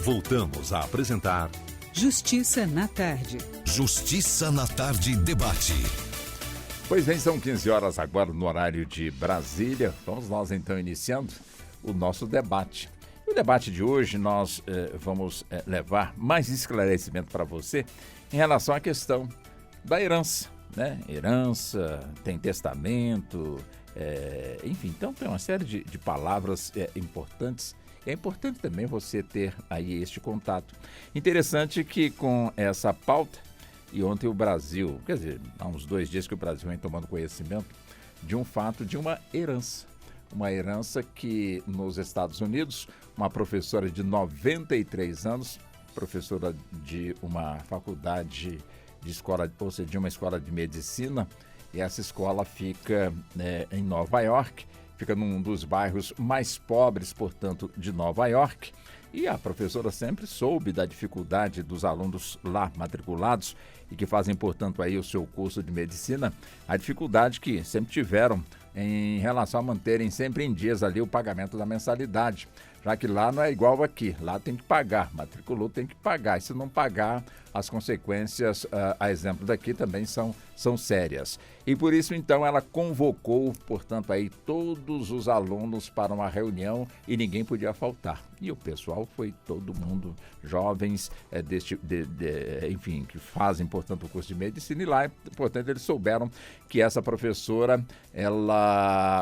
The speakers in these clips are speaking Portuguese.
Voltamos a apresentar Justiça na Tarde. Justiça na Tarde Debate. Pois bem, são 15 horas agora no horário de Brasília. Vamos nós então iniciando o nosso debate. No debate de hoje nós vamos levar mais esclarecimento para você em relação à questão da herança, né? Herança, tem testamento, enfim, então tem uma série de palavras importantes. É importante também você ter aí este contato. Interessante que com essa pauta, e ontem o Brasil, quer dizer, há uns 2 dias que o Brasil vem tomando conhecimento de um fato de uma herança. Uma herança que nos Estados Unidos, uma professora de 93 anos, professora de uma faculdade de escola, ou seja, de uma escola de medicina, e essa escola fica em Nova York, fica num dos bairros mais pobres, portanto, de Nova York. E a professora sempre soube da dificuldade dos alunos lá matriculados e que fazem, portanto, aí o seu curso de medicina, a dificuldade que sempre tiveram em relação a manterem sempre em dias ali o pagamento da mensalidade, já que lá não é igual aqui, lá tem que pagar, matriculou tem que pagar, e se não pagar, as consequências, a exemplo daqui, também são sérias. E por isso, então, ela convocou, portanto, aí todos os alunos para uma reunião e ninguém podia faltar. E o pessoal foi todo mundo, jovens, enfim, que fazem, portanto, o curso de medicina, e lá, portanto, eles souberam que essa professora,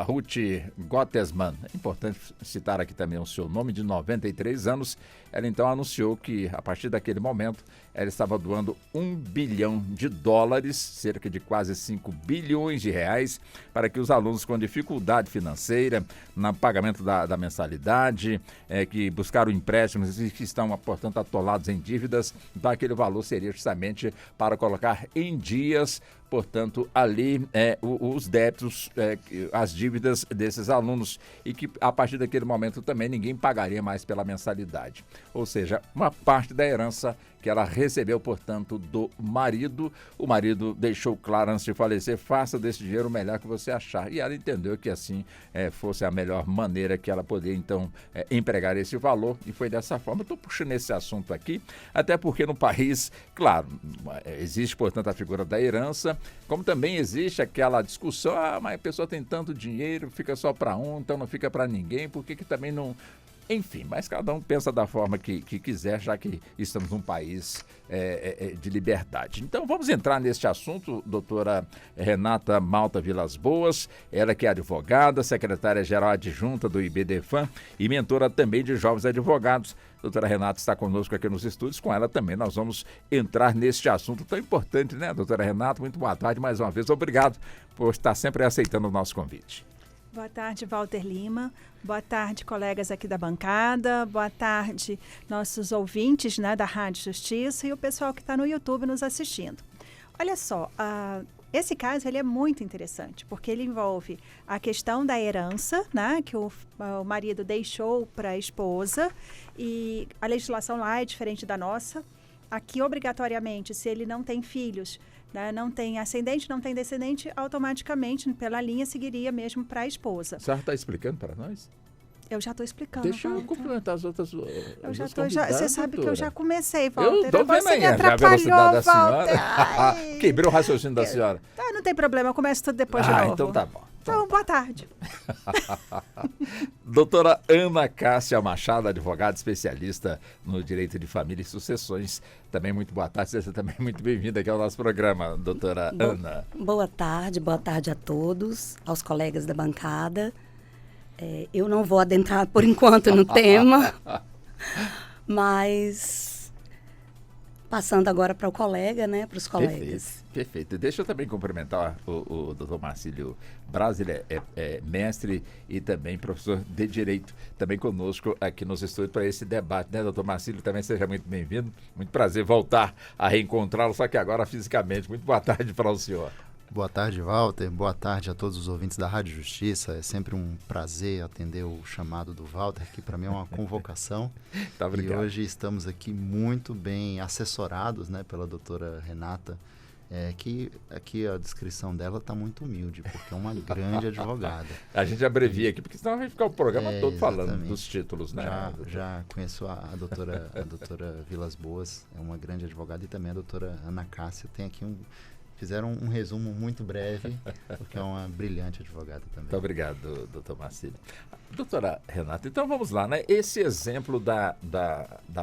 Ruth Gottesman, é importante citar aqui também o seu nome, de 93 anos, ela então anunciou que, a partir daquele momento, ela estava doando $1 bilhão, cerca de quase 5 bilhões de reais, para que os alunos com dificuldade financeira, no pagamento da mensalidade, que buscaram empréstimos e que estão, portanto, atolados em dívidas, então aquele valor seria justamente para colocar em dias, portanto, ali os débitos, as dívidas desses alunos, e que a partir daquele momento também ninguém pagaria mais pela mensalidade. Ou seja, uma parte da herança que ela recebeu, portanto, do marido. O marido deixou claro antes de falecer: faça desse dinheiro o melhor que você achar. E ela entendeu que assim fosse a melhor maneira que ela poderia, então, empregar esse valor. E foi dessa forma. Eu estou puxando esse assunto aqui, até porque no país, claro, existe, portanto, a figura da herança, como também existe aquela discussão: mas a pessoa tem tanto dinheiro, fica só para um, então não fica para ninguém, por que também não... Enfim, mas cada um pensa da forma que quiser, já que estamos num país de liberdade. Então vamos entrar neste assunto, doutora Renata Malta Vilas Boas, ela que é advogada, secretária-geral adjunta do IBDFAM e mentora também de jovens advogados. Doutora Renata está conosco aqui nos estúdios, com ela também nós vamos entrar neste assunto tão importante, né, doutora Renata? Muito boa tarde mais uma vez, obrigado por estar sempre aceitando o nosso convite. Boa tarde, Walter Lima. Boa tarde, colegas aqui da bancada. Boa tarde, nossos ouvintes, né, da Rádio Justiça, e o pessoal que está no YouTube nos assistindo. Olha só, esse caso ele é muito interessante, porque ele envolve a questão da herança, né, que o marido deixou para a esposa, e a legislação lá é diferente da nossa. Aqui, obrigatoriamente, se ele não tem filhos, né, não tem ascendente, não tem descendente, automaticamente, pela linha, seguiria mesmo para a esposa. A senhora está explicando para nós? Eu já estou explicando. Deixa eu cumprimentar as outras. Você sabe que eu já comecei, Walter. Eu estou vendo aí a velocidade da senhora. Quebrou o raciocínio da senhora. Não tem problema, eu começo tudo depois de novo. Então tá bom. Então, boa tarde. Doutora Ana Cássia Machado, advogada especialista no direito de família e sucessões. Também muito boa tarde, seja também muito bem-vinda aqui ao nosso programa, doutora Ana. Boa tarde a todos, aos colegas da bancada. Eu não vou adentrar por enquanto no tema, mas passando agora para o colega, né, para os colegas. Perfeito. Deixa eu também cumprimentar o doutor Marcílio Braz, ele é mestre e também professor de Direito, também conosco aqui nos estúdios para esse debate, né, doutor Marcílio? Também seja muito bem-vindo, muito prazer voltar a reencontrá-lo, só que agora fisicamente. Muito boa tarde para o senhor. Boa tarde, Walter. Boa tarde a todos os ouvintes da Rádio Justiça. É sempre um prazer atender o chamado do Walter, que para mim é uma convocação. Tá, obrigado. E hoje estamos aqui muito bem assessorados, né, pela doutora Renata, Que aqui a descrição dela está muito humilde, porque é uma grande advogada. A gente abrevia aqui, porque senão vai ficar o programa todo falando Exatamente. dos títulos, né? Já conheço a doutora Vilas Boas, é uma grande advogada, e também a doutora Ana Cássia. Tem aqui fizeram um resumo muito breve, porque é uma brilhante advogada também. Muito obrigado, doutor Marcílio. Doutora Renata, então vamos lá, né? Esse exemplo da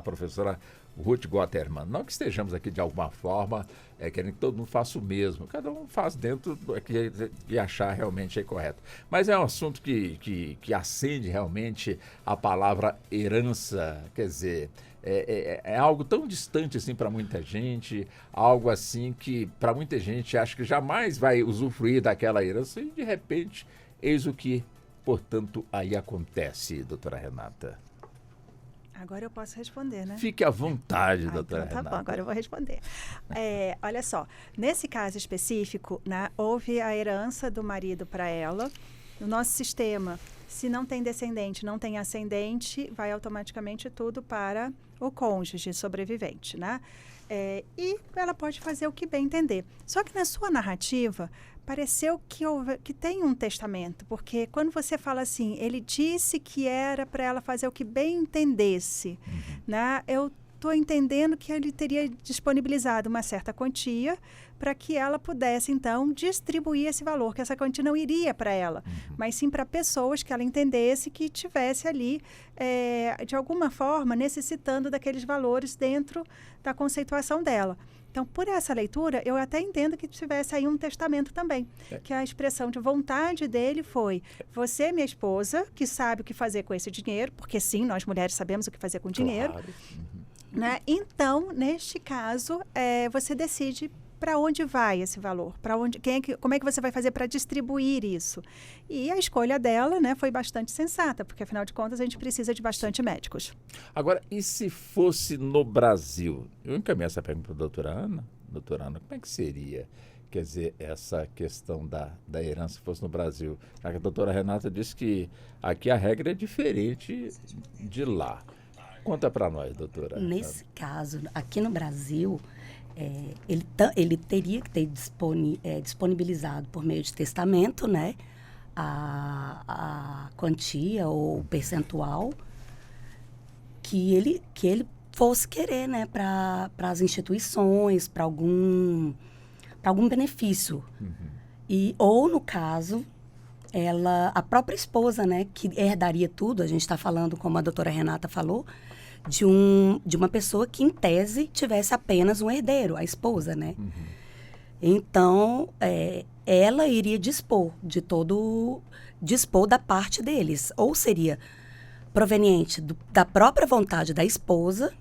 professora Ruth Gotterman, não que estejamos aqui de alguma forma querendo que todo mundo faça o mesmo, cada um faz dentro do que achar realmente correto. Mas é um assunto que acende realmente a palavra herança, quer dizer, é algo tão distante assim para muita gente, algo assim que para muita gente acha que jamais vai usufruir daquela herança e de repente, eis o que, portanto, aí acontece, doutora Renata. Agora eu posso responder, né? Fique à vontade, doutora então tá Renata. bom, agora eu vou responder. Olha só, nesse caso específico, né, houve a herança do marido para ela. No nosso sistema, se não tem descendente, não tem ascendente, vai automaticamente tudo para o cônjuge sobrevivente, né? E ela pode fazer o que bem entender. Só que na sua narrativa, pareceu que tem um testamento, porque quando você fala assim, ele disse que era para ela fazer o que bem entendesse, né? Eu estou entendendo que ele teria disponibilizado uma certa quantia para que ela pudesse, então, distribuir esse valor, que essa quantia não iria para ela, mas sim para pessoas que ela entendesse que tivesse ali, de alguma forma, necessitando daqueles valores dentro da conceituação dela. Então, por essa leitura, eu até entendo que tivesse aí um testamento também, que a expressão de vontade dele foi: você, minha esposa, que sabe o que fazer com esse dinheiro, porque sim, nós mulheres sabemos o que fazer com dinheiro, Claro. né? Então, neste caso, você decide para onde vai esse valor, como é que você vai fazer para distribuir isso. E a escolha dela, né, foi bastante sensata, porque afinal de contas a gente precisa de bastante médicos. Agora, e se fosse no Brasil? Eu encaminhei essa pergunta para a doutora Ana. Doutora Ana, como é que seria, quer dizer, essa questão da herança se fosse no Brasil? Já que a doutora Renata disse que aqui a regra é diferente de lá. Conta para nós, doutora. Nesse caso, aqui no Brasil, ele teria que ter disponibilizado por meio de testamento, né, a quantia ou o percentual que ele fosse querer, né, para as instituições, para algum benefício. Ou, no caso, a própria esposa, né, que herdaria tudo. A gente está falando, como a doutora Renata falou, de uma pessoa que, em tese, tivesse apenas um herdeiro, a esposa, né? Então, ela iria dispor da parte deles. Ou seria proveniente da própria vontade da esposa,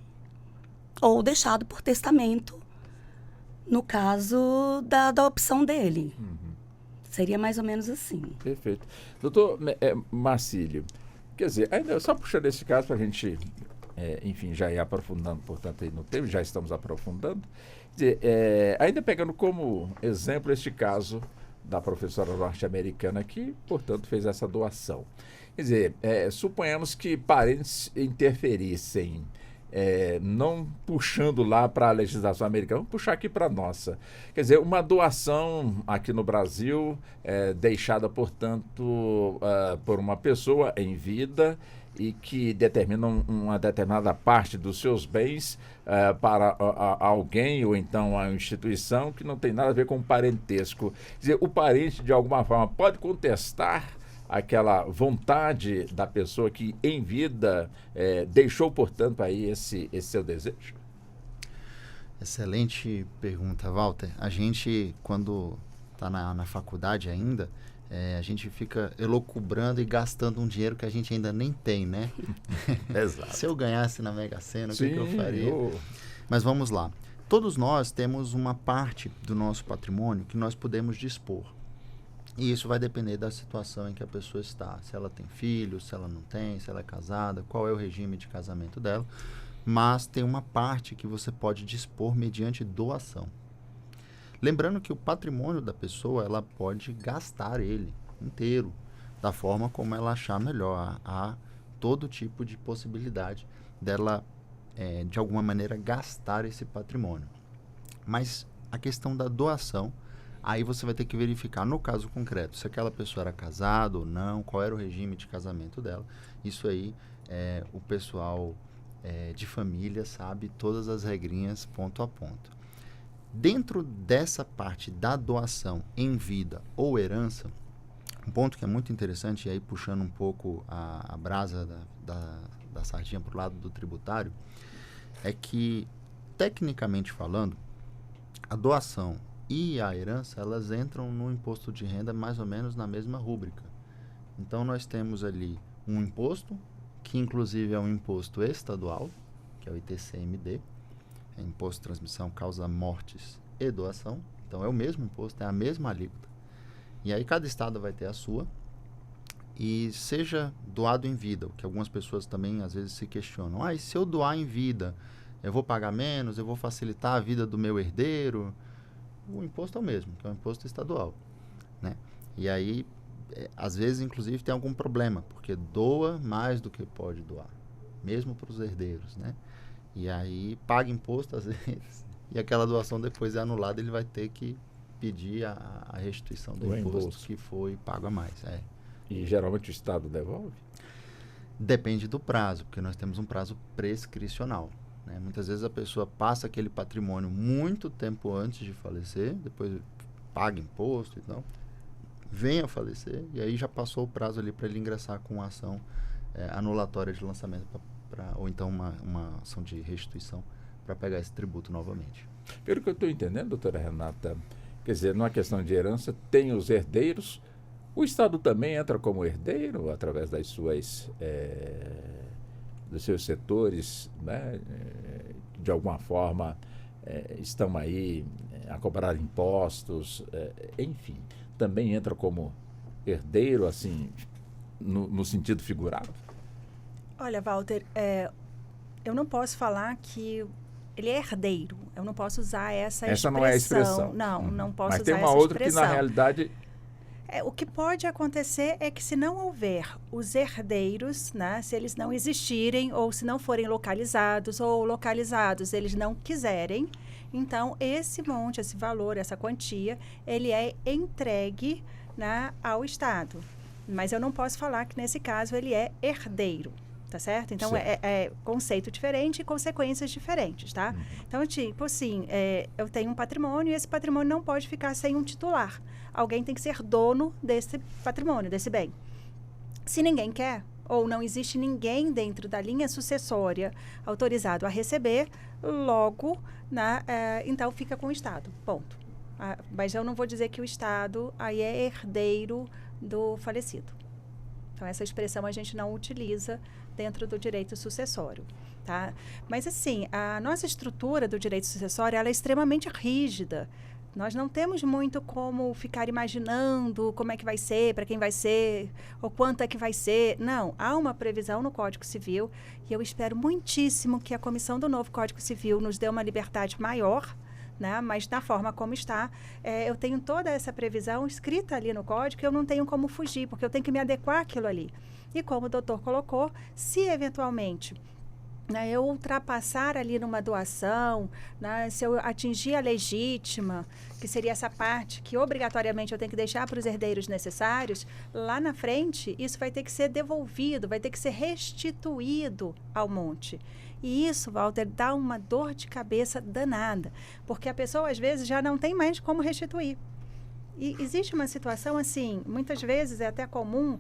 ou deixado por testamento, no caso da opção dele. Seria mais ou menos assim. Perfeito. Doutor Marcílio, quer dizer, ainda só puxando esse caso para a gente, enfim, já ir aprofundando, portanto, aí no tema, já estamos aprofundando. Quer dizer, ainda pegando como exemplo este caso da professora norte-americana que, portanto, fez essa doação. Quer dizer, suponhamos que parentes interferissem, não puxando lá para a legislação americana, vamos puxar aqui para a nossa. Quer dizer, uma doação aqui no Brasil, deixada, portanto, por uma pessoa em vida e que determina uma determinada parte dos seus bens para alguém ou então a instituição que não tem nada a ver com parentesco. Quer dizer, o parente, de alguma forma, pode contestar aquela vontade da pessoa que em vida deixou, portanto, aí esse seu desejo? Excelente pergunta, Walter. A gente, quando está na faculdade ainda, a gente fica elucubrando e gastando um dinheiro que a gente ainda nem tem, né? Exato. Se eu ganhasse na Mega Sena, o que eu faria? Oh. Mas vamos lá. Todos nós temos uma parte do nosso patrimônio que nós podemos dispor. E isso vai depender da situação em que a pessoa está. Se ela tem filhos, se ela não tem, se ela é casada, qual é o regime de casamento dela. Mas tem uma parte que você pode dispor mediante doação. Lembrando que o patrimônio da pessoa, ela pode gastar ele inteiro, da forma como ela achar melhor. Há todo tipo de possibilidade dela, de alguma maneira, gastar esse patrimônio. Mas A questão da doação, aí você vai ter que verificar, no caso concreto, se aquela pessoa era casada ou não, qual era o regime de casamento dela. Isso aí, o pessoal de família sabe todas as regrinhas ponto a ponto. Dentro dessa parte da doação em vida ou herança, um ponto que é muito interessante, e aí puxando um pouco a brasa da sardinha para o lado do tributário, é que, tecnicamente falando, a doação e a herança, elas entram no imposto de renda mais ou menos na mesma rúbrica. Então, nós temos ali um imposto, que inclusive é um imposto estadual, que é o ITCMD, é Imposto de Transmissão, Causa Mortes e Doação. Então, é o mesmo imposto, é a mesma alíquota. E aí, cada estado vai ter a sua. E seja doado em vida, o que algumas pessoas também às vezes se questionam. E se eu doar em vida, eu vou pagar menos, eu vou facilitar a vida do meu herdeiro? O imposto é o mesmo, que é o imposto estadual, né? E aí, às vezes, inclusive, tem algum problema, porque doa mais do que pode doar, mesmo para os herdeiros, né? E aí, paga imposto, às vezes, e aquela doação depois é anulada, ele vai ter que pedir a restituição do imposto que foi pago a mais. E geralmente o Estado devolve? Depende do prazo, porque nós temos um prazo prescricional, né? Muitas vezes a pessoa passa aquele patrimônio muito tempo antes de falecer, depois paga imposto e tal, vem a falecer, e aí já passou o prazo ali para ele ingressar com uma ação anulatória de lançamento, ou então uma ação de restituição para pegar esse tributo novamente. Pelo que eu estou entendendo, doutora Renata, quer dizer, numa questão de herança, tem os herdeiros. O Estado também entra como herdeiro através das dos seus setores, né? De alguma forma estão aí a cobrar impostos, enfim, também entra como herdeiro, assim, no sentido figurado? Olha, Walter, eu não posso falar que ele é herdeiro. Eu não posso usar essa expressão. Essa não é a expressão. Não posso Mas usar essa expressão. tem uma outra que, na realidade... O que pode acontecer é que, se não houver os herdeiros, né, se eles não existirem ou se não forem localizados, ou localizados eles não quiserem, então esse monte, esse valor, essa quantia, ele é entregue, né, ao Estado. Mas eu não posso falar que, nesse caso, ele é herdeiro. Tá certo? Então, é conceito diferente e consequências diferentes, tá? Então, tipo assim, eu tenho um patrimônio e esse patrimônio não pode ficar sem um titular. Alguém tem que ser dono desse patrimônio, desse bem. Se ninguém quer, ou não existe ninguém dentro da linha sucessória autorizado a receber, logo, né, então fica com o Estado, ponto. Mas eu não vou dizer que o Estado aí é herdeiro do falecido. Então, essa expressão a gente não utiliza dentro do direito sucessório, tá? Mas, assim, a nossa estrutura do direito sucessório, ela é extremamente rígida. Nós não temos muito como ficar imaginando como é que vai ser, para quem vai ser, ou quanto é que vai ser. Não, há uma previsão no Código Civil e eu espero muitíssimo que a comissão do novo Código Civil nos dê uma liberdade maior, né? Mas da forma como está, eu tenho toda essa previsão escrita ali no código, eu não tenho como fugir, porque eu tenho que me adequar àquilo ali. E como o doutor colocou, se eventualmente, né, eu ultrapassar ali numa doação, né, se eu atingir a legítima, que seria essa parte que obrigatoriamente eu tenho que deixar para os herdeiros necessários, lá na frente isso vai ter que ser devolvido, vai ter que ser restituído ao monte. E isso, Walter, dá uma dor de cabeça danada, porque a pessoa às vezes já não tem mais como restituir. E existe uma situação assim, muitas vezes é até comum,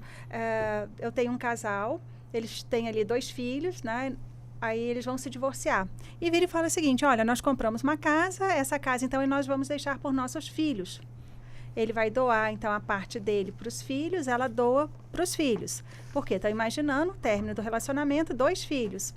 eu tenho um casal, eles têm ali 2 filhos, né? Aí eles vão se divorciar. E vira e fala o seguinte, olha, nós compramos uma casa, essa casa então nós vamos deixar por nossos filhos. Ele vai doar então a parte dele para os filhos, ela doa para os filhos. Porque está imaginando, término do relacionamento, 2 filhos.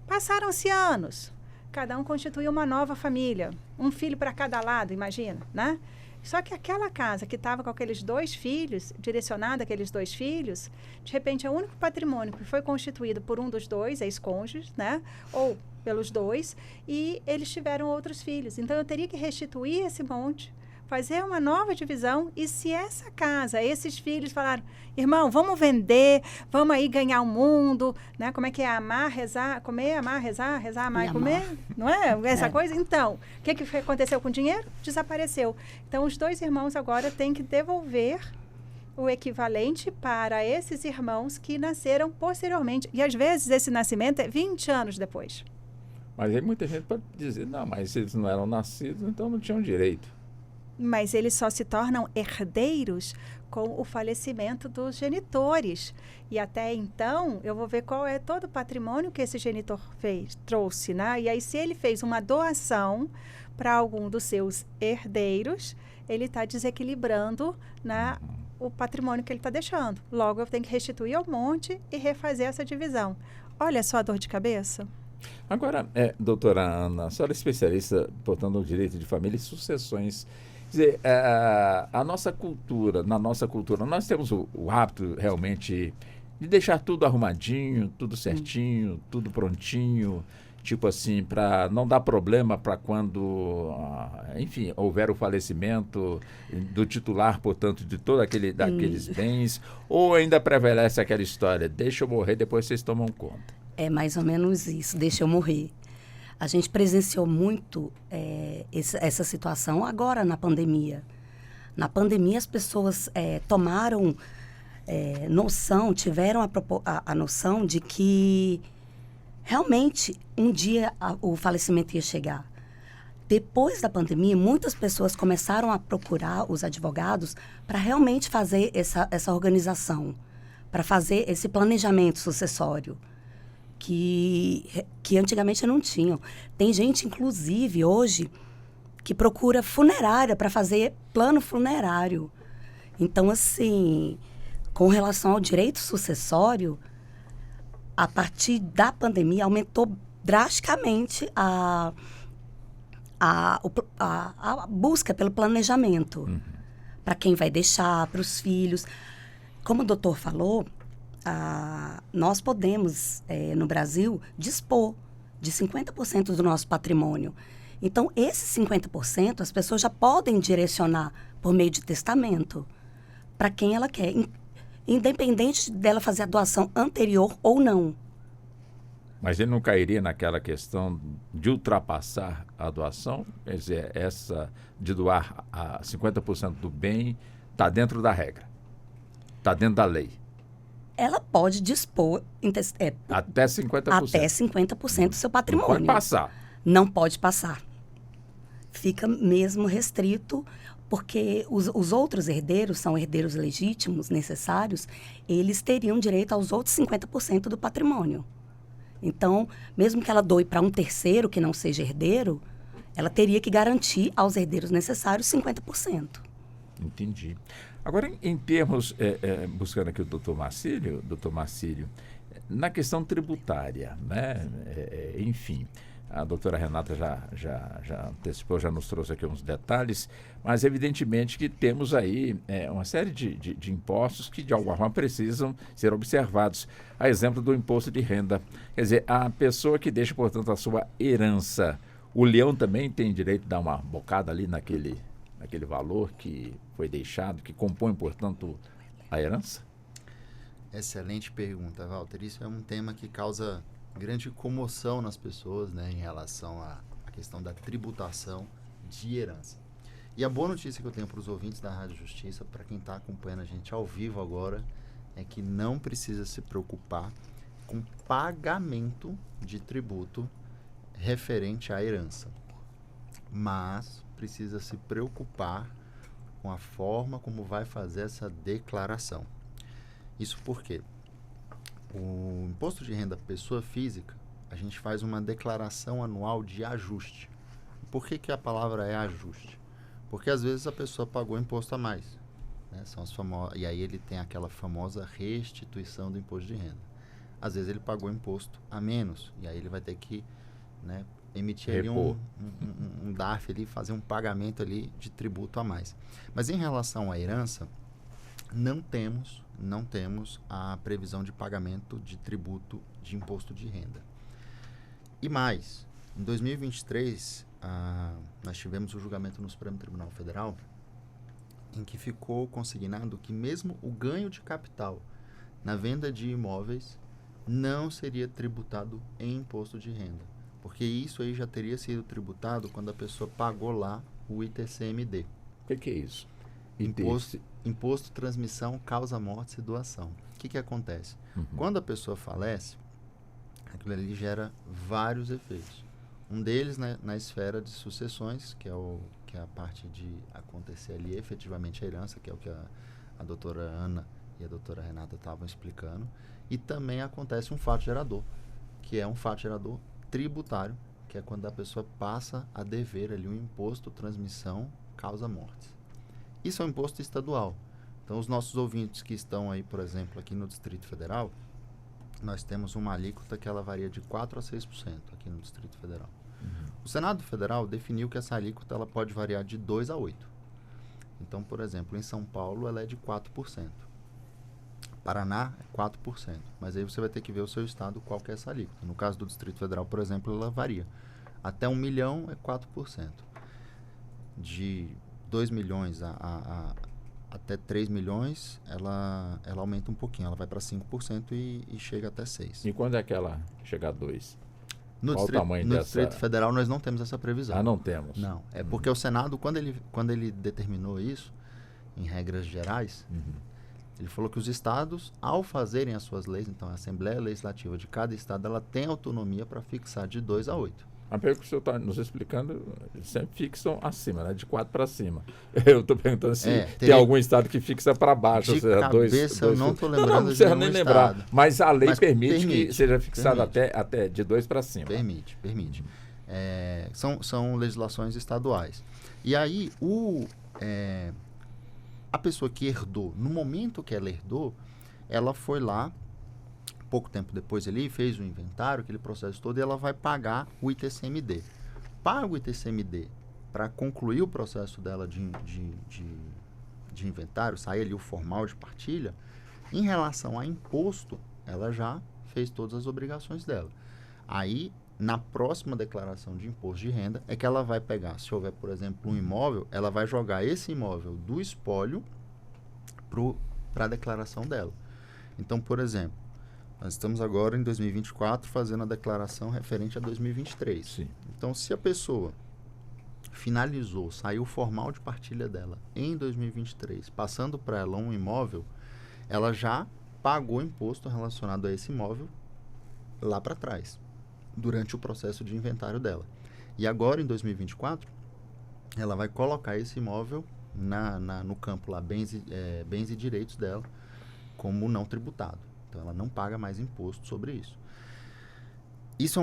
Passaram-se anos, cada um constituiu uma nova família, um filho para cada lado, imagina, né? Só que aquela casa que estava com aqueles 2 filhos, direcionada àqueles 2 filhos, de repente é o único patrimônio que foi constituído por um dos 2 ex-cônjuges, né? Ou pelos 2, e eles tiveram outros filhos. Então, eu teria que restituir esse monte, fazer uma nova divisão. E se essa casa, esses filhos falaram, irmão, vamos vender, vamos aí ganhar o mundo, né? Como é que é? Amar, rezar, comer, amar, rezar, rezar, amar e comer, não é? Essa coisa. Então, o que aconteceu com o dinheiro? Desapareceu. Então, os 2 irmãos agora têm que devolver o equivalente para esses irmãos que nasceram posteriormente. E, às vezes, esse nascimento é 20 anos depois. Mas aí muita gente pode dizer, não, mas eles não eram nascidos, então não tinham direito. Mas eles só se tornam herdeiros com o falecimento dos genitores. E até então, eu vou ver qual é todo o patrimônio que esse genitor trouxe, né? E aí, se ele fez uma doação para algum dos seus herdeiros, ele está desequilibrando, né, o patrimônio que ele está deixando. Logo, eu tenho que restituir ao monte e refazer essa divisão. Olha só a dor de cabeça. Agora, doutora Ana, a senhora é especialista, portanto, no direito de família e sucessões. Quer dizer, na nossa cultura, nós temos o hábito realmente de deixar tudo arrumadinho, tudo certinho, tudo prontinho, tipo assim, para não dar problema para quando, enfim, houver o falecimento do titular, portanto, de todo daqueles bens, ou ainda prevalece aquela história, deixa eu morrer, depois vocês tomam conta. É mais ou menos isso, deixa eu morrer. A gente presenciou muito essa situação agora na pandemia. Na pandemia, as pessoas tomaram noção, tiveram a noção de que realmente um dia o falecimento ia chegar. Depois da pandemia, muitas pessoas começaram a procurar os advogados para realmente fazer essa organização, para fazer esse planejamento sucessório. Que antigamente não tinham. Tem gente, inclusive, hoje, que procura funerária para fazer plano funerário. Então, assim, com relação ao direito sucessório, a partir da pandemia, aumentou drasticamente a busca pelo planejamento. Para quem vai deixar, para os filhos. Como o doutor falou, nós podemos, no Brasil, dispor de 50% do nosso patrimônio. Então, esses 50%, as pessoas já podem direcionar por meio de testamento para quem ela quer, independente dela fazer a doação anterior ou não. Mas ele não cairia naquela questão de ultrapassar a doação? Quer dizer, essa de doar a 50% do bem está dentro da regra, está dentro da lei. Ela pode dispor até 50%. Até 50% do seu patrimônio. Não pode passar. Não pode passar. Fica mesmo restrito, porque os outros herdeiros, são herdeiros legítimos, necessários, eles teriam direito aos outros 50% do patrimônio. Então, mesmo que ela doe para um terceiro que não seja herdeiro, ela teria que garantir aos herdeiros necessários 50%. Entendi. Agora, em termos, buscando aqui o doutor Marcílio, na questão tributária, né? Enfim, a doutora Renata já antecipou, já nos trouxe aqui uns detalhes, mas evidentemente que temos aí uma série de impostos que de alguma forma precisam ser observados. A exemplo do imposto de renda. Quer dizer, a pessoa que deixa, portanto, a sua herança, o leão também tem direito de dar uma bocada ali naquele valor que foi deixado, que compõe, portanto, a herança? Excelente pergunta, Walter. Isso é um tema que causa grande comoção nas pessoas, né, em relação à questão da tributação de herança. E a boa notícia que eu tenho para os ouvintes da Rádio Justiça, para quem está acompanhando a gente ao vivo agora, é que não precisa se preocupar com pagamento de tributo referente à herança. Mas precisa se preocupar com a forma como vai fazer essa declaração. Isso porque o imposto de renda pessoa física, a gente faz uma declaração anual de ajuste. Por que a palavra é ajuste? Porque às vezes a pessoa pagou imposto a mais, né? E aí ele tem aquela famosa restituição do imposto de renda. Às vezes ele pagou imposto a menos, e aí ele vai ter que, né, emitir ali um DARF ali, fazer um pagamento ali de tributo a mais. Mas em relação à herança, não temos a previsão de pagamento de tributo de imposto de renda. E mais, em 2023, nós tivemos o julgamento no Supremo Tribunal Federal em que ficou consignado que mesmo o ganho de capital na venda de imóveis não seria tributado em imposto de renda, porque isso aí já teria sido tributado quando a pessoa pagou lá o ITCMD. O que é isso? Imposto Transmissão, Causa Mortes e Doação. O que acontece? Quando a pessoa falece, aquilo ali gera vários efeitos. Um deles, né, na esfera de sucessões, que é a parte de acontecer ali efetivamente a herança, que é o que a doutora Ana e a doutora Renata estavam explicando. E também acontece um fato gerador, que é um fato gerador tributário, que é quando a pessoa passa a dever ali um imposto transmissão causa mortes. Isso é um imposto estadual. Então, os nossos ouvintes que estão aí, por exemplo, aqui no Distrito Federal, nós temos uma alíquota que ela varia de 4% a 6% aqui no Distrito Federal. O Senado Federal definiu que essa alíquota ela pode variar de 2% a 8%. Então, por exemplo, em São Paulo ela é de 4%. Paraná é 4%. Mas aí você vai ter que ver o seu estado qual que é essa alíquota. No caso do Distrito Federal, por exemplo, ela varia. Até 1 milhão é 4%. De 2 milhões até 3 milhões, ela aumenta um pouquinho. Ela vai para 5% e chega até 6%. E quando é que ela chega a 2%? No Distrito Federal nós não temos essa previsão. Ah, não temos? Não. É porque o Senado, quando ele determinou isso, em regras gerais, ele falou que os estados, ao fazerem as suas leis, então a Assembleia Legislativa de cada estado, ela tem autonomia para fixar de 2% a 8%. A pergunta que o senhor está nos explicando, sempre fixam acima, né? De 4 para cima. Eu estou perguntando se tem algum estado que fixa para baixo. De ou seja, cabeça eu não estou lembrando não precisa nem lembrar. Estado. Mas a lei permite que seja fixado até de 2 para cima. Permite. São legislações estaduais. E aí, a pessoa que herdou, no momento que ela herdou, ela foi lá, pouco tempo depois ali, fez o inventário, aquele processo todo, e ela vai pagar o ITCMD. Paga o ITCMD para concluir o processo dela de inventário, sair ali o formal de partilha. Em relação a imposto, ela já fez todas as obrigações dela. Aí, na próxima declaração de imposto de renda, é que ela vai pegar, se houver, por exemplo, um imóvel, ela vai jogar esse imóvel do espólio para a declaração dela. Então, por exemplo, nós estamos agora em 2024 fazendo a declaração referente a 2023. Sim. Então, se a pessoa finalizou, saiu formal de partilha dela em 2023, passando para ela um imóvel, ela já pagou imposto relacionado a esse imóvel lá para trás, durante o processo de inventário dela. E agora, em 2024, ela vai colocar esse imóvel no campo lá, bens e direitos dela, como não tributado. Então, ela não paga mais imposto sobre isso. Isso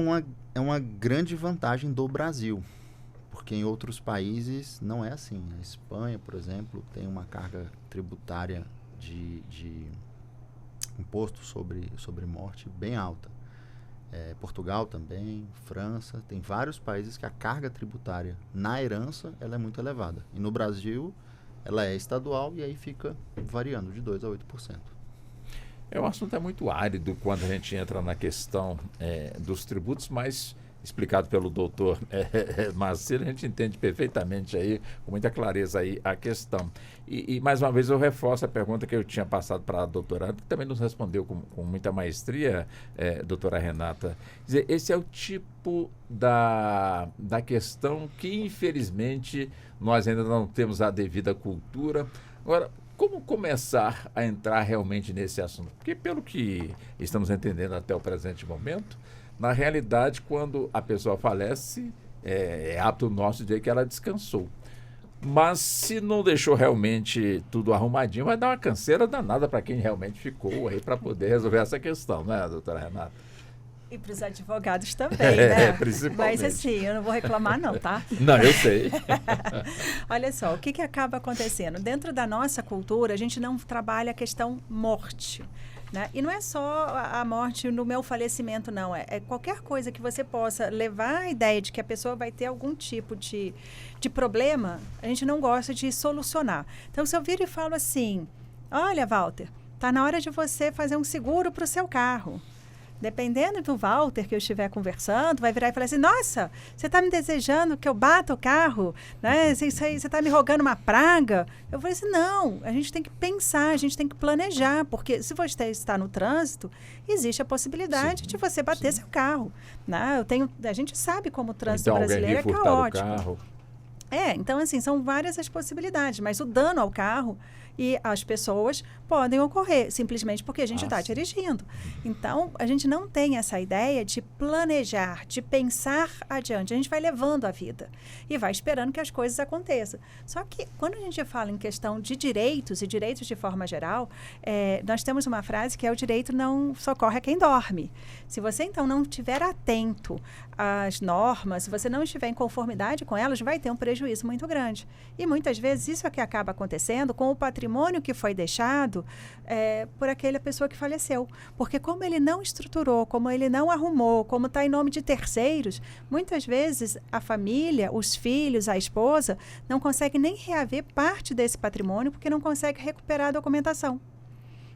é uma grande vantagem do Brasil, porque em outros países não é assim. A Espanha, por exemplo, tem uma carga tributária de imposto sobre morte bem alta. Portugal também, França, tem vários países que a carga tributária na herança ela é muito elevada. E no Brasil, ela é estadual e aí fica variando de 2% a 8%. O assunto é muito árido quando a gente entra na questão dos tributos, mas explicado pelo doutor Marcelo, a gente entende perfeitamente aí, com muita clareza aí a questão. E mais uma vez eu reforço a pergunta que eu tinha passado para a doutora Ana, que também nos respondeu com muita maestria, doutora Renata. Quer dizer, esse é o tipo da questão que, infelizmente, nós ainda não temos a devida cultura. Agora, como começar a entrar realmente nesse assunto? Porque, pelo que estamos entendendo até o presente momento, na realidade, quando a pessoa falece, é apto nosso dizer que ela descansou. Mas se não deixou realmente tudo arrumadinho, vai dar uma canseira danada para quem realmente ficou aí para poder resolver essa questão, né, doutora Renata? E para os advogados também, né? Principalmente. Mas assim, eu não vou reclamar não, tá? Não, eu sei. Olha só, o que acaba acontecendo? Dentro da nossa cultura, a gente não trabalha a questão morte, né? E não é só a morte no meu falecimento, não. É qualquer coisa que você possa levar a ideia de que a pessoa vai ter algum tipo de problema, a gente não gosta de solucionar. Então, se eu viro e falo assim, olha, Walter, tá na hora de você fazer um seguro para o seu carro. Dependendo do Walter que eu estiver conversando, vai virar e falar assim, nossa, você está me desejando que eu bata o carro? Né? Você está me rogando uma praga? Eu falei assim, não, a gente tem que pensar, a gente tem que planejar, porque se você está no trânsito, existe a possibilidade de você bater seu carro. Né? A gente sabe como o trânsito então, brasileiro alguém é furtar o caótico. carro. Então assim, são várias as possibilidades, mas o dano ao carro e às pessoas podem ocorrer, simplesmente porque a gente está dirigindo. Então, a gente não tem essa ideia de planejar, de pensar adiante. A gente vai levando a vida e vai esperando que as coisas aconteçam. Só que, quando a gente fala em questão de direitos, e direitos de forma geral, nós temos uma frase que é: o direito não socorre a quem dorme. Se você, então, não estiver atento às normas, se você não estiver em conformidade com elas, vai ter um prejuízo muito grande. E, muitas vezes, isso é que acaba acontecendo com o patrimônio que foi deixado por aquela pessoa que faleceu. Porque como ele não estruturou, como ele não arrumou, como está em nome de terceiros, muitas vezes a família, os filhos, a esposa, não conseguem nem reaver parte desse patrimônio porque não consegue recuperar a documentação.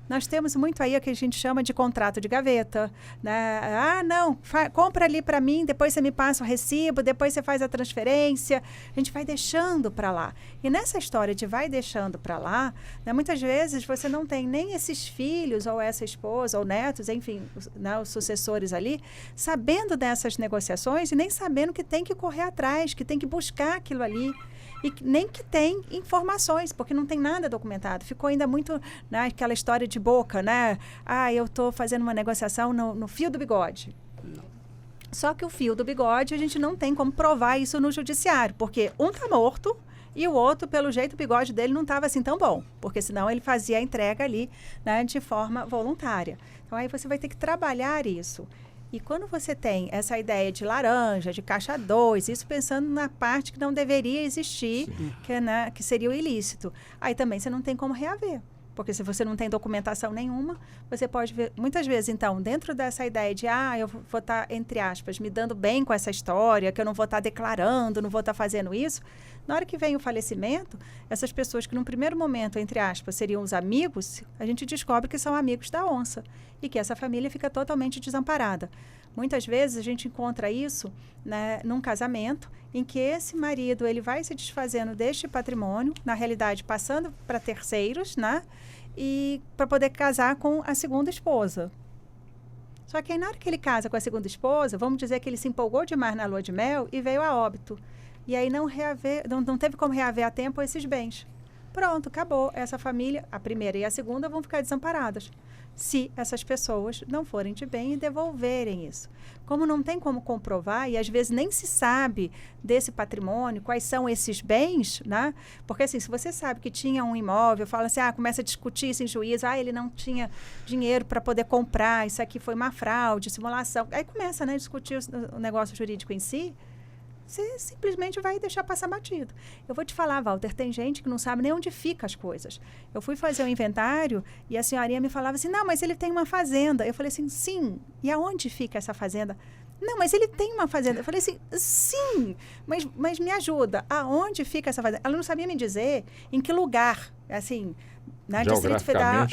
Nós temos muito aí o que a gente chama de contrato de gaveta. Né? Não, compra ali para mim, depois você me passa o recibo, depois você faz a transferência. A gente vai deixando para lá. E nessa história de vai deixando para lá, né, muitas vezes você não tem nem esses filhos, ou essa esposa, ou netos, enfim, os sucessores ali, sabendo dessas negociações e nem sabendo que tem que correr atrás, que tem que buscar aquilo ali. E nem que tem informações, porque não tem nada documentado. Ficou ainda muito naquela história de boca, né? Eu estou fazendo uma negociação no fio do bigode. Não. Só que o fio do bigode, a gente não tem como provar isso no judiciário, porque um está morto e o outro, pelo jeito, o bigode dele não estava assim tão bom, porque senão ele fazia a entrega ali, né, de forma voluntária. Então, aí você vai ter que trabalhar isso. E quando você tem essa ideia de laranja, de caixa 2, isso pensando na parte que não deveria existir, que seria o ilícito, aí também você não tem como reaver. Porque se você não tem documentação nenhuma, você pode ver, muitas vezes, então, dentro dessa ideia de, eu vou estar, entre aspas, me dando bem com essa história, que eu não vou estar declarando, não vou estar fazendo isso, na hora que vem o falecimento, essas pessoas que num primeiro momento, entre aspas, seriam os amigos, a gente descobre que são amigos da onça e que essa família fica totalmente desamparada. Muitas vezes a gente encontra isso, né, num casamento em que esse marido ele vai se desfazendo deste patrimônio, na realidade passando para terceiros, né, e para poder casar com a segunda esposa. Só que aí, na hora que ele casa com a segunda esposa, vamos dizer que ele se empolgou demais na lua de mel e veio a óbito. E aí não teve como reaver a tempo esses bens. Pronto, acabou. Essa família, a primeira e a segunda, vão ficar desamparadas, se essas pessoas não forem de bem e devolverem isso. Como não tem como comprovar, e às vezes nem se sabe desse patrimônio, quais são esses bens, né? Porque assim, se você sabe que tinha um imóvel, fala assim, começa a discutir isso em juízo, ele não tinha dinheiro para poder comprar, isso aqui foi uma fraude, simulação. Aí começa, né, a discutir o negócio jurídico em si, você simplesmente vai deixar passar batido. Eu vou te falar, Walter, tem gente que não sabe nem onde ficam as coisas. Eu fui fazer um inventário e a senhorinha me falava assim, não, mas ele tem uma fazenda. Eu falei assim, sim, e aonde fica essa fazenda? Não, mas ele tem uma fazenda. Eu falei assim, sim, mas me ajuda, aonde fica essa fazenda? Ela não sabia me dizer em que lugar, assim, né, Distrito Federal,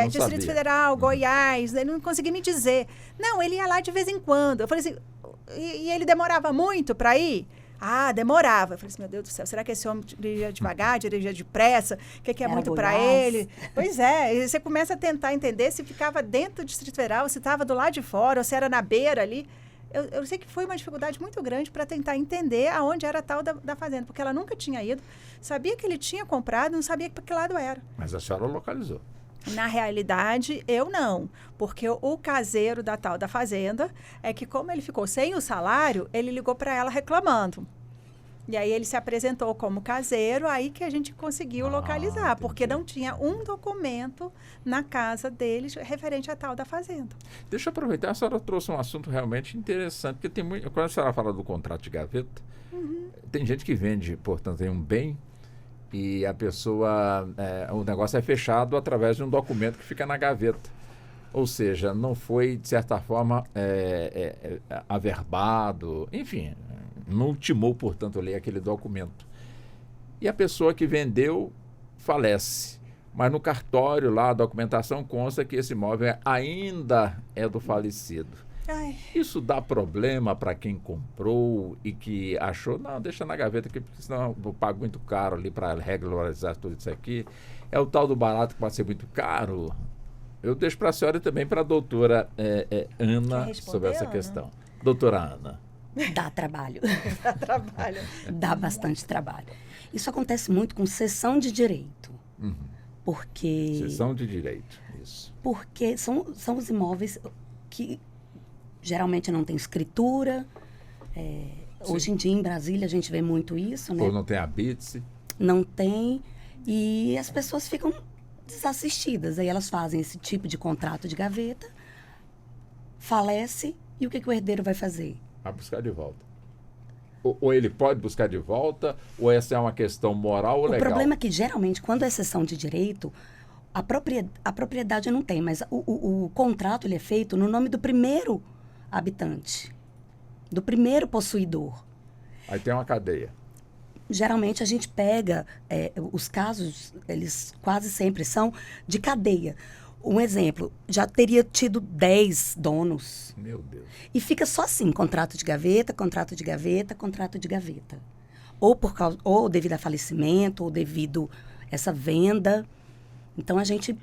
Distrito Federal, Goiás, ele não conseguia me dizer. Não, ele ia lá de vez em quando. Eu falei assim, e ele demorava muito para ir? Demorava. Eu falei assim, meu Deus do céu, será que esse homem dirigia devagar, dirigia depressa? O que é muito para ele? Pois é, e você começa a tentar entender se ficava dentro do Distrito Federal, se estava do lado de fora, ou se era na beira ali. Eu sei que foi uma dificuldade muito grande para tentar entender aonde era a tal da fazenda, porque ela nunca tinha ido, sabia que ele tinha comprado, não sabia para que lado era. Mas a senhora localizou. Na realidade, eu não, porque o caseiro da tal da fazenda é que, como ele ficou sem o salário, ele ligou para ela reclamando. E aí ele se apresentou como caseiro, aí que a gente conseguiu localizar, entendi. Porque não tinha um documento na casa deles referente à tal da fazenda. Deixa eu aproveitar, a senhora trouxe um assunto realmente interessante, porque tem muito, quando a senhora fala do contrato de gaveta, tem gente que vende, portanto, tem um bem, e a pessoa, o negócio é fechado através de um documento que fica na gaveta. Ou seja, não foi, de certa forma, averbado, enfim, não ultimou, portanto, ali aquele documento. E a pessoa que vendeu falece. mas no cartório lá, a documentação consta que esse imóvel ainda é do falecido. Ai, Isso dá problema para quem comprou e que achou, não, deixa na gaveta aqui, porque senão eu pago muito caro ali para regularizar tudo isso aqui. É o tal do barato que pode ser muito caro. Eu deixo para a senhora e também para a doutora Ana Quer responder, sobre essa Ana? questão. Doutora Ana. Dá trabalho. dá trabalho. Dá bastante trabalho. Isso acontece muito com cessão de direito. Porque... Sessão de direito, isso. Porque são os imóveis que geralmente não tem escritura. Hoje em dia, em Brasília, a gente vê muito isso, né? Ou não tem a BITSE. Não tem. E as pessoas ficam desassistidas. Aí elas fazem esse tipo de contrato de gaveta, falece, e o que o herdeiro vai fazer? Vai buscar de volta. Ou ele pode buscar de volta, ou essa é uma questão moral ou legal? O problema é que, geralmente, quando é cessão de direito, a propriedade não tem, mas o contrato ele é feito no nome do primeiro habitante, do primeiro possuidor. Aí tem uma cadeia. Geralmente, a gente pega, os casos, eles quase sempre são de cadeia. Um exemplo, já teria tido 10 donos. Meu Deus. E fica só assim, contrato de gaveta, contrato de gaveta, contrato de gaveta. Ou devido a falecimento, ou devido a essa venda. Então, a gente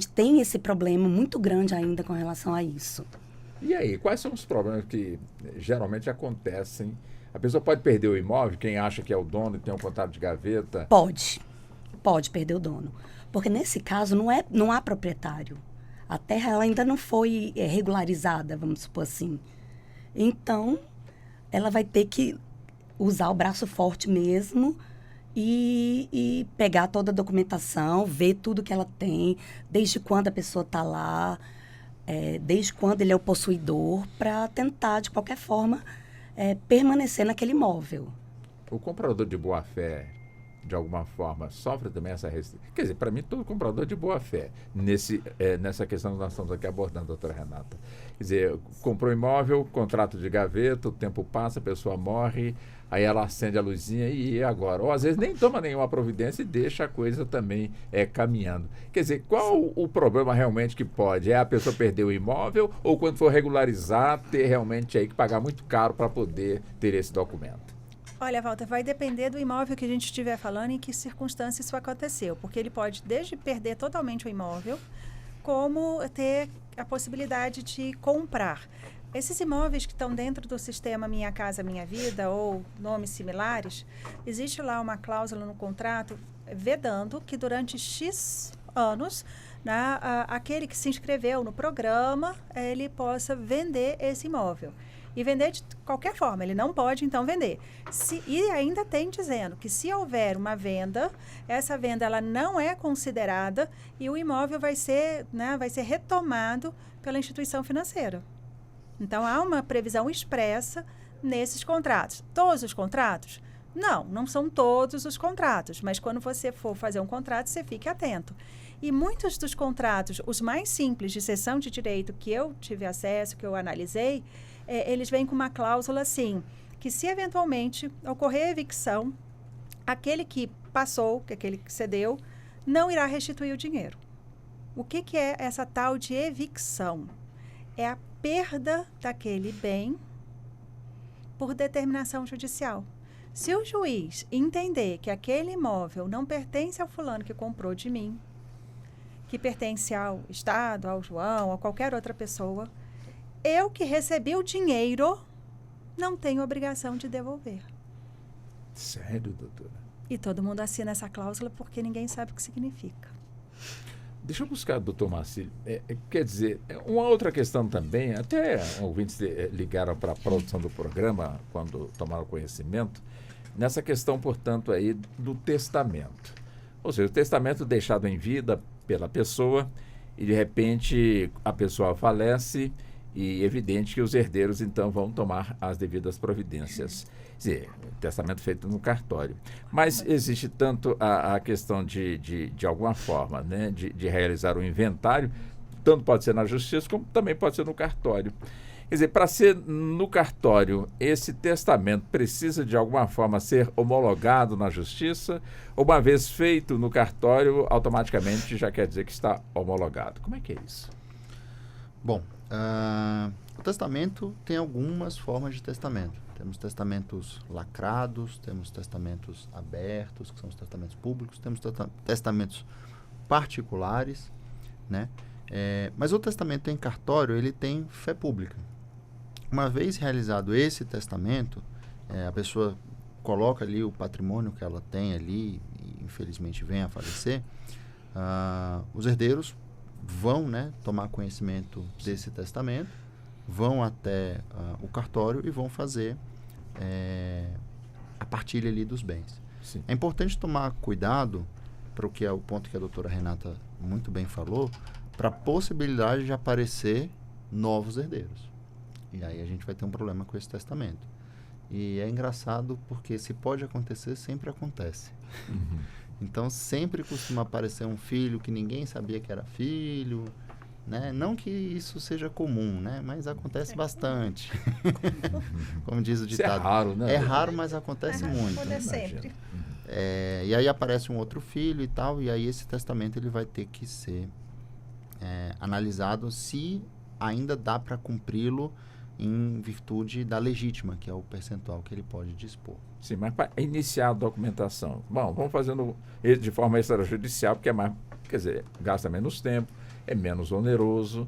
tem esse problema muito grande ainda com relação a isso. E aí, quais são os problemas que geralmente acontecem? A pessoa pode perder o imóvel, quem acha que é o dono e tem um contrato de gaveta? Pode perder o dono. Porque nesse caso não há proprietário. A terra ela ainda não foi regularizada, vamos supor assim. Então, ela vai ter que usar o braço forte mesmo e pegar toda a documentação, ver tudo que ela tem, desde quando a pessoa está lá, desde quando ele é o possuidor, para tentar, de qualquer forma, permanecer naquele imóvel. O comprador de boa-fé, de alguma forma, sofre também essa restrição? Quer dizer, para mim, todo comprador de boa-fé, nessa questão que nós estamos aqui abordando, doutora Renata. Quer dizer, comprou imóvel, contrato de gaveta, o tempo passa, a pessoa morre, aí ela acende a luzinha e agora? Ou às vezes nem toma nenhuma providência e deixa a coisa também caminhando. Quer dizer, qual o problema realmente que pode? É a pessoa perder o imóvel ou quando for regularizar, ter realmente aí que pagar muito caro para poder ter esse documento? Olha, Walter, vai depender do imóvel que a gente estiver falando e em que circunstâncias isso aconteceu. Porque ele pode desde perder totalmente o imóvel, como ter a possibilidade de comprar. Esses imóveis que estão dentro do sistema Minha Casa Minha Vida ou nomes similares, existe lá uma cláusula no contrato vedando que durante X anos, né, aquele que se inscreveu no programa, ele possa vender esse imóvel. E vender de qualquer forma, ele não pode, então, vender. E ainda tem dizendo que se houver uma venda, essa venda ela não é considerada e o imóvel vai ser retomado pela instituição financeira. Então, há uma previsão expressa nesses contratos. Todos os contratos? Não são todos os contratos, mas quando você for fazer um contrato, você fique atento. E muitos dos contratos, os mais simples de cessão de direito que eu tive acesso, que eu analisei, eles vêm com uma cláusula assim, que se eventualmente ocorrer evicção, aquele que passou, aquele que cedeu, não irá restituir o dinheiro. O que é essa tal de evicção? É a perda daquele bem por determinação judicial. Se o juiz entender que aquele imóvel não pertence ao fulano que comprou de mim, que pertence ao Estado, ao João, a qualquer outra pessoa, eu que recebi o dinheiro não tenho obrigação de devolver. Sério, doutora? E todo mundo assina essa cláusula porque ninguém sabe o que significa. Deixa eu buscar, doutor Marcílio. Quer dizer, uma outra questão também, até ouvintes ligaram para a produção do programa quando tomaram conhecimento, nessa questão, portanto, aí do testamento. Ou seja, o testamento deixado em vida pela pessoa e, de repente, a pessoa falece e é evidente que os herdeiros, então, vão tomar as devidas providências. Quer dizer, testamento feito no cartório. Mas existe tanto a questão de alguma forma, né, de realizar o inventário, tanto pode ser na justiça como também pode ser no cartório. Quer dizer, para ser no cartório, esse testamento precisa de alguma forma ser homologado na justiça? Ou uma vez feito no cartório, automaticamente já quer dizer que está homologado? Como é que é isso? Bom, o testamento tem algumas formas de testamento. Temos testamentos lacrados, temos testamentos abertos, que são os testamentos públicos, temos testamentos particulares, né? Mas o testamento em cartório, ele tem fé pública. Uma vez realizado esse testamento, a pessoa coloca ali o patrimônio que ela tem ali e infelizmente vem a falecer, os herdeiros vão, né, tomar conhecimento desse testamento, vão até o cartório e vão fazer a partilha ali dos bens. Sim. É importante tomar cuidado, para o ponto que a doutora Renata muito bem falou, para a possibilidade de aparecer novos herdeiros. E aí a gente vai ter um problema com esse testamento. E é engraçado porque se pode acontecer, sempre acontece. Uhum. Então sempre costuma aparecer um filho que ninguém sabia que era filho, né? Não que isso seja comum, né? Mas acontece bastante. Como diz o ditado. Isso é raro, né? É raro, mas acontece muito. Pode sempre. E aí aparece um outro filho e tal, e aí esse testamento ele vai ter que ser analisado se ainda dá para cumpri-lo em virtude da legítima, que é o percentual que ele pode dispor. Sim, mas para iniciar a documentação, bom, vamos fazendo de forma extrajudicial, porque é mais, quer dizer, gasta menos tempo, é menos oneroso.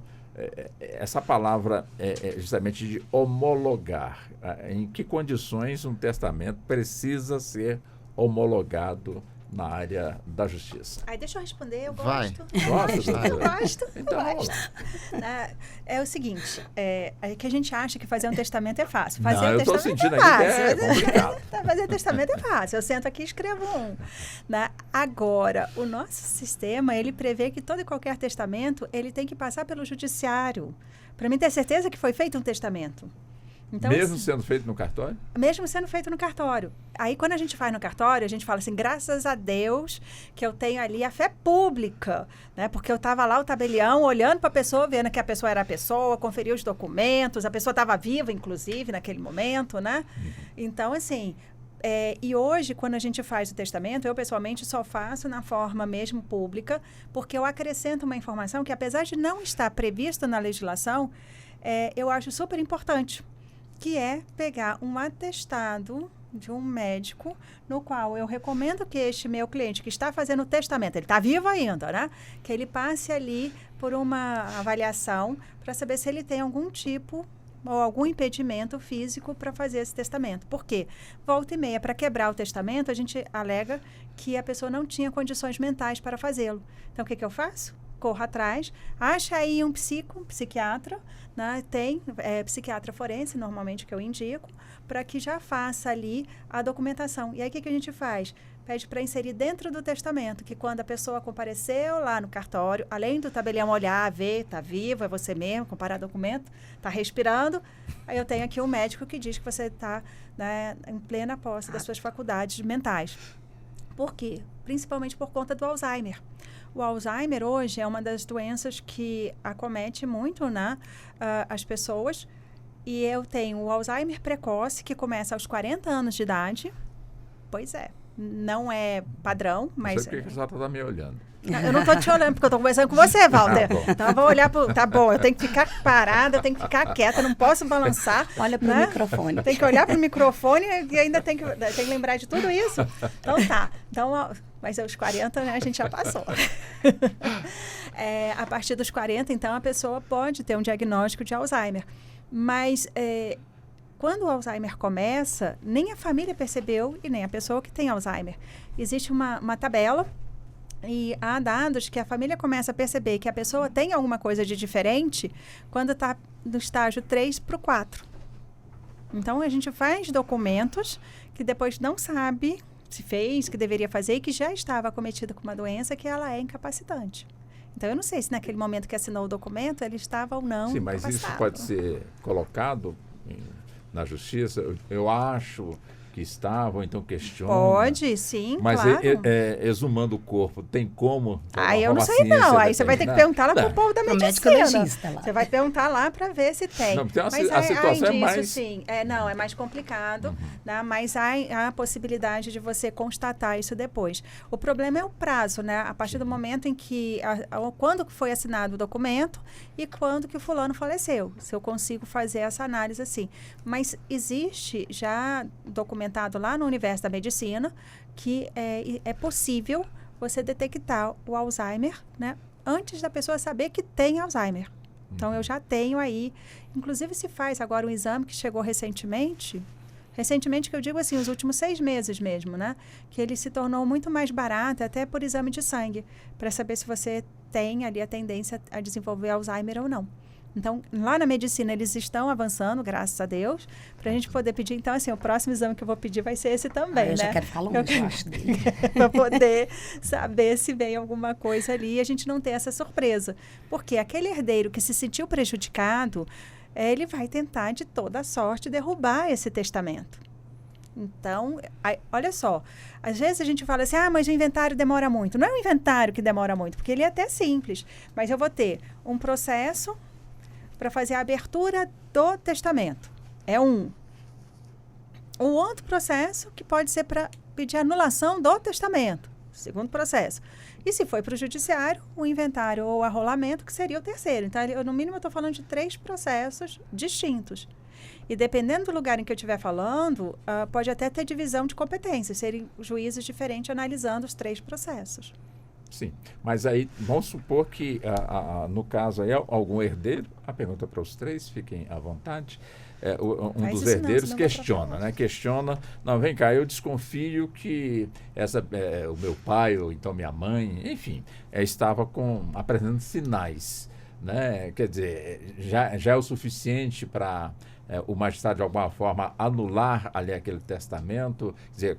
Essa palavra é justamente de homologar. Em que condições um testamento precisa ser homologado na área da justiça? Aí deixa eu responder, eu Vai. gosto. Gosta, Eu doutora? gosto. Então, eu vamos gosto. lá. É o seguinte, é que a gente acha que fazer um testamento é fácil. Fazer Não, um eu estou testamento sentindo é aqui que fácil. é complicado. Fazer testamento é fácil. Eu sento aqui e escrevo um. Né? Agora, o nosso sistema, ele prevê que todo e qualquer testamento, ele tem que passar pelo judiciário. Para mim ter certeza que foi feito um testamento. Então, Mesmo assim, sendo feito no cartório? mesmo sendo feito no cartório. Aí, quando a gente faz no cartório, a gente fala assim, graças a Deus que eu tenho ali a fé pública, né? Porque eu estava lá, o tabelião, olhando para a pessoa, vendo que a pessoa era a pessoa, conferia os documentos, a pessoa estava viva, inclusive, naquele momento, né? Então, assim, e hoje, quando a gente faz o testamento, eu, pessoalmente, só faço na forma mesmo pública, porque eu acrescento uma informação que, apesar de não estar prevista na legislação, eu acho super importante, que é pegar um atestado de um médico, no qual eu recomendo que este meu cliente que está fazendo o testamento, ele está vivo ainda, né? Que ele passe ali por uma avaliação para saber se ele tem algum tipo ou algum impedimento físico para fazer esse testamento. Por quê? Volta e meia, para quebrar o testamento, a gente alega que a pessoa não tinha condições mentais para fazê-lo. Então, o que eu faço? Corro atrás, acha aí um psiquiatra, né? Tem psiquiatra forense, normalmente, que eu indico, para que já faça ali a documentação. E aí, o que a gente faz? Pede para inserir dentro do testamento, que quando a pessoa compareceu lá no cartório, além do tabelião olhar, ver, está vivo, é você mesmo, comparar documento, está respirando, aí eu tenho aqui um médico que diz que você está, né, em plena posse das suas faculdades mentais. Por quê? Principalmente por conta do Alzheimer. O Alzheimer hoje é uma das doenças que acomete muito, né, as pessoas. E eu tenho o Alzheimer precoce, que começa aos 40 anos de idade. Pois é, não é padrão, mas... Não sei porque que a senhora está me olhando. Eu não estou te olhando, porque eu estou conversando com você, Walter. Bom. Então eu vou olhar para... Tá bom, eu tenho que ficar parada, eu tenho que ficar quieta, não posso balançar. Olha para o né? microfone. Tem que olhar para o microfone e ainda tem que lembrar de tudo isso. Então tá. Então, mas aos 40, né, a gente já passou. A partir dos 40, então, a pessoa pode ter um diagnóstico de Alzheimer. Mas quando o Alzheimer começa, nem a família percebeu e nem a pessoa que tem Alzheimer. Existe uma tabela e há dados que a família começa a perceber que a pessoa tem alguma coisa de diferente quando está no estágio 3 para o 4. Então, a gente faz documentos que depois não sabe se fez, que deveria fazer e que já estava acometido com uma doença que ela é incapacitante. Então, eu não sei se naquele momento que assinou o documento ele estava ou não Sim, mas isso incapacitado. pode ser colocado na justiça. Eu acho que estava, ou então questiona. Pode, sim, mas claro. exumando o corpo, tem como? Aí eu não sei não, aí você vai ter que perguntar lá pro povo da Pro médico medicina. legista lá. Você vai perguntar lá para ver se tem. Não, porque a Mas situação é disso, mais... sim, é mais complicado, né? Mas há a possibilidade de você constatar isso depois. O problema é o prazo, né? A partir do momento em que, quando foi assinado o documento e quando que o fulano faleceu, se eu consigo fazer essa análise assim. Mas existe já documentado lá no universo da medicina que é possível você detectar o Alzheimer, né, antes da pessoa saber que tem Alzheimer. Então, eu já tenho aí, inclusive se faz agora um exame que chegou recentemente que eu digo assim, os últimos 6 meses mesmo, né, que ele se tornou muito mais barato, até por exame de sangue, para saber se você tem ali a tendência a desenvolver Alzheimer ou não. Então, lá na medicina, eles estão avançando, graças a Deus, para a gente poder pedir. Então, assim, o próximo exame que eu vou pedir vai ser esse também, né? Eu já quero ficar longe, eu acho, dele. Para poder saber se vem alguma coisa ali e a gente não ter essa surpresa. Porque aquele herdeiro que se sentiu prejudicado, ele vai tentar de toda sorte derrubar esse testamento. Então, olha só, às vezes a gente fala assim, mas o inventário demora muito. Não é o inventário que demora muito, porque ele é até simples. Mas eu vou ter um processo para fazer a abertura do testamento. É um outro processo que pode ser para pedir anulação do testamento. Segundo processo. E se foi para o judiciário, o inventário ou arrolamento, que seria o terceiro. Então, no mínimo, eu estou falando de 3 processos distintos. E dependendo do lugar em que eu estiver falando, pode até ter divisão de competências, serem juízes diferentes analisando os 3 processos. Sim, mas aí vamos supor que, no caso aí, algum herdeiro, a pergunta para os 3, fiquem à vontade, dos herdeiros questiona, né? Questiona, não, vem cá, eu desconfio que o meu pai ou então minha mãe, enfim, estava apresentando sinais, né? Quer dizer, já é o suficiente para o magistrado de alguma forma anular ali aquele testamento, quer dizer,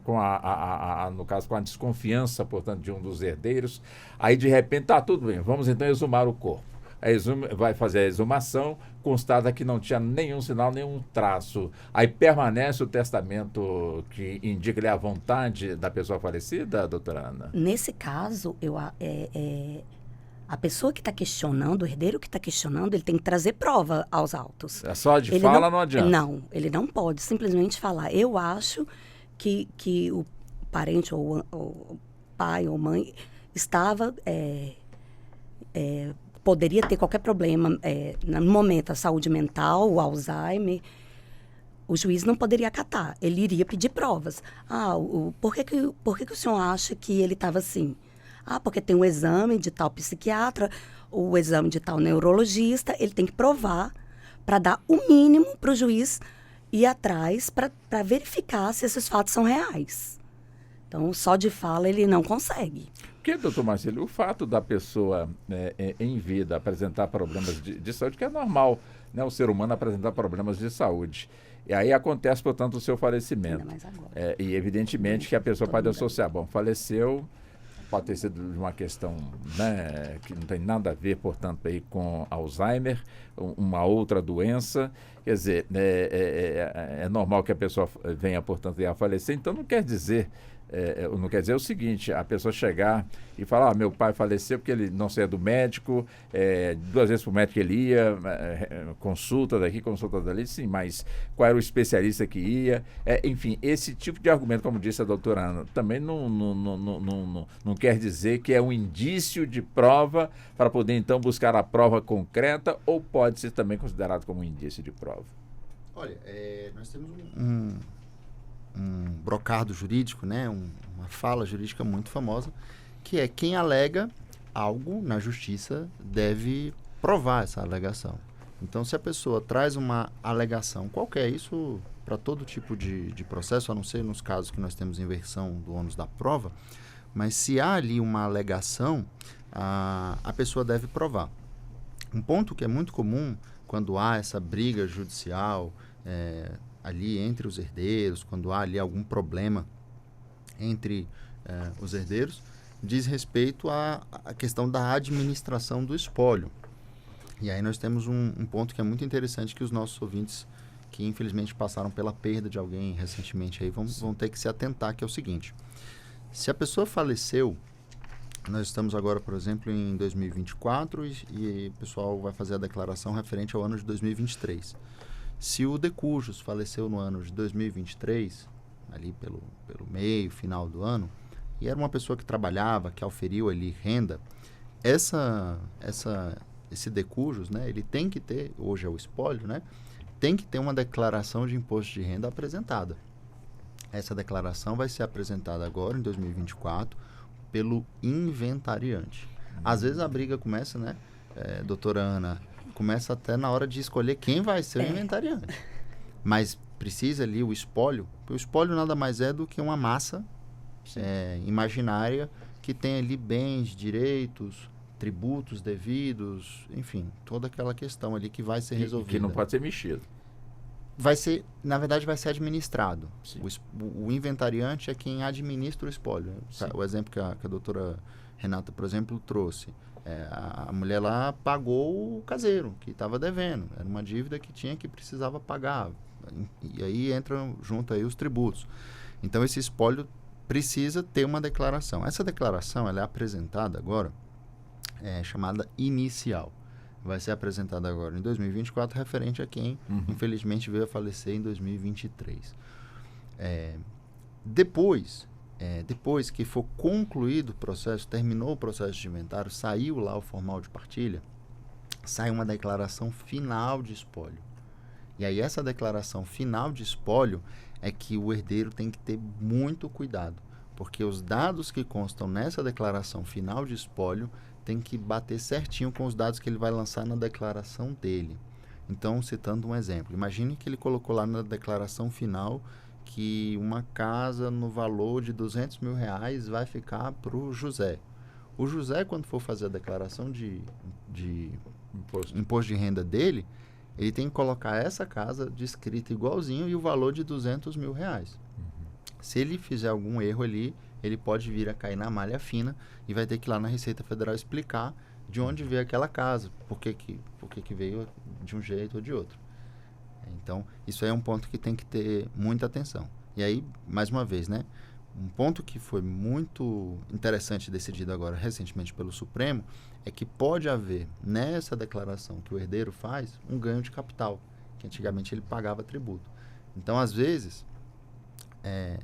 no caso com a desconfiança, portanto, de um dos herdeiros, aí de repente tá tudo bem, vamos então exumar o corpo. Vai fazer a exumação, constata que não tinha nenhum sinal, nenhum traço. Aí permanece o testamento que indica a vontade da pessoa falecida, doutora Ana? Nesse caso, a pessoa que está questionando, o herdeiro que está questionando, ele tem que trazer prova aos autos. É só de fala, não adianta. Não, ele não pode simplesmente falar. Eu acho que o parente ou o pai ou mãe estava... poderia ter qualquer problema no momento, a saúde mental, o Alzheimer, o juiz não poderia acatar. Ele iria pedir provas. Por que o senhor acha que ele estava assim? Porque tem um exame de tal psiquiatra, o exame de tal neurologista, ele tem que provar para dar o mínimo para o juiz ir atrás para verificar se esses fatos são reais. Então, só de fala ele não consegue. Porque, doutor Marcelo, o fato da pessoa em vida apresentar problemas de saúde, que é normal, né, o ser humano apresentar problemas de saúde. E aí acontece, portanto, o seu falecimento. Ainda mais agora. E evidentemente que a pessoa pode associar, faleceu, pode ter sido de uma questão, né, que não tem nada a ver, portanto, aí com Alzheimer, uma outra doença. Quer dizer, é normal que a pessoa venha, portanto, a falecer. Então não quer dizer o seguinte, a pessoa chegar e falar, meu pai faleceu porque ele não saía do médico, 2 vezes para o médico ele ia, consulta daqui, consulta dali, sim, mas qual era o especialista que ia? Enfim, esse tipo de argumento, como disse a doutora Ana, também não quer dizer que é um indício de prova para poder, então, buscar a prova concreta, ou pode ser também considerado como um indício de prova? Olha, nós temos um brocado jurídico, né? Uma fala jurídica muito famosa, que é quem alega algo na justiça deve provar essa alegação. Então, se a pessoa traz uma alegação qualquer, isso para todo tipo de processo, a não ser nos casos que nós temos inversão do ônus da prova, mas se há ali uma alegação, a pessoa deve provar. Um ponto que é muito comum quando há essa briga judicial, ali entre os herdeiros, quando há ali algum problema entre os herdeiros, diz respeito à questão da administração do espólio. E aí nós temos um ponto que é muito interessante que os nossos ouvintes que infelizmente passaram pela perda de alguém recentemente aí vão ter que se atentar, que é o seguinte: se a pessoa faleceu, nós estamos agora, por exemplo, em 2024 e o pessoal vai fazer a declaração referente ao ano de 2023. Se o decujus faleceu no ano de 2023, ali pelo meio, final do ano, e era uma pessoa que trabalhava, que auferiu ali renda, esse decujus, né, ele tem que ter, hoje é o espólio, né, tem que ter uma declaração de imposto de renda apresentada. Essa declaração vai ser apresentada agora, em 2024, pelo inventariante. Às vezes a briga começa, né, doutora Ana, começa até na hora de escolher quem vai ser o inventariante. Mas precisa ali o espólio, porque o espólio nada mais é do que uma massa imaginária que tem ali bens, direitos, tributos devidos, enfim, toda aquela questão ali que vai ser resolvida. Que não pode ser mexido. Vai ser, na verdade, vai ser administrado. O inventariante é quem administra o espólio. O exemplo que a doutora Renata, por exemplo, trouxe. A mulher lá pagou o caseiro, que estava devendo. Era uma dívida que precisava pagar. E aí entram junto aí os tributos. Então, esse espólio precisa ter uma declaração. Essa declaração ela é apresentada agora, chamada inicial. Vai ser apresentada agora em 2024, referente a quem, infelizmente, veio a falecer em 2023. Depois que for concluído o processo, terminou o processo de inventário, saiu lá o formal de partilha, sai uma declaração final de espólio. E aí essa declaração final de espólio é que o herdeiro tem que ter muito cuidado, porque os dados que constam nessa declaração final de espólio tem que bater certinho com os dados que ele vai lançar na declaração dele. Então, citando um exemplo, imagine que ele colocou lá na declaração final que uma casa no valor de R$200 mil vai ficar para o José. O José, quando for fazer a declaração de imposto de renda dele, ele tem que colocar essa casa descrita igualzinho e o valor de R$200 mil. Se ele fizer algum erro ali, ele pode vir a cair na malha fina e vai ter que ir lá na Receita Federal explicar de onde veio aquela casa, por que veio de um jeito ou de outro. Então, isso aí é um ponto que tem que ter muita atenção. E aí, mais uma vez, né, um ponto que foi muito interessante decidido agora recentemente pelo Supremo é que pode haver nessa declaração que o herdeiro faz um ganho de capital, que antigamente ele pagava tributo. Então, às vezes,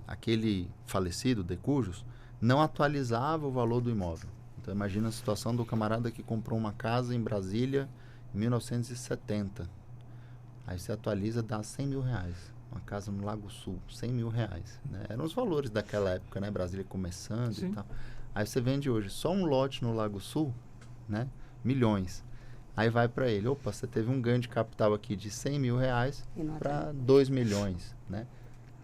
aquele falecido, decujus, não atualizava o valor do imóvel. Então, imagina a situação do camarada que comprou uma casa em Brasília em 1970. Aí você atualiza, dá R$100 mil. Uma casa no Lago Sul, R$100 mil. Né? Eram os valores daquela época, né? Brasília começando. Sim. E tal. Aí você vende hoje só um lote no Lago Sul, né? Milhões. Aí vai para ele, opa, você teve um ganho de capital aqui de R$100 mil para 2 milhões, né?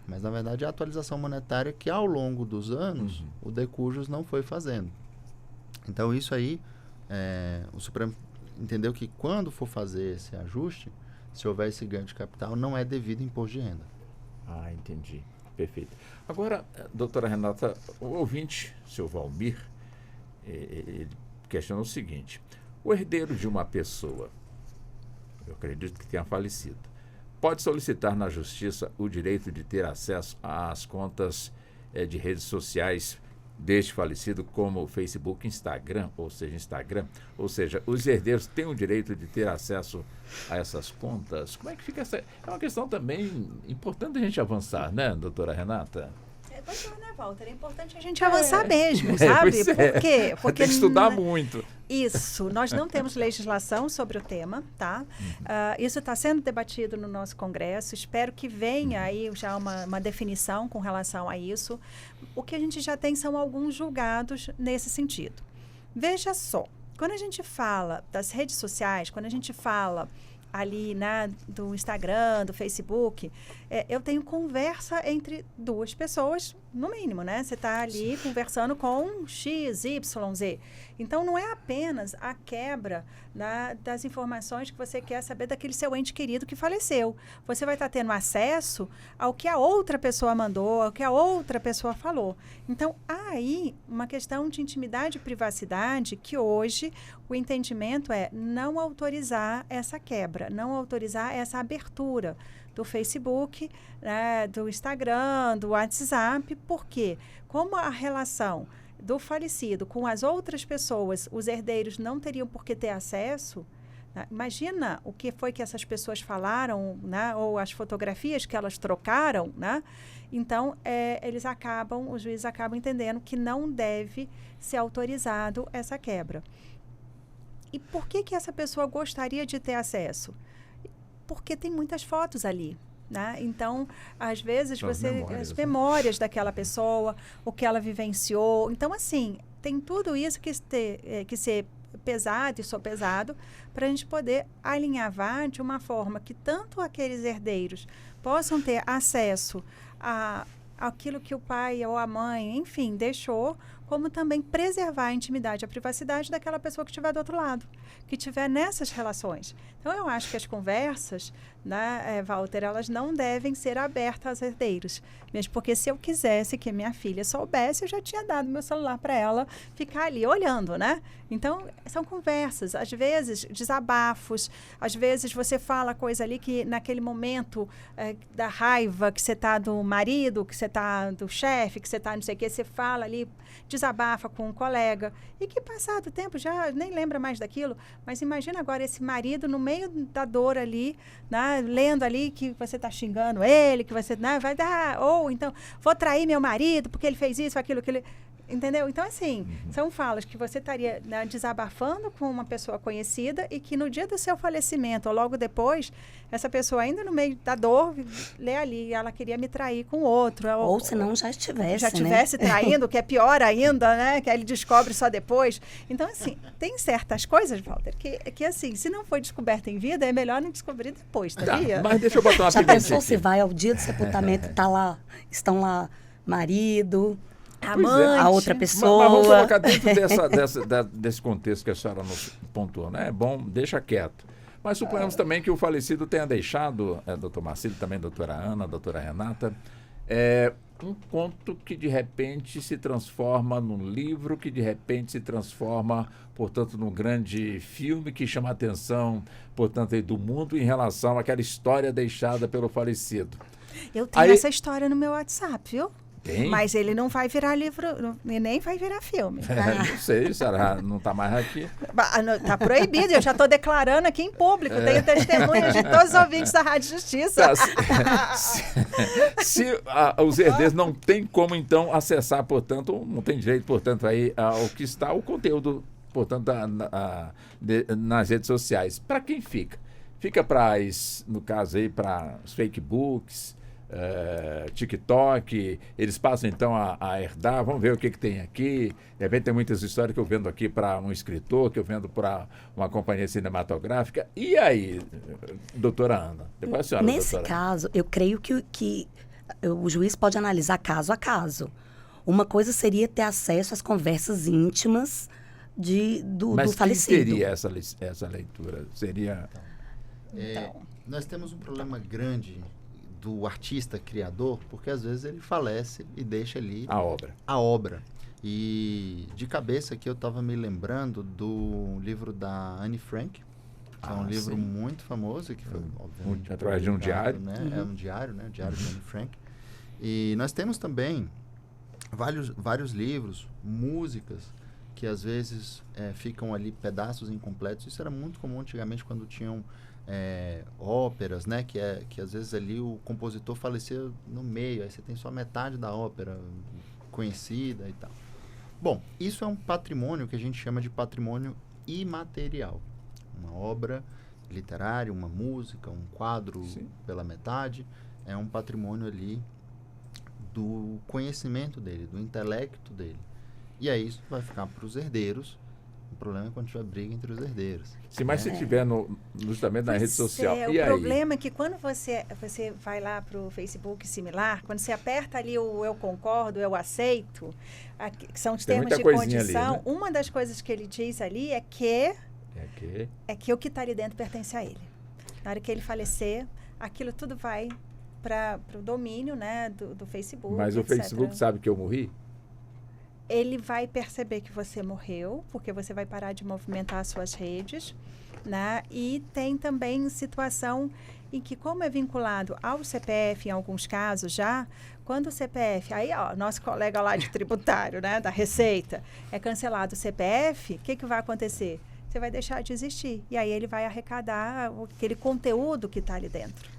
Mas, na verdade, é a atualização monetária que, ao longo dos anos, o decujus não foi fazendo. Então, isso aí, o Supremo entendeu que, quando for fazer esse ajuste, se houver esse ganho de capital, não é devido imposto de renda. Ah, entendi. Perfeito. Agora, doutora Renata, o ouvinte, seu Valmir, ele questiona o seguinte: o herdeiro de uma pessoa, eu acredito que tenha falecido, pode solicitar na Justiça o direito de ter acesso às contas de redes sociais deste falecido, como Facebook, Instagram, ou seja, os herdeiros têm o direito de ter acesso a essas contas? Como é que fica essa... É uma questão também importante a gente avançar, né, doutora Renata? Pois é, né, Walter? É importante a gente avançar mesmo, sabe? Por quê? Porque tem que estudar muito. Isso. Nós não temos legislação sobre o tema, tá? Isso está sendo debatido no nosso Congresso. Espero que venha aí já uma definição com relação a isso. O que a gente já tem são alguns julgados nesse sentido. Veja só, quando a gente fala das redes sociais, quando a gente fala ali, né, do Instagram, do Facebook, eu tenho conversa entre duas pessoas, no mínimo, né? Você está ali conversando com X, Y, Z. Então, não é apenas a quebra das informações que você quer saber daquele seu ente querido que faleceu. Você vai estar tendo acesso ao que a outra pessoa mandou, ao que a outra pessoa falou. Então, há aí uma questão de intimidade e privacidade que hoje o entendimento é não autorizar essa quebra, não autorizar essa abertura do Facebook, né, do Instagram, do WhatsApp. Por quê? Como a relação do falecido com as outras pessoas, os herdeiros não teriam por que ter acesso, né? Imagina o que foi que essas pessoas falaram, né? Ou as fotografias que elas trocaram, né? Então, os juízes acabam entendendo que não deve ser autorizado essa quebra. E por que essa pessoa gostaria de ter acesso? Porque tem muitas fotos ali, né? Então, às vezes, as memórias daquela pessoa, o que ela vivenciou. Então, assim, tem tudo isso que ser pesado e sopesado para a gente poder alinhavar de uma forma que tanto aqueles herdeiros possam ter acesso àquilo que o pai ou a mãe, enfim, deixou, como também preservar a intimidade, a privacidade daquela pessoa que estiver do outro lado, que estiver nessas relações. Então, eu acho que as conversas, né, Walter, elas não devem ser abertas aos herdeiros. Mesmo porque se eu quisesse que minha filha soubesse, eu já tinha dado meu celular para ela ficar ali olhando, né? Então, são conversas, às vezes desabafos, às vezes você fala coisa ali que naquele momento da raiva que você está do marido, que você está do chefe, que você está não sei o que, você fala ali, desabafa com um colega e que passado o tempo já nem lembra mais daquilo, mas imagina agora esse marido no meio da dor ali, né, lendo ali que você está xingando ele, que você, né, vai dar, ou então vou trair meu marido porque ele fez isso, aquilo que ele... Entendeu? Então, assim, são falas que você estaria, né, desabafando com uma pessoa conhecida e que no dia do seu falecimento ou logo depois, essa pessoa ainda no meio da dor, lê ali, ela queria me trair com outro. Ou se não já estivesse, já estivesse, né, traindo, que é pior ainda, né? Que aí ele descobre só depois. Então, assim, tem certas coisas, Walter, que assim, se não foi descoberta em vida, é melhor não descobrir depois, sabia? Mas deixa eu botar uma já pimentinha pensou aqui. se vai ao dia do sepultamento, estão lá marido... A outra pessoa. Mas vamos colocar dentro desse contexto que a senhora nos pontuou, né? É bom, deixa quieto. Mas suponhamos também que o falecido tenha deixado, doutor Marcílio, também doutora Ana, doutora Renata, um conto que de repente se transforma num livro, que de repente se transforma, portanto, num grande filme que chama a atenção, portanto, aí do mundo em relação àquela história deixada pelo falecido. Eu tenho essa história no meu WhatsApp, viu? Tem? Mas ele não vai virar livro, e nem vai virar filme. Não sei, será? Não está mais aqui. Está proibido, eu já estou declarando aqui em público. Tenho testemunhas de todos os ouvintes da Rádio Justiça. Tá, se os herdeiros não têm como, então, acessar, portanto, não tem direito, portanto, aí ao que está o conteúdo, portanto, nas redes sociais. Para quem fica? Fica para, no caso aí, para os fake books, TikTok, eles passam então a herdar, vamos ver o que tem aqui. De repente tem muitas histórias que eu vendo aqui para um escritor, que eu vendo para uma companhia cinematográfica. E aí, doutora Ana? Depois a senhora, nesse doutora. Caso, eu creio que o juiz pode analisar caso a caso. Uma coisa seria ter acesso às conversas íntimas do falecido. Mas quem teria essa leitura? Seria... Nós temos um problema grande do artista criador, porque às vezes ele falece e deixa ali a obra. E de cabeça aqui eu estava me lembrando do livro da Anne Frank, que é um livro muito famoso, que foi, obviamente, através de um diário. Né? É um diário, né? O diário de Anne Frank. E nós temos também vários livros, músicas, que às vezes ficam ali pedaços incompletos. Isso era muito comum antigamente quando tinham óperas, né? Que às vezes ali o compositor faleceu no meio, aí você tem só metade da ópera conhecida e tal. Bom, isso é um patrimônio que a gente chama de patrimônio imaterial. Uma obra literária, uma música, um quadro pela metade, é um patrimônio ali do conhecimento dele, do intelecto dele. E aí isso vai ficar para os herdeiros. O problema é quando tiver briga entre os herdeiros. Sim, mas se tiver justamente na rede social. E o aí? problema é que quando você vai lá para o Facebook similar, quando você aperta ali o eu concordo, eu aceito, que são os termos de condição, ali, né? Uma das coisas que ele diz ali é que o que está ali dentro pertence a ele. Na hora que ele falecer, aquilo tudo vai para o domínio, né, do Facebook. Mas etc. O Facebook sabe que eu morri? Ele vai perceber que você morreu, porque você vai parar de movimentar as suas redes, né? E tem também situação em que, como é vinculado ao CPF em alguns casos já, quando o CPF, aí ó, nosso colega lá de tributário, né, da Receita, é cancelado o CPF, o que vai acontecer? Você vai deixar de existir. E aí ele vai arrecadar aquele conteúdo que está ali dentro.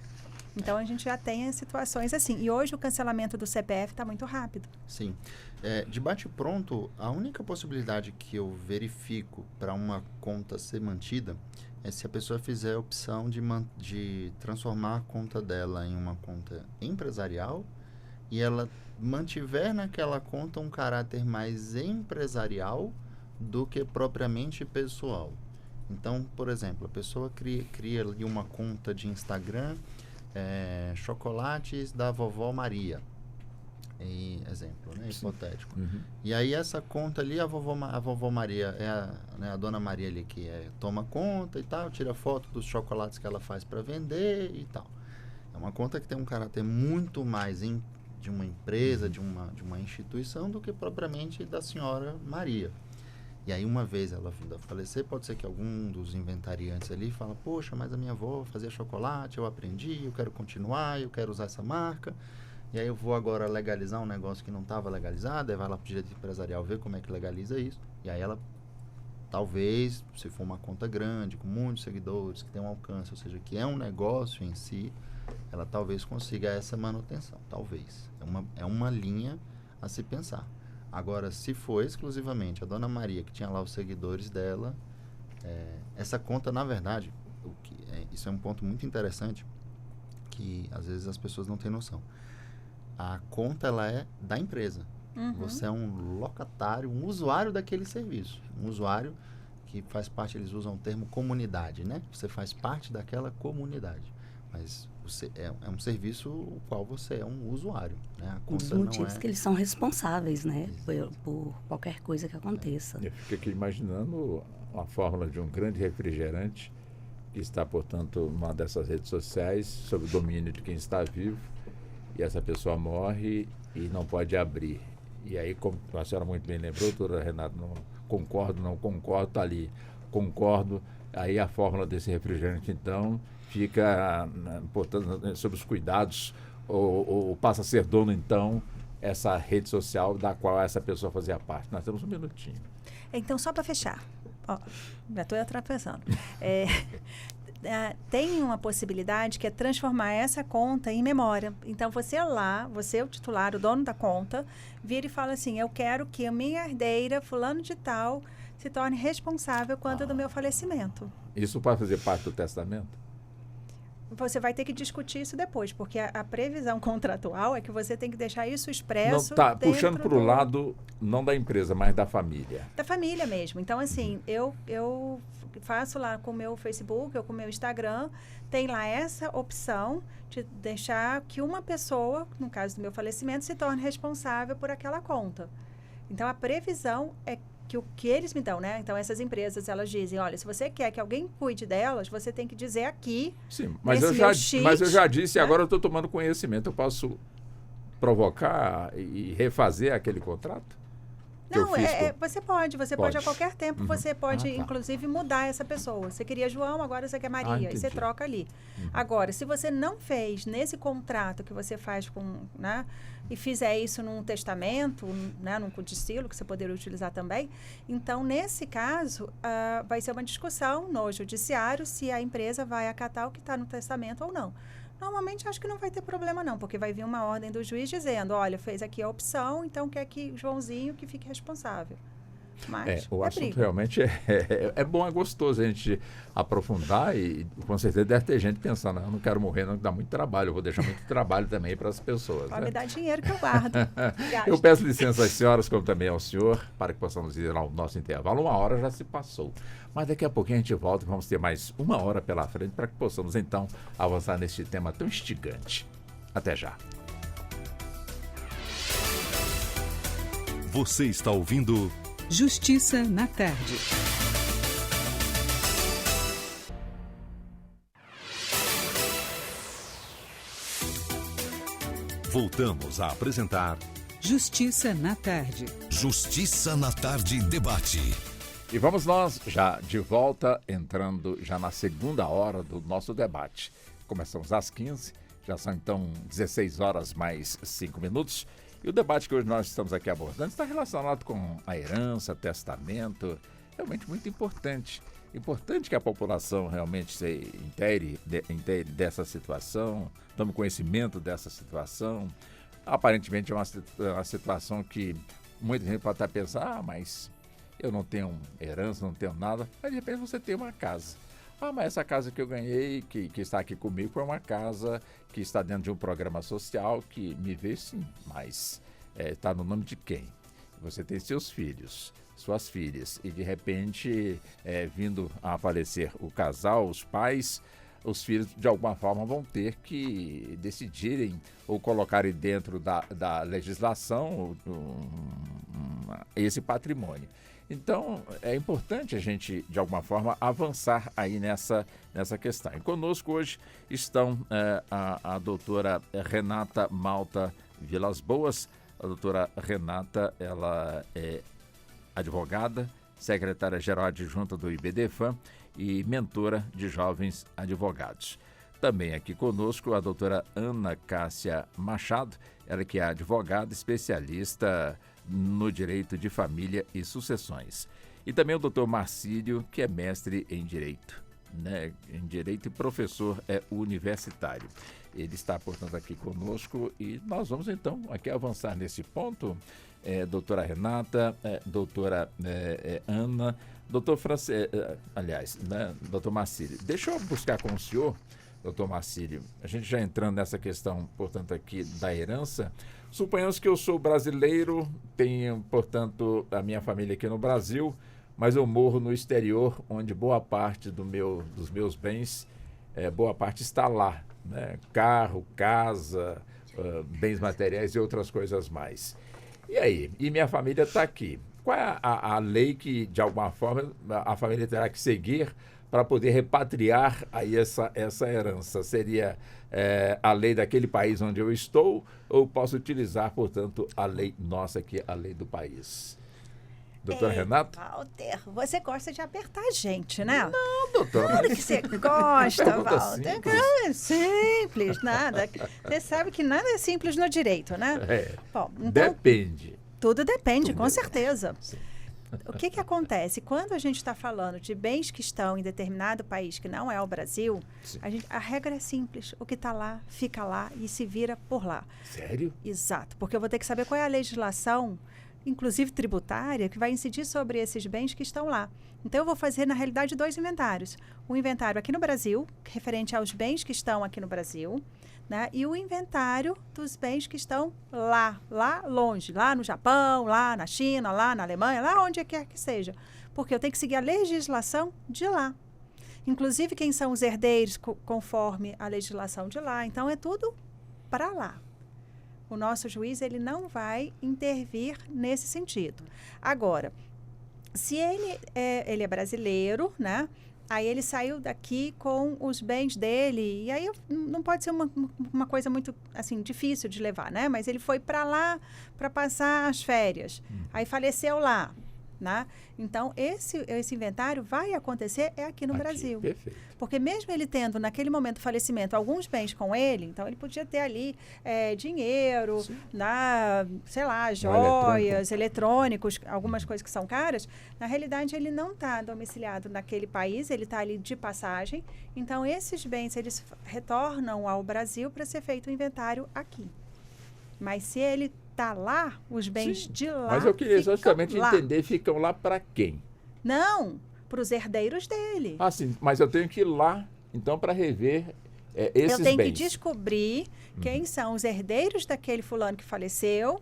Então, a gente já tem situações assim. E hoje o cancelamento do CPF está muito rápido. Sim. De bate-pronto, a única possibilidade que eu verifico para uma conta ser mantida é se a pessoa fizer a opção de transformar a conta dela em uma conta empresarial e ela mantiver naquela conta um caráter mais empresarial do que propriamente pessoal. Então, por exemplo, a pessoa cria ali uma conta de Instagram, chocolates da vovó Maria, exemplo, né, hipotético. E aí essa conta ali, a vovó Maria é a dona Maria ali que toma conta e tal, tira foto dos chocolates que ela faz para vender e tal. É uma conta que tem um caráter muito mais de uma empresa, de uma instituição, do que propriamente da senhora Maria. E aí, uma vez ela vindo a falecer, pode ser que algum dos inventariantes ali fala, poxa, mas a minha avó fazia chocolate, eu aprendi, eu quero continuar, eu quero usar essa marca. E aí eu vou agora legalizar um negócio que não estava legalizado, aí vai lá para o direito empresarial ver como é que legaliza isso. E aí ela, talvez, se for uma conta grande, com muitos seguidores, que tem um alcance, ou seja, que é um negócio em si, ela talvez consiga essa manutenção. Talvez. É uma linha a se pensar. Agora, se for exclusivamente a dona Maria, que tinha lá os seguidores dela, essa conta, na verdade, isso é um ponto muito interessante, que às vezes as pessoas não têm noção. A conta, ela é da empresa. Você é um locatário, um usuário daquele serviço. Um usuário que faz parte, eles usam o termo comunidade, né? Você faz parte daquela comunidade. Mas é um serviço o qual você é um usuário, né? A conta Os não motivos que eles são responsáveis, né? Por qualquer coisa que aconteça. Eu fico aqui imaginando a fórmula de um grande refrigerante que está, portanto, numa dessas redes sociais, sob o domínio de quem está vivo, e essa pessoa morre e não pode abrir. E aí, como a senhora muito bem lembrou, doutora Renata, não concordo, está ali, concordo, aí a fórmula desse refrigerante, então, fica, portanto, sob os cuidados, ou passa a ser dono, então, essa rede social da qual essa pessoa fazia parte. Nós temos um minutinho. Então, só para fechar, já estou atrapalhando. Tem uma possibilidade que é transformar essa conta em memória. Então, você é o titular, o dono da conta, vira e fala assim, eu quero que a minha herdeira, fulano de tal, se torne responsável quanto do meu falecimento. Isso pode fazer parte do testamento? Você vai ter que discutir isso depois, porque a previsão contratual é que você tem que deixar isso expresso. Não, tá puxando para o lado, não da empresa, mas da família. Da família mesmo. Então, assim, eu faço lá com o meu Facebook ou com o meu Instagram, tem lá essa opção de deixar que uma pessoa, no caso do meu falecimento, se torne responsável por aquela conta. Então, a previsão é que o que eles me dão, né? Então, essas empresas, elas dizem, olha, se você quer que alguém cuide delas, você tem que dizer aqui. Sim, mas eu já disse, agora eu estou tomando conhecimento. Eu posso provocar e refazer aquele contrato? Não, você pode a qualquer tempo, você pode, inclusive, mudar essa pessoa. Você queria João, agora você quer Maria, e você troca ali. Agora, se você não fez nesse contrato que você faz né, e fizer isso num testamento, né, num codicilo, que você poderia utilizar também, então, nesse caso, vai ser uma discussão no judiciário se a empresa vai acatar o que está no testamento ou não. Normalmente, acho que não vai ter problema não, porque vai vir uma ordem do juiz dizendo, olha, fez aqui a opção, então quer que Joãozinho que fique responsável. Mas o assunto realmente é bom, é gostoso a gente aprofundar e com certeza deve ter gente pensando, eu não quero morrer, não, dá muito trabalho, eu vou deixar muito trabalho também para as pessoas. Pode me dar dinheiro que eu guardo. Eu peço licença às senhoras, como também ao senhor, para que possamos ir ao nosso intervalo. 1 hora já se passou, mas daqui a pouquinho a gente volta e vamos ter mais 1 hora pela frente para que possamos então avançar neste tema tão instigante. Até já. Você está ouvindo Justiça na Tarde. Voltamos a apresentar Justiça na Tarde. Justiça na Tarde Debate. E vamos nós já de volta, entrando já na segunda hora do nosso debate. Começamos às 15, já são então 16 horas mais 5 minutos. E o debate que hoje nós estamos aqui abordando está relacionado com a herança, testamento, realmente muito importante. Importante que a população realmente se intere dessa situação, tome conhecimento dessa situação. Aparentemente é uma situação que muita gente pode estar pensando, mas eu não tenho herança, não tenho nada. Mas de repente você tem uma casa. Mas essa casa que eu ganhei, que está aqui comigo, foi uma casa que está dentro de um programa social que me vê sim, mas está no nome de quem? Você tem seus filhos, suas filhas, e de repente, vindo a falecer o casal, os pais, os filhos de alguma forma vão ter que decidirem ou colocarem dentro da legislação esse patrimônio. Então, é importante a gente, de alguma forma, avançar aí nessa questão. E conosco hoje estão a doutora Renata Malta Vilas Boas. A doutora Renata, ela é advogada, secretária-geral adjunta do IBDFAM e mentora de jovens advogados. Também aqui conosco a doutora Ana Cássia Machado, ela que é advogada especialista no direito de família e sucessões. E também o doutor Marcílio, que é mestre em direito, né? Em direito e professor universitário. Ele está, portanto, aqui conosco e nós vamos, então, aqui avançar nesse ponto. Doutora Renata, doutora Ana, doutor doutor Marcílio. Deixa eu buscar com o senhor, doutor Marcílio, a gente já entrando nessa questão, portanto, aqui da herança. Suponhamos que eu sou brasileiro, tenho, portanto, a minha família aqui no Brasil, mas eu morro no exterior, onde boa parte dos meus bens, boa parte está lá, né? Carro, casa, bens materiais e outras coisas mais. E aí? E minha família está aqui. Qual é a lei que, de alguma forma, a família terá que seguir para poder repatriar aí essa herança? Seria a lei daquele país onde eu estou ou posso utilizar, portanto, a lei nossa aqui, a lei do país? Doutora Renata? Walter, você gosta de apertar a gente, né? Não, doutora. Claro que você gosta, Pergunta Walter. simples. É simples, nada. Você sabe que nada é simples no direito, né? Bom, então, Depende. tudo depende, Tudo com depende. certeza. Sim. O que acontece? Quando a gente está falando de bens que estão em determinado país que não é o Brasil, Sim. a regra é simples. O que está lá, fica lá e se vira por lá. Sério? Exato, porque eu vou ter que saber qual é a legislação, inclusive tributária, que vai incidir sobre esses bens que estão lá. Então, eu vou fazer, na realidade, 2 inventários. O inventário aqui no Brasil, referente aos bens que estão aqui no Brasil, né? E o inventário dos bens que estão lá longe, lá no Japão, lá na China, lá na Alemanha, lá onde quer que seja. Porque eu tenho que seguir a legislação de lá. Inclusive, quem são os herdeiros conforme a legislação de lá. Então, é tudo para lá. O nosso juiz, ele não vai intervir nesse sentido. Agora, se ele é brasileiro, né? Aí ele saiu daqui com os bens dele, e aí não pode ser uma coisa muito, assim, difícil de levar, né? Mas ele foi para lá para passar as férias. Aí faleceu lá, né? Então, esse inventário vai acontecer aqui no Brasil. Perfeito. Porque mesmo ele tendo, naquele momento do falecimento, alguns bens com ele, então ele podia ter ali dinheiro, sei lá, joias, eletrônicos, algumas coisas que são caras. Na realidade, ele não está domiciliado naquele país, ele está ali de passagem. Então, esses bens, eles retornam ao Brasil para ser feito o inventário aqui. Mas se ele está lá, os bens de lá. Mas eu queria justamente lá. entender, ficam lá para quem? Não, para os herdeiros dele. Ah, sim, mas eu tenho que ir lá, então, para rever esses bens. Eu tenho que descobrir quem são os herdeiros daquele fulano que faleceu,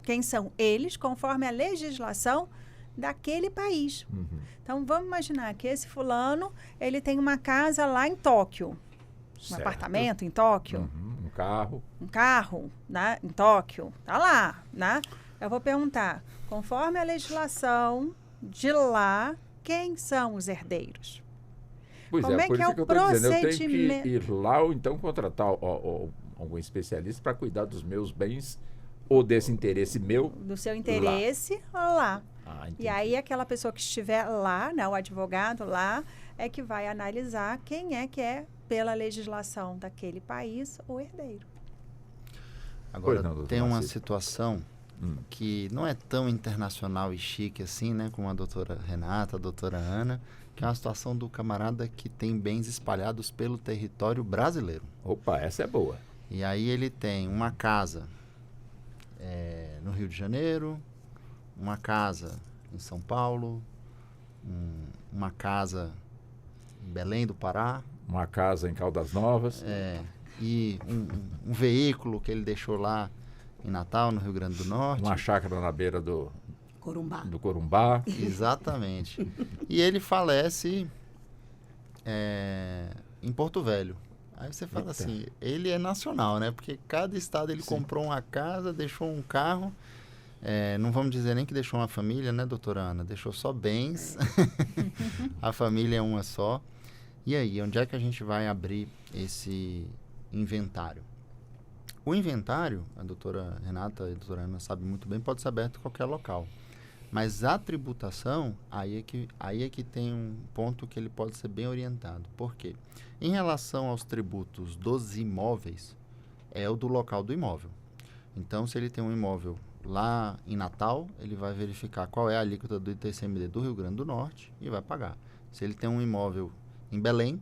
quem são eles, conforme a legislação daquele país. Então, vamos imaginar que esse fulano, ele tem uma casa lá em Tóquio, um apartamento em Tóquio. Um carro, né, em Tóquio, tá lá, né? Eu vou perguntar, conforme a legislação de lá, quem são os herdeiros? Pois Como é por que isso é que o eu estou dizendo, eu tenho procedimento? que ir lá ou então contratar algum especialista para cuidar dos meus bens ou desse interesse meu. Do seu interesse lá. Entendi. E aí, aquela pessoa que estiver lá, né, o advogado lá, é que vai analisar quem é que é pela legislação daquele país, o herdeiro. Agora, Pois não, doutor tem uma Marcílio. situação que não é tão internacional e chique assim, né? Como a doutora Renata, a doutora Ana, que é uma situação do camarada que tem bens espalhados pelo território brasileiro. Opa, essa é boa. E aí ele tem uma casa no Rio de Janeiro, uma casa em São Paulo, uma casa em Belém do Pará, Uma casa em Caldas Novas. e um veículo que ele deixou lá em Natal, no Rio Grande do Norte. Uma chácara na beira do Corumbá. Exatamente. E ele falece em Porto Velho. Aí você fala assim, ele é nacional, né? Porque cada estado ele comprou uma casa, deixou um carro. Não vamos dizer nem que deixou uma família, né, doutora Ana? Deixou só bens. A família é uma só. E aí, onde é que a gente vai abrir esse inventário? O inventário, a doutora Renata e a doutora Ana sabem muito bem, pode ser aberto em qualquer local. Mas a tributação, aí é que tem um ponto que ele pode ser bem orientado. Por quê? Em relação aos tributos dos imóveis, é o do local do imóvel. Então, se ele tem um imóvel lá em Natal, ele vai verificar qual é a alíquota do ITCMD do Rio Grande do Norte e vai pagar. Se ele tem um imóvel em Belém,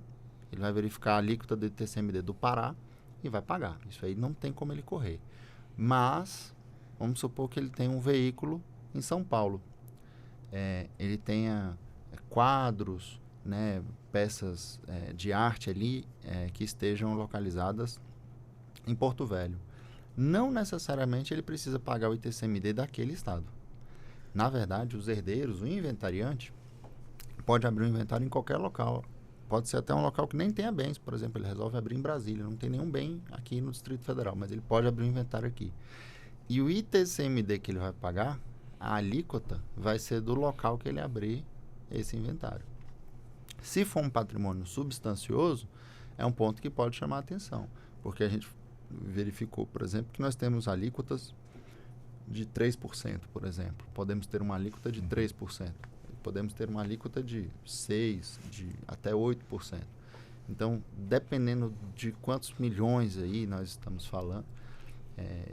ele vai verificar a alíquota do ITCMD do Pará e vai pagar. Isso aí não tem como ele correr. Mas, vamos supor que ele tem um veículo em São Paulo. Ele tenha quadros, né, peças de arte ali que estejam localizadas em Porto Velho. Não necessariamente ele precisa pagar o ITCMD daquele estado. Na verdade, os herdeiros, o inventariante, pode abrir um inventário em qualquer local. Pode ser até um local que nem tenha bens. Por exemplo, ele resolve abrir em Brasília. Não tem nenhum bem aqui no Distrito Federal, mas ele pode abrir um inventário aqui. E o ITCMD que ele vai pagar, a alíquota vai ser do local que ele abrir esse inventário. Se for um patrimônio substancioso, é um ponto que pode chamar a atenção. Porque a gente verificou, por exemplo, que nós temos alíquotas de 3%, por exemplo. Podemos ter uma alíquota de 3%. Podemos ter uma alíquota de 6%, de até 8%. Então, dependendo de quantos milhões aí nós estamos falando,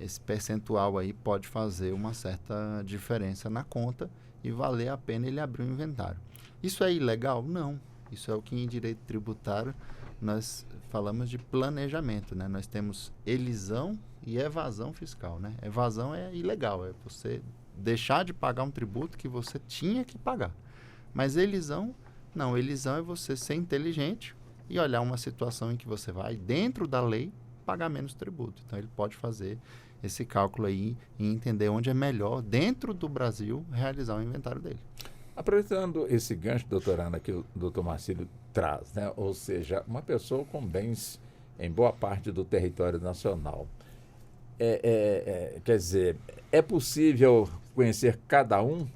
esse percentual aí pode fazer uma certa diferença na conta e valer a pena ele abrir um inventário. Isso é ilegal? Não. Isso é o que em direito tributário nós falamos de planejamento, né? Nós temos elisão e evasão fiscal, né? Evasão é ilegal, é você deixar de pagar um tributo que você tinha que pagar. Mas elisão, não. Elisão é você ser inteligente e olhar uma situação em que você vai, dentro da lei, pagar menos tributo. Então, ele pode fazer esse cálculo aí e entender onde é melhor, dentro do Brasil, realizar o inventário dele. Aproveitando esse gancho, doutora Ana, que o doutor Marcílio traz, né? Ou seja, uma pessoa com bens em boa parte do território nacional. Quer dizer, é possível conhecer cada um,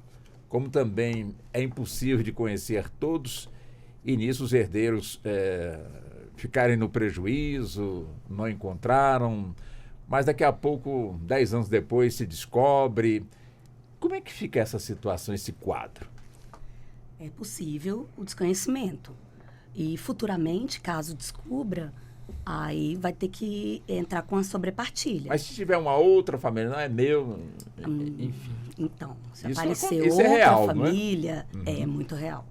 como também é impossível de conhecer todos, e nisso os herdeiros ficarem no prejuízo, não encontraram, mas daqui a pouco, 10 anos depois, se descobre. Como é que fica essa situação, esse quadro? É possível o desconhecimento. E futuramente, caso descubra, aí vai ter que entrar com a sobrepartilha. Mas se tiver uma outra família, não é meu, enfim. Então, se Isso aparecer isso é outra real, família, não é? é muito real.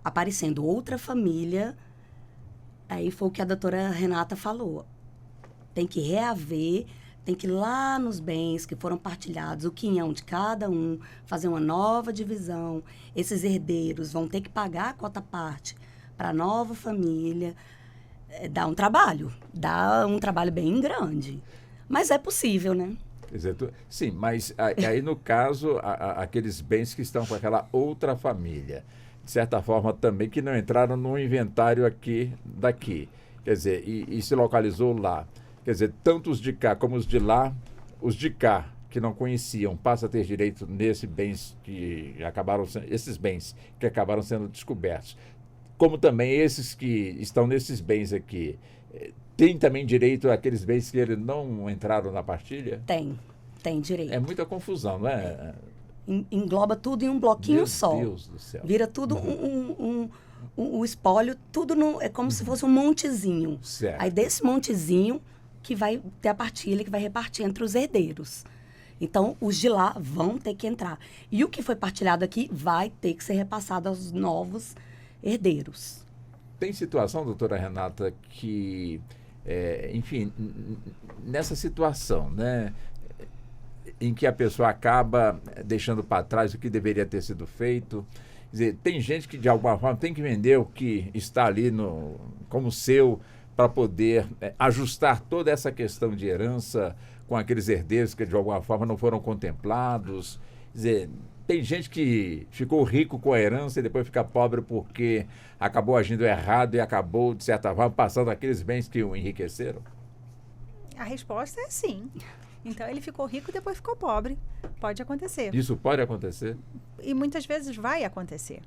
Aparecendo outra família, aí foi o que a doutora Renata falou. Tem que reaver, tem que ir lá nos bens que foram partilhados, o quinhão de cada um, fazer uma nova divisão. Esses herdeiros vão ter que pagar a quota parte para a nova família. Dá um trabalho bem grande. Mas é possível, né? Quer dizer, sim, mas aí no caso, aqueles bens que estão com aquela outra família, de certa forma também que não entraram no inventário daqui. Quer dizer, e se localizou lá. Quer dizer, tanto os de cá como os de lá, os de cá que não conheciam, passam a ter direito nesses bens esses bens que acabaram sendo descobertos. Como também esses que estão nesses bens aqui, tem também direito àqueles bens que eles não entraram na partilha? Tem direito. É muita confusão, não é? Engloba tudo em um bloquinho só. Meu Deus do céu. Vira tudo o espólio, tudo é como se fosse um montezinho. Certo. Aí desse montezinho que vai ter a partilha que vai repartir entre os herdeiros. Então, os de lá vão ter que entrar. E o que foi partilhado aqui vai ter que ser repassado aos novos herdeiros. Tem situação, doutora Renata, que, enfim, nessa situação, né, em que a pessoa acaba deixando para trás o que deveria ter sido feito. Quer dizer, tem gente que, de alguma forma, tem que vender o que está ali como seu para poder ajustar toda essa questão de herança com aqueles herdeiros que, de alguma forma, não foram contemplados. Quer dizer, tem gente que ficou rico com a herança e depois fica pobre porque acabou agindo errado e acabou, de certa forma, passando aqueles bens que o enriqueceram? A resposta é sim. Então, ele ficou rico e depois ficou pobre. Pode acontecer. Isso pode acontecer? E muitas vezes vai acontecer.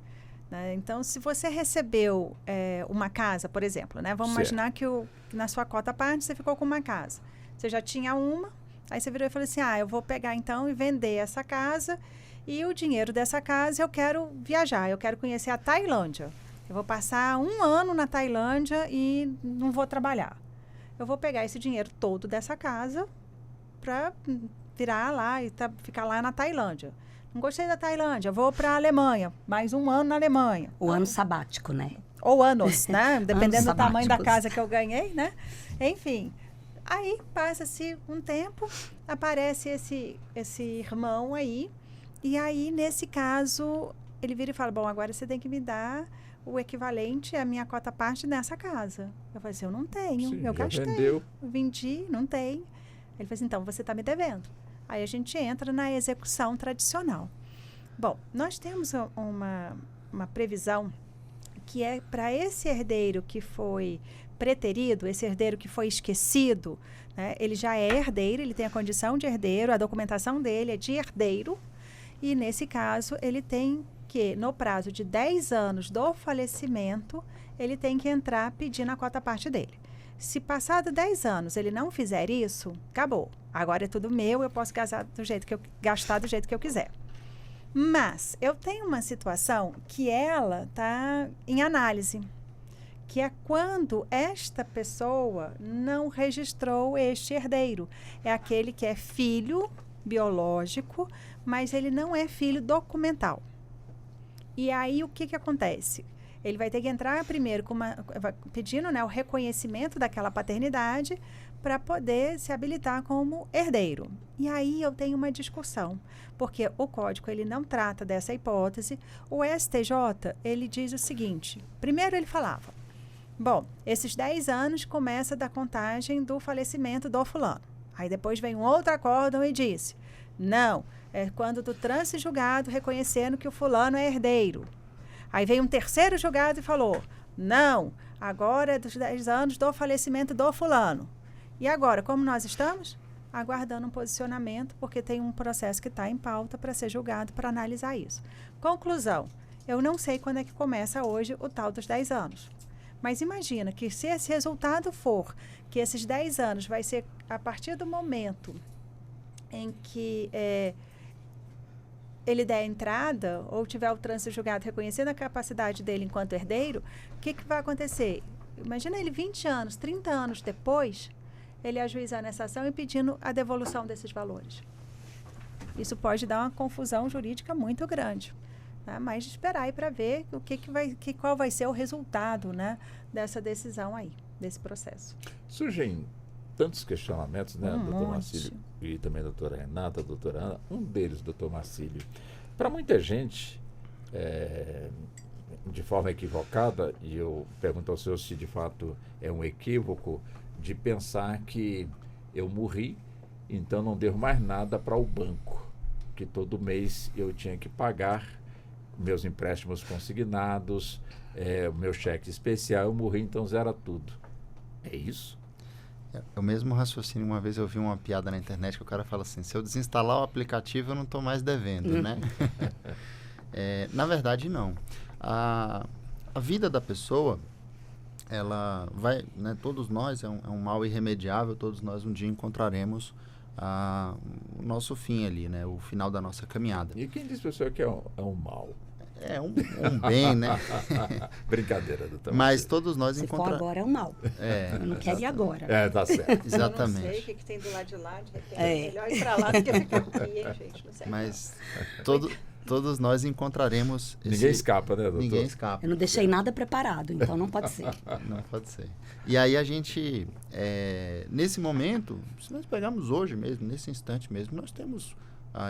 Né? Então, se você recebeu uma casa, por exemplo, né? Vamos imaginar que na sua cota à parte você ficou com uma casa. Você já tinha uma, aí você virou e falou assim, eu vou pegar então e vender essa casa e o dinheiro dessa casa eu quero viajar, eu quero conhecer a Tailândia. Eu vou passar 1 ano na Tailândia e não vou trabalhar. Eu vou pegar esse dinheiro todo dessa casa para virar lá e ficar lá na Tailândia. Não gostei da Tailândia, vou para a Alemanha, mais 1 ano na Alemanha. O ano sabático, né? Ou anos, né? Dependendo do tamanho da sabáticos. casa que eu ganhei, né? Enfim, aí passa-se um tempo, aparece esse irmão aí, e aí, nesse caso, ele vira e fala, bom, agora você tem que me dar o equivalente à minha cota parte nessa casa. Eu falei assim, eu não tenho, Sim, eu já gastei, vendeu. vendi, não tem. Ele falou assim, então você está me devendo. Aí a gente entra na execução tradicional. Bom, nós temos uma previsão que é para esse herdeiro que foi preterido, esse herdeiro que foi esquecido, né, ele já é herdeiro, ele tem a condição de herdeiro, a documentação dele é de herdeiro, e nesse caso ele tem que, no prazo de 10 anos do falecimento, ele tem que entrar pedindo a cota parte dele. Se passado 10 anos ele não fizer isso, acabou. Agora é tudo meu, eu posso gastar do jeito que eu quiser. Mas eu tenho uma situação que ela está em análise, que é quando esta pessoa não registrou este herdeiro. É aquele que é filho biológico, mas ele não é filho documental. E aí o que acontece? Ele vai ter que entrar primeiro pedindo, né, o reconhecimento daquela paternidade para poder se habilitar como herdeiro. E aí eu tenho uma discussão, porque o código ele não trata dessa hipótese. O STJ, ele diz o seguinte, primeiro ele falava, bom, esses 10 anos começa da contagem do falecimento do fulano. Aí depois vem um outro acórdão e disse, não, é quando do trânsito julgado reconhecendo que o fulano é herdeiro. Aí veio um terceiro julgado e falou, não, agora é dos 10 anos do falecimento do fulano. E agora, como nós estamos? Aguardando um posicionamento, porque tem um processo que está em pauta para ser julgado, para analisar isso. Conclusão, eu não sei quando é que começa hoje o tal dos 10 anos. Mas imagina que se esse resultado for que esses 10 anos vai ser a partir do momento em que ele der a entrada ou tiver o trânsito julgado reconhecendo a capacidade dele enquanto herdeiro, o que vai acontecer? Imagina ele 20 anos, 30 anos depois, ele ajuizando essa ação e pedindo a devolução desses valores. Isso pode dar uma confusão jurídica muito grande. Né? Mas esperar aí para ver qual vai ser o resultado, né, dessa decisão aí, desse processo. Surgem tantos questionamentos, né, doutor monte. Marcílio e também a doutora Renata, a doutora Ana. Um deles, doutor Marcílio. Para muita gente, de forma equivocada, e eu pergunto ao senhor se de fato é um equívoco, de pensar que eu morri, então não devo mais nada para o banco, que todo mês eu tinha que pagar meus empréstimos consignados, o meu cheque especial, eu morri, então zera tudo. É isso? O mesmo raciocínio, uma vez eu vi uma piada na internet que o cara fala assim, se eu desinstalar o aplicativo eu não estou mais devendo, né? Na verdade, não. A vida da pessoa, ela vai, né, todos nós, é um mal irremediável, todos nós um dia encontraremos o nosso fim ali, né? O final da nossa caminhada. E quem diz, pessoal, que é um mal? É um bem, né? Brincadeira, doutor. Mas todos nós Se for encontramos. agora, é o mal. Eu não quero ir agora. Tá certo. Eu não sei o Exatamente. que tem do lado de lá, de repente. É. Melhor ir pra lá do que ficar aqui, hein, gente? Não sei. Mas todos nós encontraremos. Ninguém escapa, né, doutor? Ninguém escapa. Eu não deixei nada preparado, então não pode ser. Não pode ser. E aí a gente, nesse momento, se nós pegarmos hoje mesmo, nesse instante mesmo, nós temos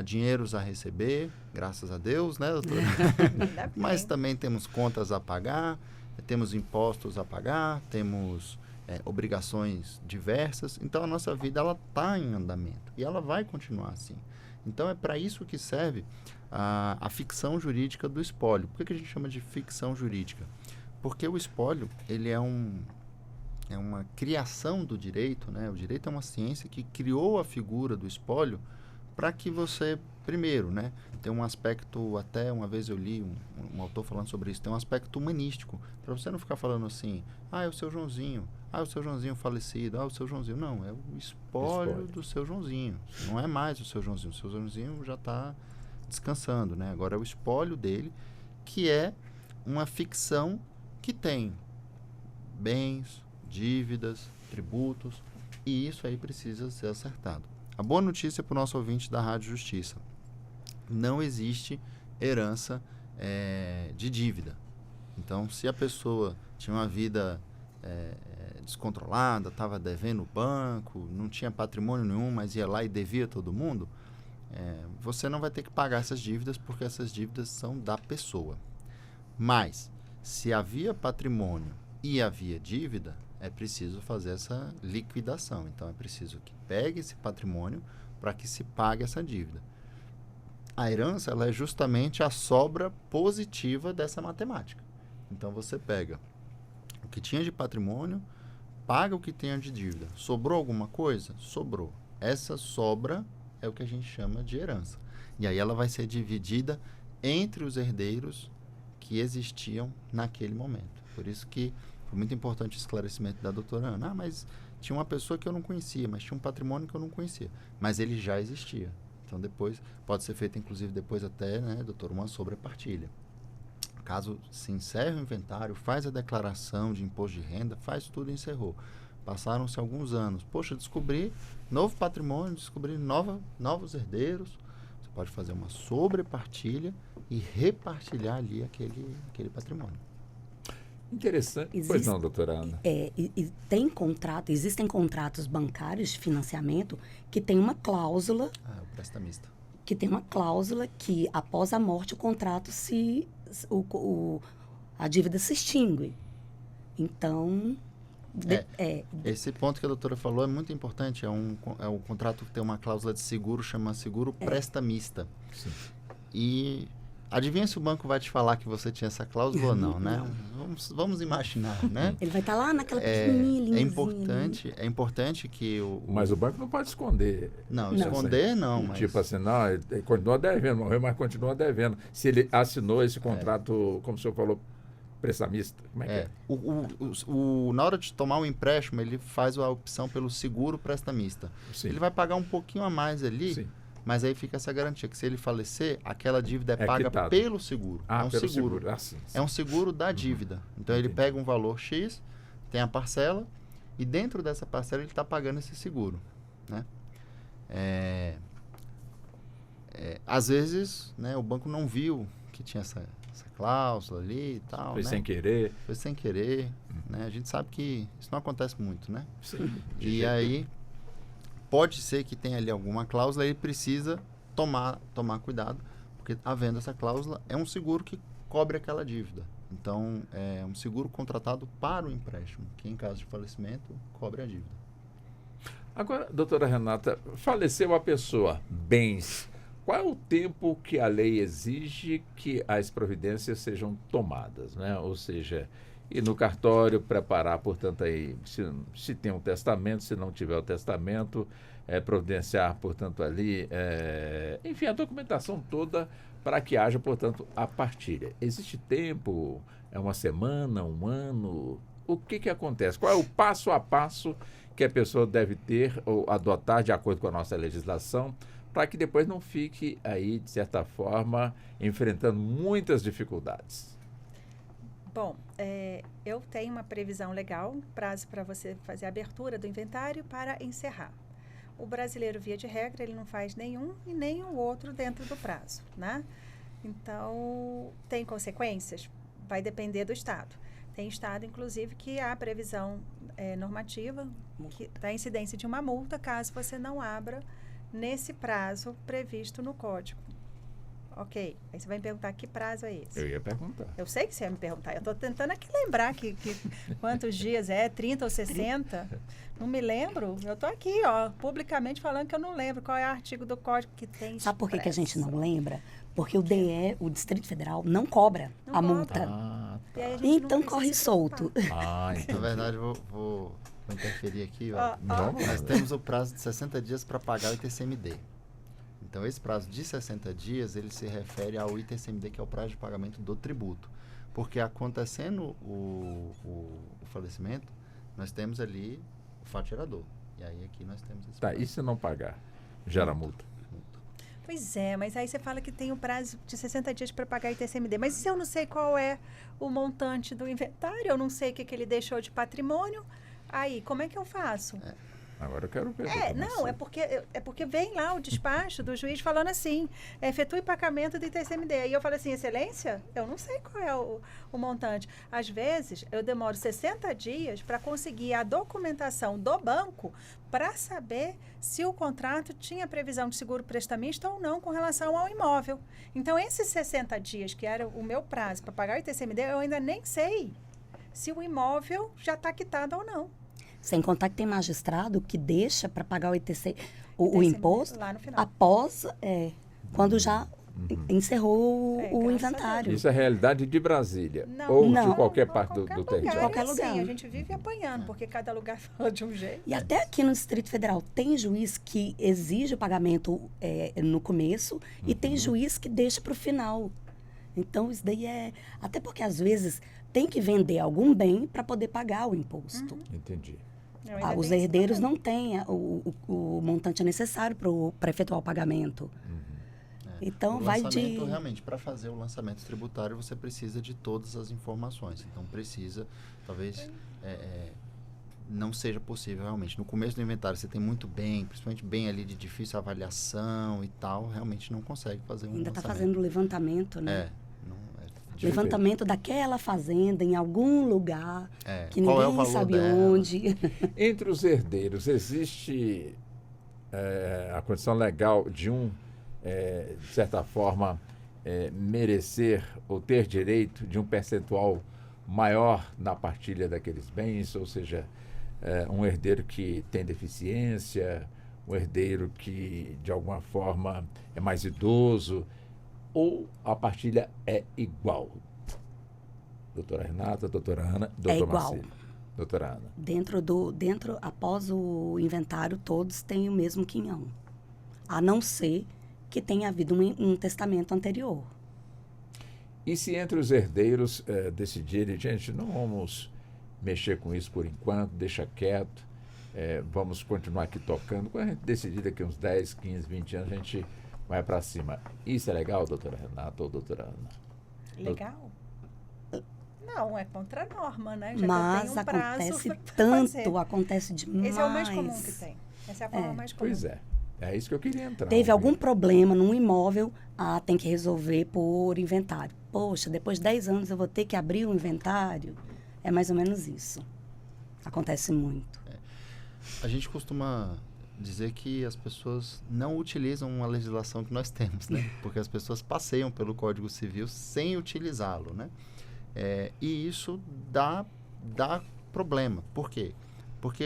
dinheiros a receber, graças a Deus, né, doutora? Ainda Mas bem. também temos contas a pagar, temos impostos a pagar, temos obrigações diversas. Então a nossa vida ela está em andamento e ela vai continuar assim. Então é para isso que serve a ficção jurídica do espólio. Por que a gente chama de ficção jurídica? Porque o espólio ele é uma criação do direito, né? O direito é uma ciência que criou a figura do espólio para que você, primeiro, né? Tem um aspecto, até uma vez eu li um autor falando sobre isso, tem um aspecto humanístico, para você não ficar falando assim, é o seu Joãozinho, o seu Joãozinho falecido, o seu Joãozinho. Não, é o espólio do seu Joãozinho. Não é mais o seu Joãozinho já está descansando, né? Agora é o espólio dele, que é uma ficção que tem bens, dívidas, tributos, e isso aí precisa ser acertado. A boa notícia para o nosso ouvinte da Rádio Justiça: não existe herança de dívida. Então, se a pessoa tinha uma vida descontrolada, estava devendo o banco, não tinha patrimônio nenhum, mas ia lá e devia todo mundo, você não vai ter que pagar essas dívidas, porque essas dívidas são da pessoa. Mas, se havia patrimônio e havia dívida, é preciso fazer essa liquidação. Então, é preciso que pegue esse patrimônio para que se pague essa dívida. A herança ela é justamente a sobra positiva dessa matemática. Então, você pega o que tinha de patrimônio, paga o que tinha de dívida. Sobrou alguma coisa? Sobrou. Essa sobra é o que a gente chama de herança. E aí ela vai ser dividida entre os herdeiros que existiam naquele momento. Por isso que foi muito importante o esclarecimento da doutora Ana. Mas tinha uma pessoa que eu não conhecia, mas tinha um patrimônio que eu não conhecia. Mas ele já existia. Então, depois, pode ser feito, inclusive, depois até, né, doutor, uma sobrepartilha. Caso se encerre o inventário, faz a declaração de imposto de renda, faz tudo e encerrou. Passaram-se alguns anos. Poxa, descobri novo patrimônio, descobri novos herdeiros. Você pode fazer uma sobrepartilha e repartilhar ali aquele patrimônio. Interessante. Pois não, doutora Ana? Existem contratos bancários de financiamento que tem uma cláusula, O prestamista. que após a morte o contrato a dívida se extingue. Então, Esse ponto que a doutora falou é muito importante. É um contrato que tem uma cláusula de seguro, chama seguro prestamista. Sim. E adivinha se o banco vai te falar que você tinha essa cláusula ou não, né? Vamos imaginar, né? ele vai estar lá naquela pequenininha linhazinha. É importante que Mas o banco não pode esconder. Não, esconder não, mas... Tipo assim, não, ele continua devendo, morreu, mas continua devendo. Se ele assinou esse contrato, como o senhor falou, prestamista, como é que é? Na hora de tomar um empréstimo, ele faz a opção pelo seguro prestamista. Sim. Ele vai pagar um pouquinho a mais ali, Sim. mas aí fica essa garantia que se ele falecer, aquela dívida é paga quitado. pelo seguro. É um pelo seguro. Sim. É um seguro da dívida. Então, ele pega um valor X, tem a parcela, e dentro dessa parcela ele está pagando esse seguro, né? Às vezes, né, o banco não viu que tinha essa cláusula ali e tal, Foi né? sem querer. Foi sem querer, né? A gente sabe que isso não acontece muito, né? Sim. E aí, pode ser que tenha ali alguma cláusula, ele precisa tomar cuidado, porque havendo essa cláusula, é um seguro que cobre aquela dívida. Então, é um seguro contratado para o empréstimo, que em caso de falecimento, cobre a dívida. Agora, doutora Renata, faleceu a pessoa, bens. Qual é o tempo que a lei exige que as providências sejam tomadas, né? Ou seja, ir no cartório, preparar, portanto, aí, se tem um testamento, se não tiver o testamento, providenciar, portanto, ali, enfim, a documentação toda para que haja, portanto, a partilha. Existe tempo? É uma semana, um ano? O que acontece? Qual é o passo a passo que a pessoa deve ter ou adotar de acordo com a nossa legislação para que depois não fique aí, de certa forma, enfrentando muitas dificuldades? Bom, eu tenho uma previsão legal, prazo para você fazer a abertura do inventário para encerrar. O brasileiro, via de regra, ele não faz nenhum e nem o outro dentro do prazo, né? Então, tem consequências? Vai depender do estado. Tem estado, inclusive, que há previsão normativa da incidência de uma multa caso você não abra nesse prazo previsto no código. Ok. Aí você vai me perguntar que prazo é esse. Eu ia perguntar. Eu sei que você ia me perguntar. Eu estou tentando aqui lembrar que quantos dias 30 ou 60. Não me lembro. Eu estou aqui, ó, publicamente falando que eu não lembro qual é o artigo do código que tem. Sabe por que a gente não lembra? Porque o DE, o Distrito Federal, não cobra a multa. Ah, E aí a gente não Então precisa corre se solto. Na Na verdade, vou interferir aqui. Ó. Vamos. Nós temos o prazo de 60 dias para pagar o ITCMD. Então, esse prazo de 60 dias, ele se refere ao ITCMD, que é o prazo de pagamento do tributo. Porque acontecendo o falecimento, nós temos ali o fato gerador. E aí aqui nós temos esse Tá, prazo. e se não pagar? Gera multa. Pois é, mas aí você fala que tem o prazo de 60 dias para pagar ITCMD. Mas se eu não sei qual é o montante do inventário, eu não sei o que ele deixou de patrimônio, aí como é que eu faço? Agora eu quero ver. Não, é porque vem lá o despacho do juiz falando assim, efetue pagamento do ITCMD. Aí eu falo assim, excelência, eu não sei qual é o montante. Às vezes, eu demoro 60 dias para conseguir a documentação do banco para saber se o contrato tinha previsão de seguro prestamista ou não com relação ao imóvel. Então, esses 60 dias, que era o meu prazo para pagar o ITCMD, eu ainda nem sei se o imóvel já está quitado ou não. Sem contar que tem magistrado que deixa para pagar o ITC, o imposto lá no final. após, quando já encerrou É, o graças a inventário. Isso é realidade de Brasília? Não, ou não. de qualquer Não, parte do qualquer território? lugar, Qualquer é assim, lugar. a gente vive apanhando, porque cada lugar fala de um jeito. E até aqui no Distrito Federal tem juiz que exige o pagamento no começo e tem juiz que deixa para o final. Então, isso daí até porque às vezes tem que vender algum bem para poder pagar o imposto. Entendi. Eu ainda Os tenho esse herdeiros problema. não têm o montante necessário para efetuar o pagamento. Então, O vai lançamento, realmente, para fazer o lançamento tributário, você precisa de todas as informações. Então, talvez, não seja possível realmente. No começo do inventário, você tem muito bem, principalmente bem ali de difícil avaliação e tal, realmente não consegue fazer um Ainda está lançamento. fazendo o levantamento, né? Difícil. Levantamento daquela fazenda em algum lugar que Qual é o ninguém valor sabe dela? onde. Entre os herdeiros, existe a condição legal de de certa forma, merecer ou ter direito de um percentual maior na partilha daqueles bens, ou seja, um herdeiro que tem deficiência, um herdeiro que, de alguma forma, é mais idoso, ou a partilha é igual? Doutora Renata, doutora Ana, doutor igual. Marcelo. Doutora Ana. Após o inventário, todos têm o mesmo quinhão. A não ser que tenha havido um testamento anterior. E se entre os herdeiros decidirem, gente, não vamos mexer com isso por enquanto, deixa quieto, vamos continuar aqui tocando. Quando a gente decidir daqui uns 10, 15, 20 anos, a gente vai para cima. Isso é legal, doutora Renata ou doutora Ana? Legal? Não, é contra a norma, né? Já Mas tem um prazo acontece pra tanto, fazer. acontece demais. Esse é o mais comum que tem. Essa é a forma mais comum. Pois é. É isso que eu queria entrar. Teve algum problema num imóvel, tem que resolver por inventário. Poxa, depois de 10 anos eu vou ter que abrir o inventário? É mais ou menos isso. Acontece muito. A gente costuma dizer que as pessoas não utilizam uma legislação que nós temos, né? Porque as pessoas passeiam pelo Código Civil sem utilizá-lo, né? E isso dá problema. Por quê? Porque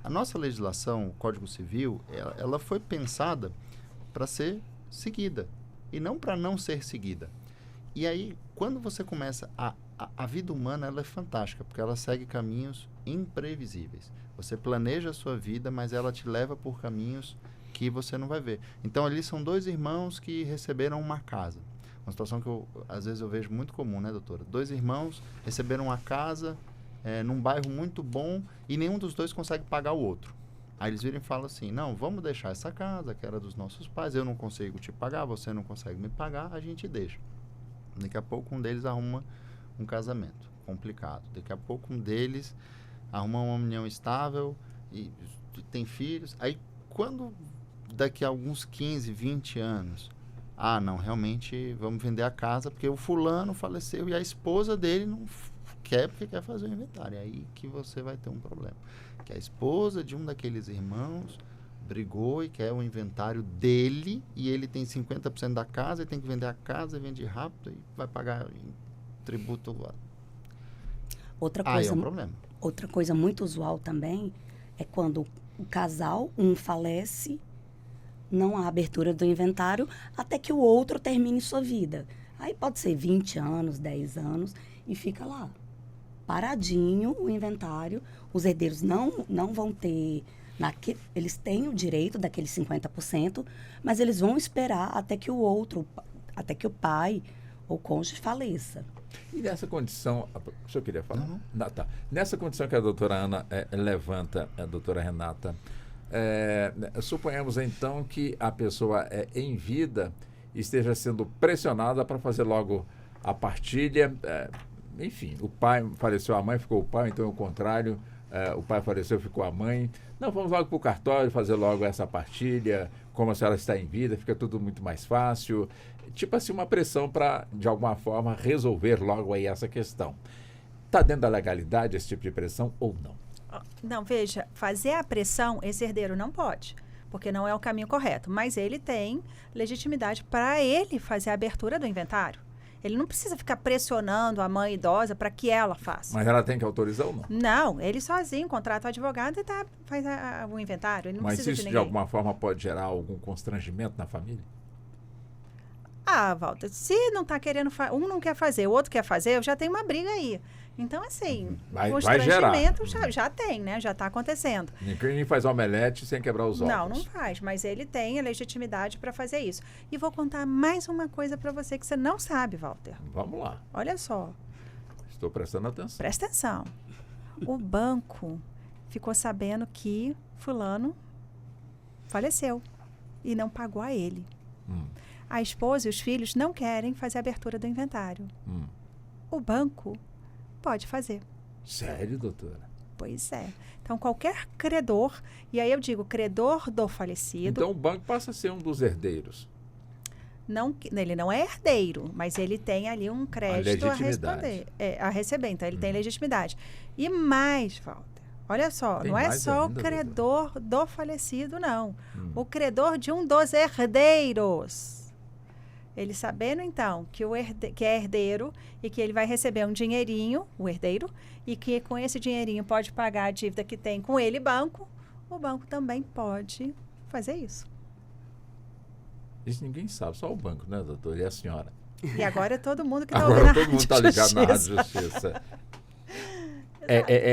a nossa legislação, o Código Civil, ela foi pensada para ser seguida e não para não ser seguida. E aí, quando você começa a vida humana, ela é fantástica, porque ela segue caminhos imprevisíveis. Você planeja a sua vida, mas ela te leva por caminhos que você não vai ver. Então, ali são dois irmãos que receberam uma casa. Uma situação que às vezes eu vejo muito comum, né, doutora? Dois irmãos receberam uma casa num bairro muito bom e nenhum dos dois consegue pagar o outro. Aí eles viram e falam assim, não, vamos deixar essa casa, que era dos nossos pais, eu não consigo te pagar, você não consegue me pagar, a gente deixa. Daqui a pouco um deles arruma um casamento complicado. Daqui a pouco um deles arruma uma união estável e tem filhos. Aí quando daqui a alguns 15, 20 anos, não, realmente vamos vender a casa porque o fulano faleceu e a esposa dele não quer porque quer fazer o inventário. É aí que você vai ter um problema. Que a esposa de um daqueles irmãos brigou e quer o inventário dele e ele tem 50% da casa e tem que vender a casa, vende rápido e vai pagar em tributo. Outra Aí coisa, é um problema. outra coisa muito usual também é quando o casal, um falece, não há abertura do inventário até que o outro termine sua vida. Aí pode ser 20 anos, 10 anos e fica lá, paradinho o inventário. Os herdeiros não vão ter... eles têm o direito daqueles 50%, mas eles vão esperar até que até que o pai ou o cônjuge faleça. E nessa condição, o senhor queria falar? Não, tá. Nessa condição que a doutora Ana levanta, a doutora Renata, suponhamos então que a pessoa em vida esteja sendo pressionada para fazer logo a partilha, enfim, o pai faleceu, a mãe ficou o pai, então é o contrário, o pai faleceu, ficou a mãe. Não, vamos logo para o cartório fazer logo essa partilha, como a senhora está em vida, fica tudo muito mais fácil. Tipo assim, uma pressão para, de alguma forma, resolver logo aí essa questão. Está dentro da legalidade esse tipo de pressão ou não? Não, veja, fazer a pressão, esse herdeiro não pode, porque não é o caminho correto. Mas ele tem legitimidade para ele fazer a abertura do inventário. Ele não precisa ficar pressionando a mãe idosa para que ela faça. Mas ela tem que autorizar ou não? Não, ele sozinho contrata o advogado e faz o inventário. Ele não precisa isso de ninguém. de alguma forma pode gerar algum constrangimento na família? Walter, se não está querendo, um não quer fazer, o outro quer fazer, eu já tenho uma briga aí. Então, assim, Vai constrangimento já tem, né? Já está acontecendo. Ninguém faz omelete sem quebrar os ovos. Não faz, mas ele tem a legitimidade para fazer isso. E vou contar mais uma coisa para você que você não sabe, Walter. Vamos lá. Olha só. Estou prestando atenção. Presta atenção. O banco ficou sabendo que fulano faleceu e não pagou a ele. A esposa e os filhos não querem fazer a abertura do inventário. O banco pode fazer. Sério, doutora? Pois é. Então, qualquer credor, e aí eu digo credor do falecido... Então, o banco passa a ser um dos herdeiros. Não, ele não é herdeiro, mas ele tem ali um crédito a receber. Então, ele tem legitimidade. E mais, Walter, olha só, Tem não é mais só ainda, o credor do falecido, não. O credor de um dos herdeiros. Ele sabendo, então, que é herdeiro e que ele vai receber um dinheirinho, o herdeiro, e que com esse dinheirinho pode pagar a dívida que tem com ele, banco, o banco também pode fazer isso. Isso ninguém sabe, só o banco, né, doutor? E a senhora? E agora é todo mundo que está ouvindo a Agora todo mundo está ligado na Rádio Justiça. Justiça.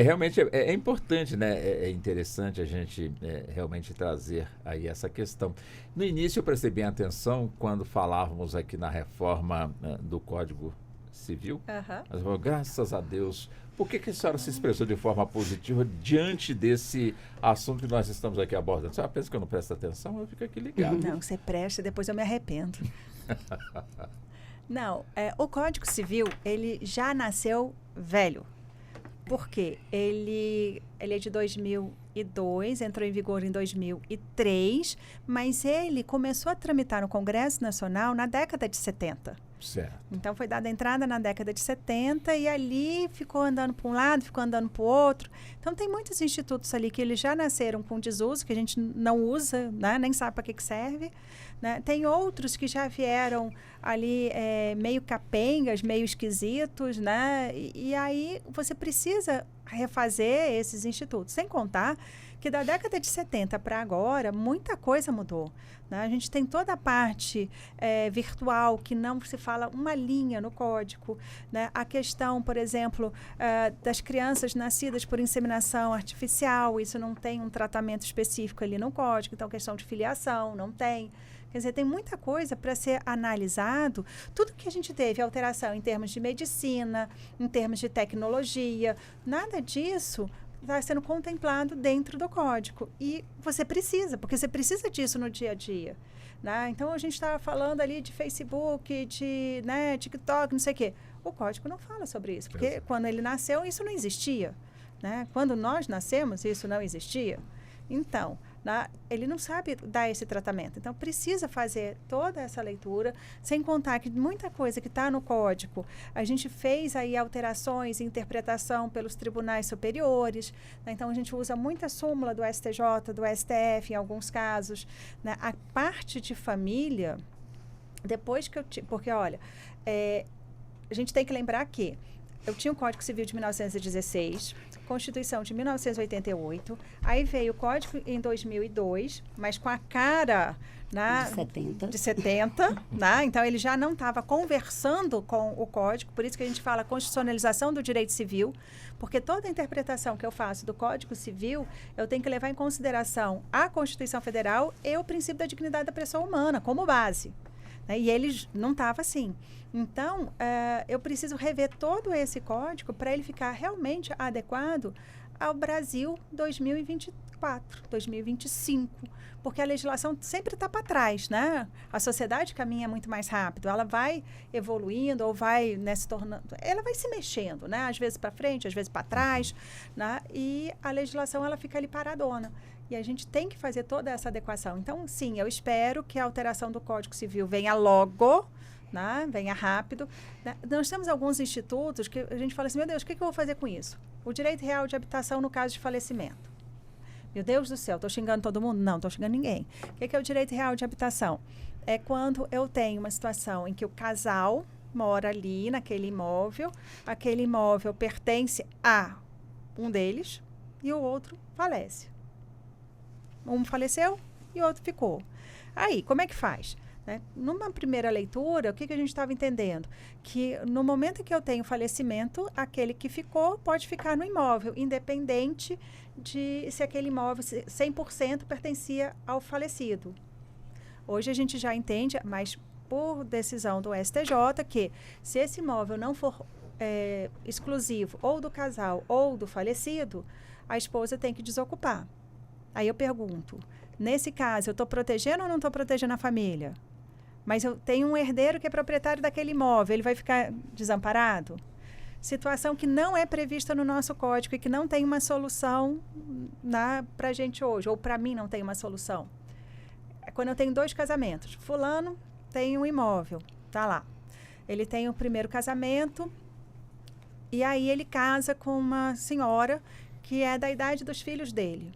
Realmente é importante, né? É interessante a gente realmente trazer aí essa questão. No início eu prestei bem atenção quando falávamos aqui na reforma do Código Civil. Mas eu falo, graças a Deus. Por que a senhora se expressou de forma positiva diante desse assunto que nós estamos aqui abordando? A senhora pensa que eu não presto atenção? Eu fico aqui ligado. Não, você presta, depois eu me arrependo. Não, o Código Civil, ele já nasceu velho. Por quê? Ele é de 2002, entrou em vigor em 2003, mas ele começou a tramitar no Congresso Nacional na década de 70. Certo. Então, foi dada a entrada na década de 70 e ali ficou andando para um lado, ficou andando para o outro. Então, tem muitos institutos ali que eles já nasceram com desuso, que a gente não usa, né? Nem sabe para que serve. Né? Tem outros que já vieram ali meio capengas, meio esquisitos, né? E aí você precisa refazer esses institutos. Sem contar que da década de 70 para agora, muita coisa mudou. Né? A gente tem toda a parte virtual, que não se fala uma linha no código. Né? A questão, por exemplo, das crianças nascidas por inseminação artificial, isso não tem um tratamento específico ali no código. Então, questão de filiação, não tem. Quer dizer, tem muita coisa para ser analisado. Tudo que a gente teve alteração em termos de medicina, em termos de tecnologia, nada disso está sendo contemplado dentro do código. E você precisa, porque você precisa disso no dia a dia. Né? Então, a gente está falando ali de Facebook, de TikTok, não sei o quê. O código não fala sobre isso, porque quando ele nasceu, isso não existia. Né? Quando nós nascemos, isso não existia. Então, ele não sabe dar esse tratamento. Então, precisa fazer toda essa leitura, sem contar que muita coisa que está no código, a gente fez aí alterações e interpretação pelos tribunais superiores. Né? Então, a gente usa muita súmula do STJ, do STF, em alguns casos. Né? A parte de família, depois que porque, olha, a gente tem que lembrar que eu tinha o Código Civil de 1916, Constituição de 1988, aí veio o Código em 2002, mas com a cara de 70, né? Então ele já não estava conversando com o Código, por isso que a gente fala constitucionalização do direito civil, porque toda a interpretação que eu faço do Código Civil, eu tenho que levar em consideração a Constituição Federal e o princípio da dignidade da pessoa humana como base. Né? E ele não estava assim. Então, eu preciso rever todo esse código para ele ficar realmente adequado ao Brasil 2024, 2025, porque a legislação sempre está para trás, né? A sociedade caminha muito mais rápido, ela vai evoluindo ou vai se tornando, ela vai se mexendo, né? Às vezes para frente, às vezes para trás, né? E a legislação ela fica ali paradona. E a gente tem que fazer toda essa adequação. Então, sim, eu espero que a alteração do Código Civil venha logo, né? Venha rápido. Né? Nós temos alguns institutos que a gente fala assim, meu Deus, o que eu vou fazer com isso? O direito real de habitação no caso de falecimento. Meu Deus do céu, estou xingando todo mundo? Não, estou xingando ninguém. O que é o direito real de habitação? É quando eu tenho uma situação em que o casal mora ali naquele imóvel, aquele imóvel pertence a um deles e o outro falece. Um faleceu e o outro ficou. Aí, como é que faz? Né? Numa primeira leitura, o que a gente estava entendendo? Que no momento em que eu tenho falecimento, aquele que ficou pode ficar no imóvel, independente de se aquele imóvel 100% pertencia ao falecido. Hoje a gente já entende, mas por decisão do STJ, que se esse imóvel não for exclusivo ou do casal ou do falecido, a esposa tem que desocupar. Aí eu pergunto, nesse caso, eu estou protegendo ou não estou protegendo a família? Mas eu tenho um herdeiro que é proprietário daquele imóvel, ele vai ficar desamparado? Situação que não é prevista no nosso código e que não tem uma solução para a gente hoje, ou para mim não tem uma solução. É quando eu tenho 2 casamentos. Fulano tem um imóvel, tá lá. Ele tem o primeiro casamento e aí ele casa com uma senhora que é da idade dos filhos dele.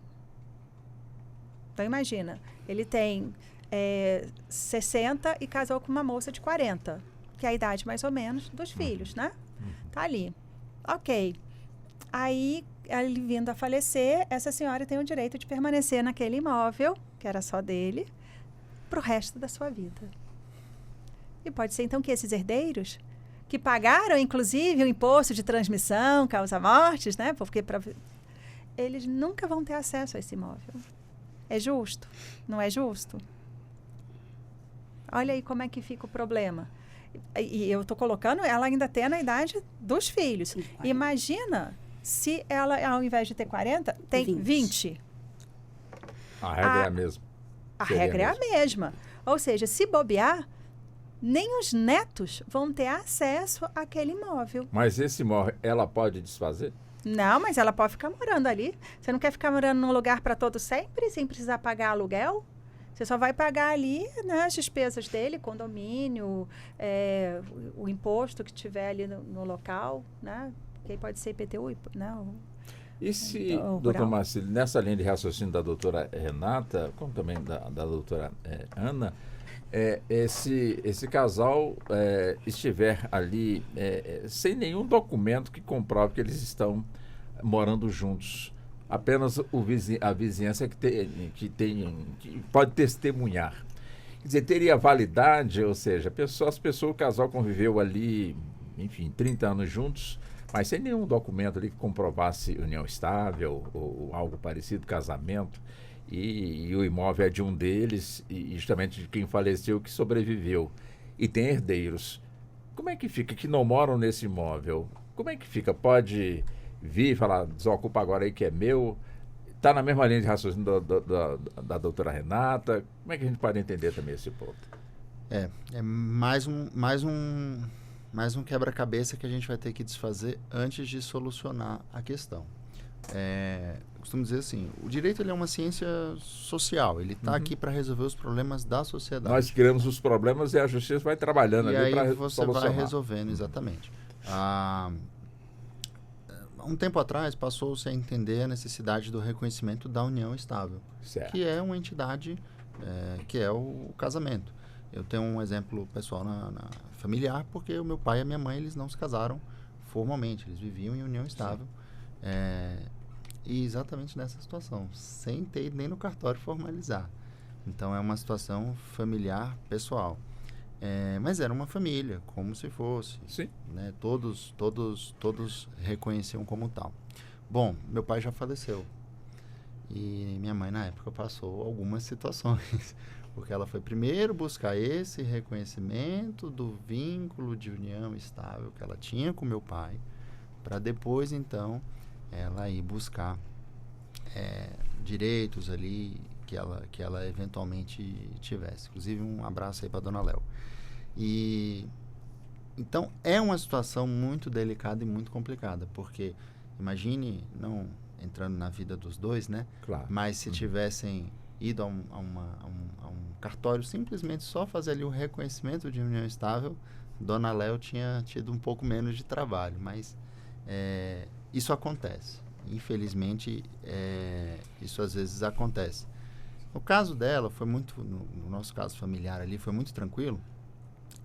Então, imagina, ele tem 60 e casou com uma moça de 40, que é a idade mais ou menos dos filhos, né? Tá ali. Ok. Aí, ele vindo a falecer, essa senhora tem o direito de permanecer naquele imóvel, que era só dele, pro resto da sua vida. E pode ser, então, que esses herdeiros, que pagaram, inclusive, o imposto de transmissão, causa-mortes, né? Porque eles nunca vão ter acesso a esse imóvel. É justo? Não é justo? Olha aí como é que fica o problema. E eu estou colocando ela ainda até na idade dos filhos. Sim, imagina se ela, ao invés de ter 40, tem 20. A regra é a mesma. A regra é a mesma. Ou seja, se bobear, nem os netos vão ter acesso àquele imóvel. Mas esse imóvel, ela pode desfazer? Não, mas ela pode ficar morando ali. Você não quer ficar morando num lugar para todo sempre, sem precisar pagar aluguel? Você só vai pagar ali, né, as despesas dele, condomínio, o imposto que tiver ali no local, né? Que aí pode ser IPTU, né? E se, doutor Marcílio, nessa linha de raciocínio da doutora Renata, como também da doutora Ana, esse casal estiver ali sem nenhum documento que comprove que eles estão morando juntos, apenas a vizinhança que pode testemunhar. Quer dizer, teria validade, ou seja, o casal conviveu ali, enfim, 30 anos juntos, mas sem nenhum documento ali que comprovasse união estável ou algo parecido, casamento, e o imóvel é de um deles, e justamente de quem faleceu, que sobreviveu, e tem herdeiros. Como é que fica? Que não moram nesse imóvel? Como é que fica? Pode vir e falar, desocupa agora aí que é meu. Está na mesma linha de raciocínio da doutora Renata. Como é que a gente pode entender também esse ponto? É mais um quebra-cabeça que a gente vai ter que desfazer antes de solucionar a questão. Eu costumo dizer assim, o direito ele é uma ciência social, ele está aqui para resolver os problemas da sociedade. Nós criamos os problemas e a justiça vai trabalhando e ali para aí você solucionar. vai resolvendo, exatamente. Há um tempo atrás passou-se a entender a necessidade do reconhecimento da união estável, Certo. que é uma entidade, que é o casamento. Eu tenho um exemplo pessoal na familiar, porque o meu pai e a minha mãe eles não se casaram formalmente, eles viviam em união estável. E exatamente nessa situação, sem ter ido nem no cartório formalizar. Então é uma situação familiar, pessoal. Mas era uma família, como se fosse. Sim. Né? Todos reconheciam como tal. Bom, meu pai já faleceu. E minha mãe, na época, passou algumas situações. Porque ela foi primeiro buscar esse reconhecimento do vínculo de união estável que ela tinha com meu pai, para depois, então, ela ir buscar direitos ali que ela eventualmente tivesse. Inclusive, um abraço aí para dona Léo. Então, é uma situação muito delicada e muito complicada, porque imagine, não entrando na vida dos dois, né? Claro. Mas se tivessem ido a um cartório, simplesmente só fazer ali o reconhecimento de união estável, dona Léo tinha tido um pouco menos de trabalho, mas isso acontece. Infelizmente, isso às vezes acontece. No caso dela, foi muito, no nosso caso familiar ali, foi muito tranquilo,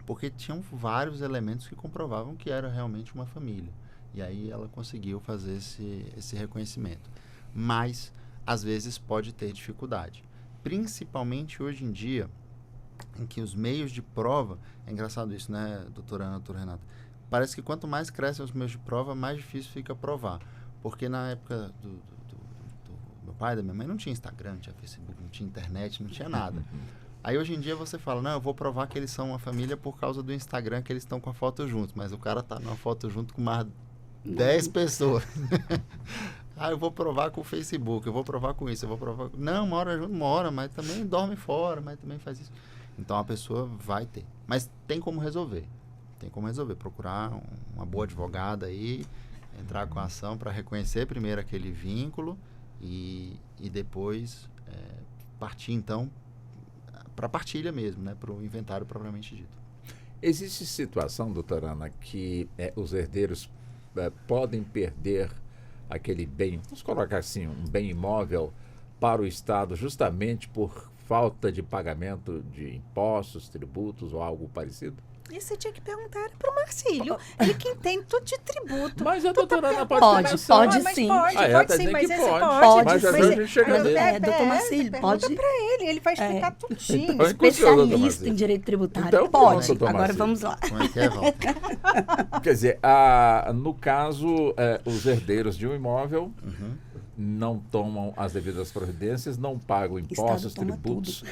porque tinham vários elementos que comprovavam que era realmente uma família. E aí ela conseguiu fazer esse reconhecimento. Mas, às vezes, pode ter dificuldade. Principalmente hoje em dia, em que os meios de prova... É engraçado isso, né, doutora Ana, doutora Renata? Parece que quanto mais crescem os meios de prova, mais difícil fica provar. Porque na época do meu pai e da minha mãe não tinha Instagram, não tinha Facebook, não tinha internet, não tinha nada. Aí hoje em dia você fala, não, eu vou provar que eles são uma família por causa do Instagram, que eles estão com a foto juntos. Mas o cara tá numa foto junto com mais 10 pessoas. Eu vou provar com o Facebook, eu vou provar com isso, eu vou provar... Não, mora junto, mora, mas também dorme fora, mas também faz isso. Então a pessoa vai ter. Mas tem como resolver. Tem como resolver. Procurar uma boa advogada aí, entrar com a ação para reconhecer primeiro aquele vínculo e depois partir, então, para a partilha mesmo, né? Para o inventário propriamente dito. Existe situação, doutora Ana, que os herdeiros podem perder aquele bem, vamos colocar assim, um bem imóvel para o Estado justamente por falta de pagamento de impostos, tributos ou algo parecido? Isso você tinha que perguntar para o Marcílio. Ele que entende tudo de tributo. Mas a doutora Ana Pode pensar. sim. Pode sim, mas esse pode. Mas já Mas a gente chega nele. doutor Marcílio, pergunta pode... para ele vai explicar tudinho. Então, Especialista em direito tributário. Então, pode. doutor Agora Marcílio. vamos lá. Como é que é, Walter? Quer dizer, no caso, os herdeiros de um imóvel não tomam as devidas providências, não pagam impostos, Estado toma tributos. tudo.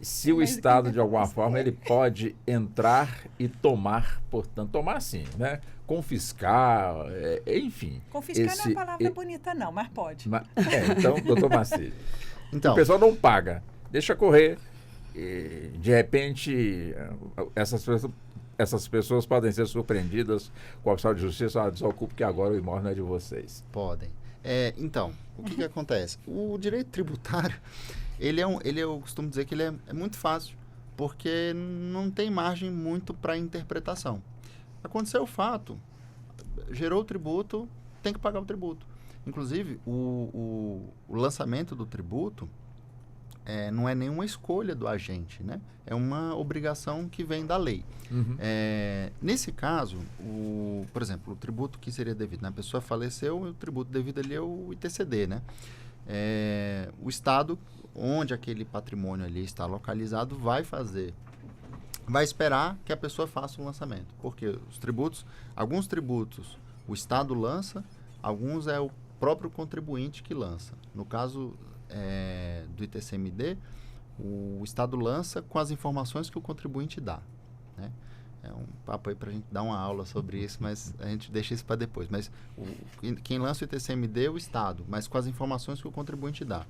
Se o Estado, de alguma forma, ele pode entrar e tomar, portanto, tomar sim, né? Confiscar, enfim. Confiscar não é uma palavra bonita não, mas pode. Então, doutor Marcílio, Então, o pessoal não paga, deixa correr, e, de repente, essas pessoas podem ser surpreendidas com a oficial de justiça, desocupe que agora o imóvel não é de vocês. podem. Então, o que acontece? O direito tributário, eu costumo dizer que ele é muito fácil, porque não tem margem muito para interpretação. Aconteceu o fato, gerou o tributo, tem que pagar o tributo. Inclusive, o lançamento do tributo não é nenhuma escolha do agente, né? É uma obrigação que vem da lei. Nesse caso, por exemplo, o tributo que seria devido, né? A pessoa faleceu, o tributo devido ali é o ITCD, né? O Estado, onde aquele patrimônio ali está localizado, vai esperar que a pessoa faça o lançamento. Porque alguns tributos o Estado lança, alguns é o próprio contribuinte que lança. No caso do ITCMD, o Estado lança com as informações que o contribuinte dá, né? É um papo aí para a gente dar uma aula sobre isso, mas a gente deixa isso para depois. Mas quem lança o ITCMD é o Estado, mas com as informações que o contribuinte dá.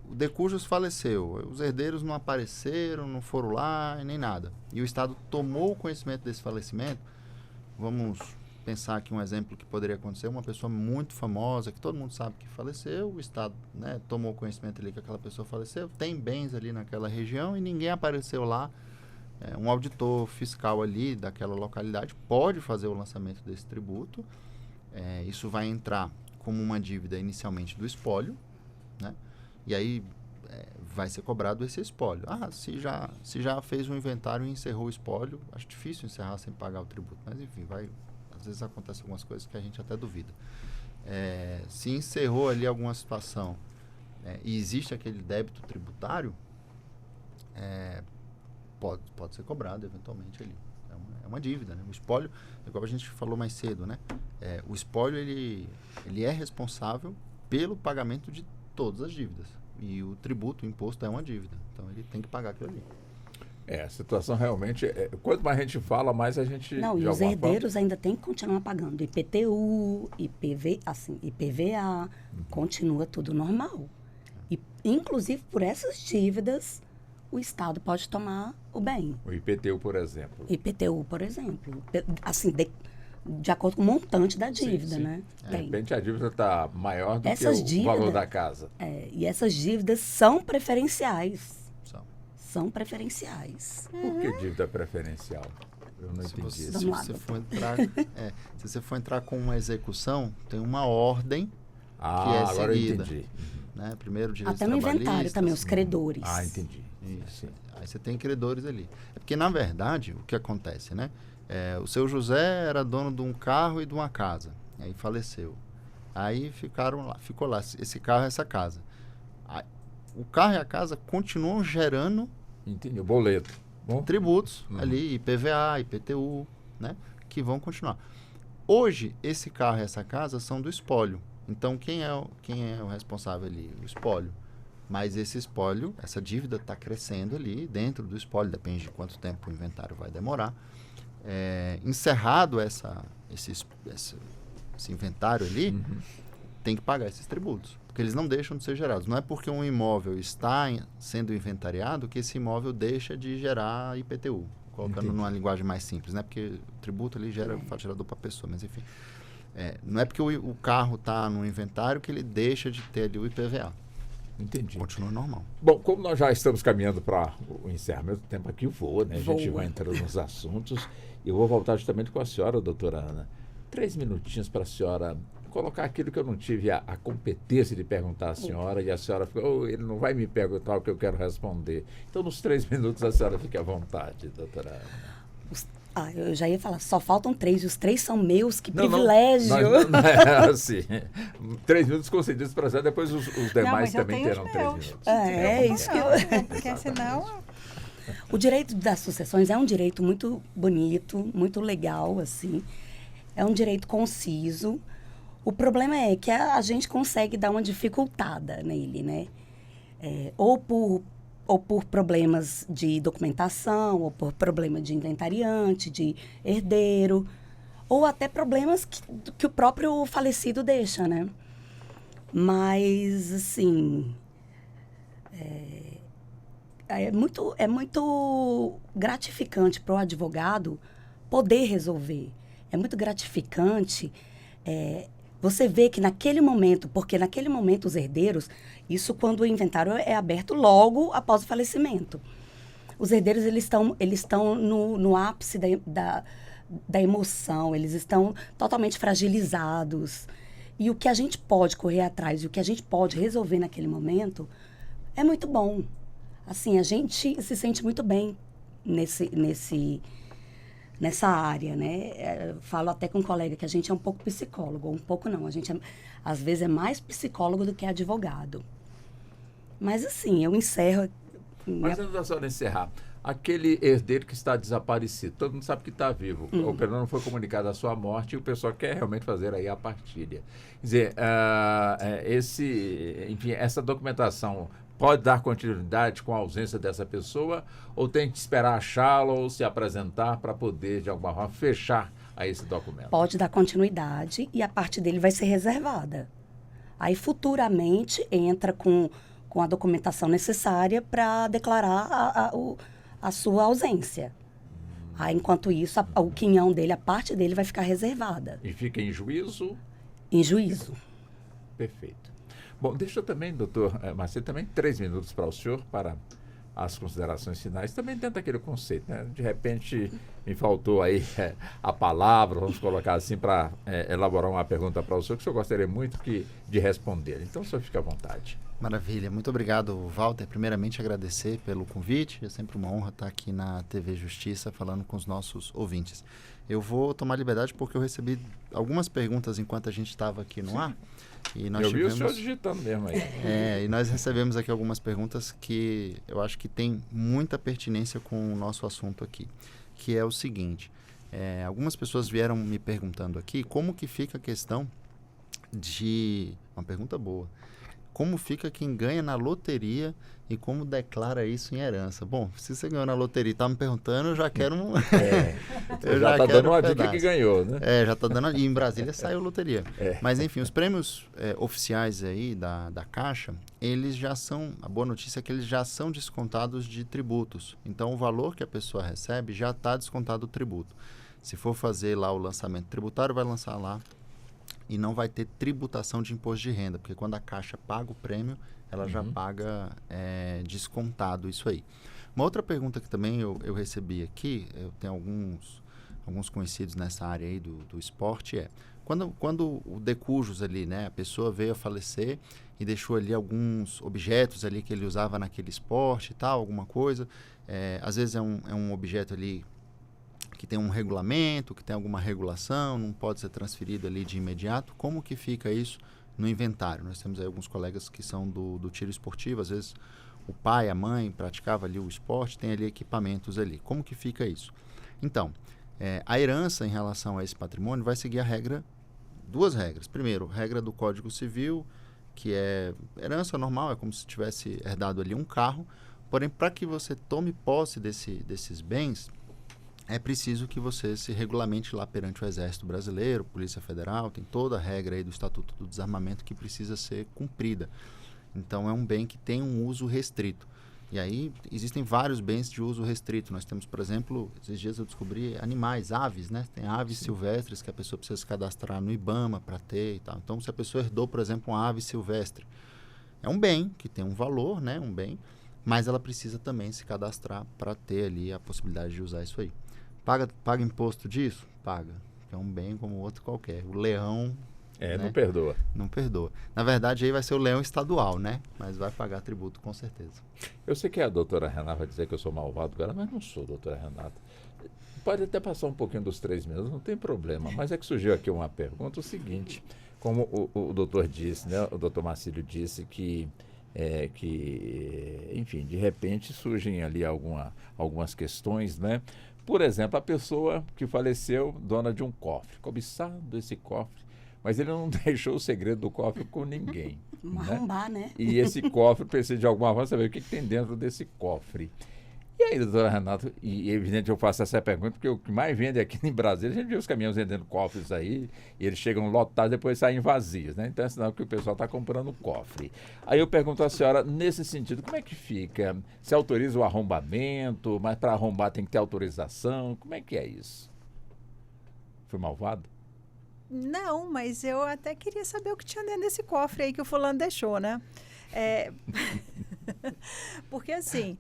O de cujus faleceu, os herdeiros não apareceram, não foram lá, nem nada. E o Estado tomou conhecimento desse falecimento. Vamos pensar aqui um exemplo que poderia acontecer, uma pessoa muito famosa, que todo mundo sabe que faleceu, o Estado, né, tomou conhecimento ali que aquela pessoa faleceu, tem bens ali naquela região e ninguém apareceu lá. Um auditor fiscal ali daquela localidade pode fazer o lançamento desse tributo. Isso vai entrar como uma dívida inicialmente do espólio, né? E aí vai ser cobrado esse espólio. Se já fez um inventário e encerrou o espólio, acho difícil encerrar sem pagar o tributo, mas enfim, às vezes acontece algumas coisas que a gente até duvida. Se encerrou ali alguma situação e existe aquele débito tributário, pode ser cobrado eventualmente ali. É uma dívida, né? O espólio, igual a gente falou mais cedo, né? O espólio, ele é responsável pelo pagamento de todas as dívidas. E o tributo, o imposto é uma dívida. Então, ele tem que pagar aquilo ali. A situação realmente... quanto mais a gente fala, mais a gente... Não, e os herdeiros ainda têm que continuar pagando. IPTU, IPVA, continua tudo normal. E, inclusive, por essas dívidas, o Estado pode tomar o bem. O IPTU, por exemplo. IPTU, por exemplo. Assim, de acordo com o montante da dívida, sim. né? De repente a dívida está maior do essas que o valor da casa. E essas dívidas são preferenciais. São preferenciais. Por que dívida preferencial? Eu não entendi isso. Se você for entrar com uma execução, tem uma ordem que é agora seguida. Eu entendi. Né? Primeiro direitos até no inventário também, os credores. Entendi. Isso. Aí você tem credores ali. É porque, na verdade, o que acontece, né? O seu José era dono de um carro e de uma casa. Aí faleceu. Aí ficou lá esse carro e essa casa. O carro e a casa continuam gerando... Entendi, o boleto. Tributos ali, IPVA, IPTU, né? Que vão continuar. Hoje, esse carro e essa casa são do espólio. Então, quem é o responsável ali? O espólio. Mas esse espólio, essa dívida está crescendo ali dentro do espólio, depende de quanto tempo o inventário vai demorar. Encerrado esse inventário ali, tem que pagar esses tributos, porque eles não deixam de ser gerados. Não é porque um imóvel está sendo inventariado que esse imóvel deixa de gerar IPTU, colocando numa linguagem mais simples, né? Porque o tributo ali gera o fato gerador para a pessoa, mas enfim. Não é porque o carro está no inventário que ele deixa de ter ali o IPVA. Entendi. Continua normal. Bom, como nós já estamos caminhando para o encerramento, o tempo aqui voa, né? A gente vai entrando nos assuntos. Eu vou voltar justamente com a senhora, doutora Ana. 3 minutinhos para a senhora colocar aquilo que eu não tive a competência de perguntar à senhora, e a senhora ficou, ele não vai me perguntar o que eu quero responder. Então, nos 3 minutos, a senhora fique à vontade, doutora Ana. Eu já ia falar, só faltam 3, e os 3 são meus, que privilégio. Não é assim. 3 minutos concedidos para a senhora, depois os demais também terão 3 minutos. Isso que eu... Porque senão... O direito das sucessões é um direito muito bonito, muito legal, assim. É um direito conciso. O problema é que a gente consegue dar uma dificultada nele, né? Ou por problemas de documentação, ou por problema de inventariante, de herdeiro, ou até problemas que o próprio falecido deixa, né? Mas, assim... É muito gratificante para o advogado poder resolver. É muito gratificante você ver que naquele momento, porque naquele momento os herdeiros, isso quando o inventário é aberto logo após o falecimento. Os herdeiros, eles estão no ápice da emoção, eles estão totalmente fragilizados. E o que a gente pode correr atrás e o que a gente pode resolver naquele momento é muito bom. Assim, a gente se sente muito bem nessa área, né? Falo até com um colega que a gente é um pouco psicólogo, um pouco não, a gente às vezes é mais psicólogo do que advogado. Mas assim, eu encerro... Mas antes da senhora encerrar, aquele herdeiro que está desaparecido, todo mundo sabe que está vivo, ou pelo menos não foi comunicada a sua morte, e o pessoal quer realmente fazer aí a partilha. Quer dizer, enfim, essa documentação pode dar continuidade com a ausência dessa pessoa ou tem que esperar achá-la ou se apresentar para poder, de alguma forma, fechar a esse documento? Pode dar continuidade e a parte dele vai ser reservada. Aí, futuramente, entra com a documentação necessária para declarar a sua ausência. Aí, enquanto isso, o quinhão dele, a parte dele vai ficar reservada. E fica em juízo? Em juízo. Perfeito. Bom, deixa eu também, doutor Macedo, também 3 minutos para o senhor, para as considerações finais, também dentro daquele conceito, né? De repente, me faltou aí a palavra, vamos colocar assim, para elaborar uma pergunta para o senhor, que o senhor gostaria muito de responder. Então, o senhor fica à vontade. Maravilha, muito obrigado, Walter. Primeiramente, agradecer pelo convite. É sempre uma honra estar aqui na TV Justiça falando com os nossos ouvintes. Eu vou tomar liberdade porque eu recebi algumas perguntas enquanto a gente estava aqui no ar. E nós vi o senhor digitando mesmo aí. E nós recebemos aqui algumas perguntas que eu acho que tem muita pertinência com o nosso assunto aqui, que é o seguinte. Algumas pessoas vieram me perguntando aqui como que fica a questão de... Uma pergunta boa. Como fica quem ganha na loteria e como declara isso em herança? Bom, se você ganhou na loteria e está me perguntando, eu já quero um... eu já está dando uma dica que ganhou, né? Já está dando... E em Brasília saiu loteria. Mas, enfim, os prêmios oficiais aí da Caixa, eles já são... A boa notícia é que eles já são descontados de tributos. Então, o valor que a pessoa recebe já está descontado do tributo. Se for fazer lá o lançamento tributário, vai lançar lá e não vai ter tributação de imposto de renda, porque quando a Caixa paga o prêmio, ela já paga descontado isso aí. Uma outra pergunta que também eu recebi aqui, eu tenho alguns conhecidos nessa área aí do esporte, quando o decujus ali, né, a pessoa veio a falecer e deixou ali alguns objetos ali que ele usava naquele esporte e tal, alguma coisa, às vezes é um objeto ali que tem um regulamento, que tem alguma regulação, não pode ser transferido ali de imediato. Como que fica isso no inventário? Nós temos aí alguns colegas que são do tiro esportivo, às vezes o pai, a mãe praticava ali o esporte, tem ali equipamentos ali. Como que fica isso? Então, a herança em relação a esse patrimônio vai seguir duas regras. Primeiro, regra do Código Civil, que é herança normal, é como se tivesse herdado ali um carro, porém, para que você tome posse desses bens, é preciso que você se regulamente lá perante o Exército Brasileiro, Polícia Federal, tem toda a regra aí do Estatuto do Desarmamento que precisa ser cumprida. Então, é um bem que tem um uso restrito. E aí, existem vários bens de uso restrito. Nós temos, por exemplo, esses dias eu descobri animais, aves, né? Tem aves silvestres que a pessoa precisa se cadastrar no IBAMA para ter e tal. Então, se a pessoa herdou, por exemplo, uma ave silvestre, é um bem que tem um valor, né? Um bem, mas ela precisa também se cadastrar para ter ali a possibilidade de usar isso aí. Paga imposto disso? Paga. É um bem como outro qualquer. O leão... né? Não perdoa. Não perdoa. Na verdade, aí vai ser o leão estadual, né? Mas vai pagar tributo com certeza. Eu sei que a doutora Renata vai dizer que eu sou malvado agora, mas não sou, doutora Renata. Pode até passar um pouquinho dos 3 minutos, não tem problema. Mas é que surgiu aqui uma pergunta, o seguinte, como o doutor disse, né? O doutor Marcílio disse que enfim, de repente surgem ali algumas questões, né? Por exemplo, a pessoa que faleceu, dona de um cofre, cobiçado esse cofre, mas ele não deixou o segredo do cofre com ninguém. Vamos arrombar, né? E esse cofre precisa de alguma forma saber o que tem dentro desse cofre. E aí, doutora Renata, e é evidente que eu faço essa pergunta, porque o que mais vende aqui em Brasília, a gente vê os caminhões vendendo cofres aí, e eles chegam lotados e depois saem vazios, né? Então é sinal que o pessoal está comprando cofre. Aí eu pergunto à senhora, nesse sentido, como é que fica? Se autoriza o arrombamento, mas para arrombar tem que ter autorização, como é que é isso? Foi malvado? Não, mas eu até queria saber o que tinha dentro desse cofre aí que o fulano deixou, né? Porque assim,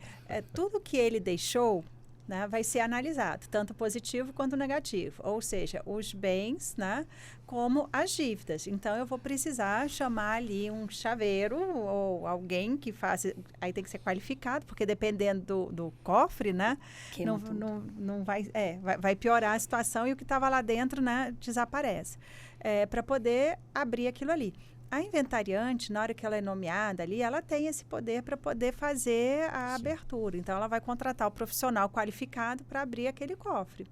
tudo que ele deixou, né, vai ser analisado, tanto positivo quanto negativo. Ou seja, os bens, né, como as dívidas. Então, eu vou precisar chamar ali um chaveiro ou alguém que faça... Aí tem que ser qualificado, porque dependendo do cofre, né, não vai piorar a situação e o que estava lá dentro, né, desaparece. Para poder abrir aquilo ali. A inventariante, na hora que ela é nomeada ali, ela tem esse poder para poder fazer a abertura. Então, ela vai contratar o profissional qualificado para abrir aquele cofre.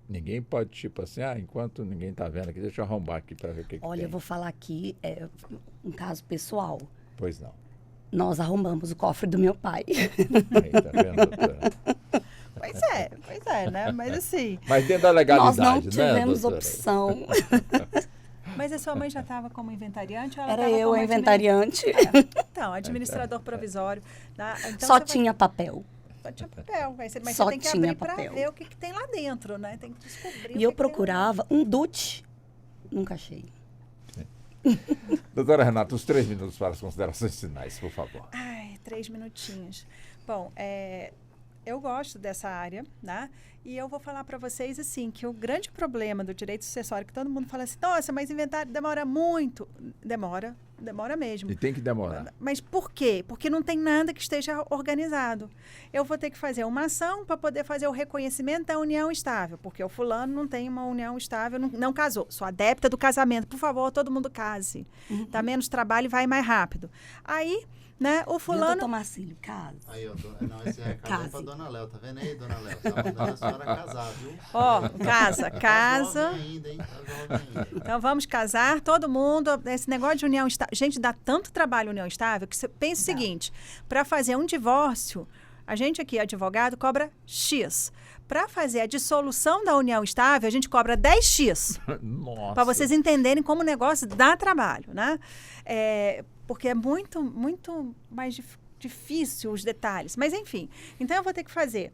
Ninguém pode, tipo assim, enquanto ninguém está vendo aqui, deixa eu arrombar aqui para ver o que tem. Olha, eu vou falar aqui um caso pessoal. Pois não. Nós arrombamos o cofre do meu pai. Aí, tá vendo, doutora? Pois é, né? Mas assim... Mas dentro da legalidade, Nós não né, tivemos doutora? opção. Mas a sua mãe já estava como inventariante? Ou ela Era estava eu como a inventariante. Então, administrador provisório. Né? Então, Só você tinha papel. Só tinha papel. Mas Só você tem que tinha abrir para papel. ver o que tem lá dentro, né? Tem que descobrir. E eu procurava um DUT. Nunca achei. Doutora Renata, os 3 minutos para as considerações finais, por favor. Ai, 3 minutinhos. Bom, eu gosto dessa área, né? E eu vou falar para vocês, assim, que o grande problema do direito sucessório, que todo mundo fala assim, nossa, mas inventário demora muito. Demora mesmo. E tem que demorar. Mas por quê? Porque não tem nada que esteja organizado. Eu vou ter que fazer uma ação para poder fazer o reconhecimento da união estável, porque o fulano não tem uma união estável, não casou. Sou adepta do casamento. Por favor, todo mundo case. Dá menos trabalho e vai mais rápido. Aí, né, o fulano... Doutor Marcílio, casa. Aí, não, esse recado é Case. pra Dona Léo, tá vendo aí, Dona Léo? Tá mandando a senhora casar, viu? Ó, casa. Tá jovem ainda, hein? Tá jovem ainda. Então, vamos casar, todo mundo. Esse negócio de união estável... Gente, dá tanto trabalho união estável que você pensa o seguinte, para fazer um divórcio, a gente aqui, advogado, cobra X. Para fazer a dissolução da união estável, a gente cobra 10X. Nossa. Para vocês entenderem como o negócio dá trabalho, né? Porque é muito, muito mais difícil os detalhes. Mas, enfim. Então, eu vou ter que fazer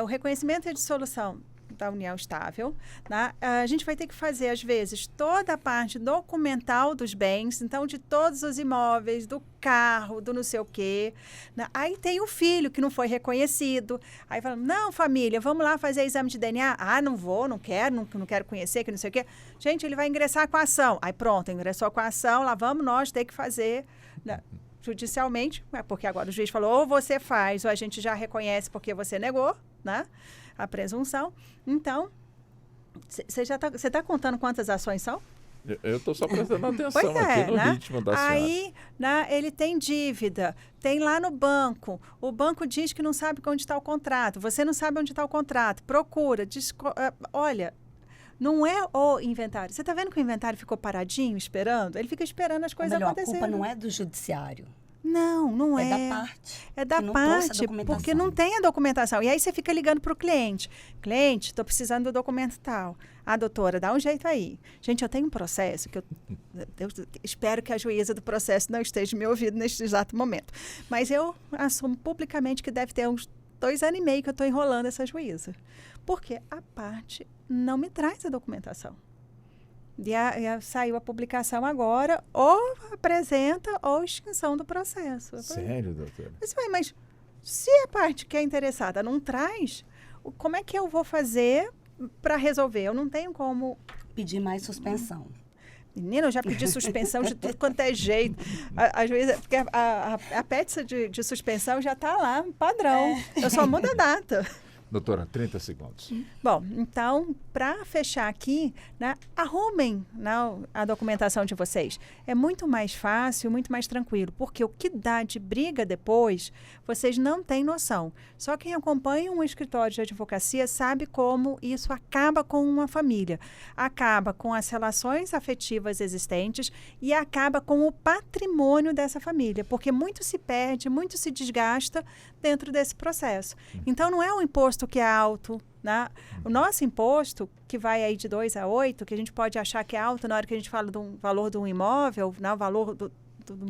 o reconhecimento e a dissolução da união estável, né? A gente vai ter que fazer, às vezes, toda a parte documental dos bens, então, de todos os imóveis, do carro, do não sei o quê. Né? Aí tem o filho que não foi reconhecido. Aí fala, não, família, vamos lá fazer exame de DNA. Ah, não vou, não quero conhecer, que não sei o quê. Gente, ele vai ingressar com a ação. Aí pronto, ingressou com a ação, lá vamos nós ter que fazer... Né? Judicialmente, porque agora o juiz falou, ou você faz, ou a gente já reconhece porque você negou, né? A presunção. Então, você está contando quantas ações são? Eu estou só prestando atenção Pois é, aqui no né? ritmo da senhora. Aí, né, ele tem dívida, tem lá no banco, o banco diz que não sabe onde está o contrato, você não sabe onde está o contrato, procura, olha... Não é o inventário. Você está vendo que o inventário ficou paradinho, esperando? Ele fica esperando as coisas acontecerem. A culpa não é do judiciário. Não é. É da parte. É da que não trouxe a parte, documentação. porque não tem a documentação. E aí você fica ligando para o cliente. Cliente, estou precisando do documento tal. Ah, doutora, dá um jeito aí. Gente, eu tenho um processo que eu espero que a juíza do processo não esteja me ouvindo neste exato momento. Mas eu assumo publicamente que deve ter uns 2 anos e meio que eu estou enrolando essa juíza. Porque a parte não me traz a documentação. Saiu a publicação agora, ou apresenta, ou extinção do processo. Sério, doutora? Mas se a parte que é interessada não traz, como é que eu vou fazer para resolver? Eu não tenho como... Pedir mais suspensão. Menina, eu já pedi suspensão de tudo quanto é jeito. A juíza, porque a petita de suspensão já está lá, padrão. Eu só mudo a data. Doutora, 30 segundos. Bom, então, para fechar aqui, né, arrumem, né, a documentação de vocês. É muito mais fácil, muito mais tranquilo, porque o que dá de briga depois, vocês não têm noção. Só quem acompanha um escritório de advocacia sabe como isso acaba com uma família. Acaba com as relações afetivas existentes e acaba com o patrimônio dessa família, porque muito se perde, muito se desgasta dentro desse processo. Então, não é um imposto que é alto, né? O nosso imposto, que vai aí de 2 a 8, que a gente pode achar que é alto na hora que a gente fala do valor de um imóvel, né? O valor do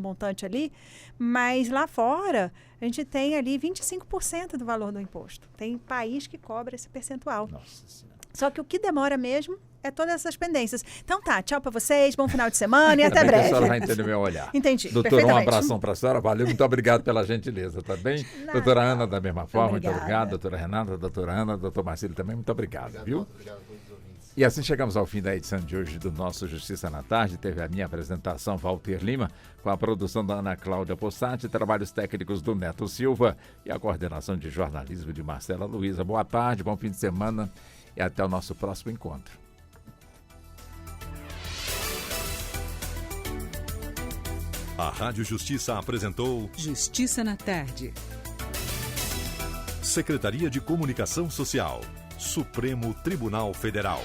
montante ali, mas lá fora a gente tem ali 25% do valor do imposto. Tem país que cobra esse percentual. Nossa Senhora. Só que o que demora mesmo é todas essas pendências. Então tá, tchau pra vocês, bom final de semana e até Também que breve. a senhora vai entender meu olhar. Entendi, Doutora, um perfeitamente. abração para a senhora, valeu, muito obrigado pela gentileza, tá bem? Nada. Doutora Ana, da mesma forma, muito Obrigada. obrigado. Doutora Renata, doutora Ana, doutor Marcílio também, muito obrigado, viu? Obrigado a todos os ouvintes. E assim chegamos ao fim da edição de hoje do nosso Justiça na Tarde. Teve a minha apresentação, Walter Lima, com a produção da Ana Cláudia Possati, trabalhos técnicos do Neto Silva e a coordenação de jornalismo de Marcela Luiza. Boa tarde, bom fim de semana e até o nosso próximo encontro. A Rádio Justiça apresentou Justiça na Tarde. Secretaria de Comunicação Social, Supremo Tribunal Federal.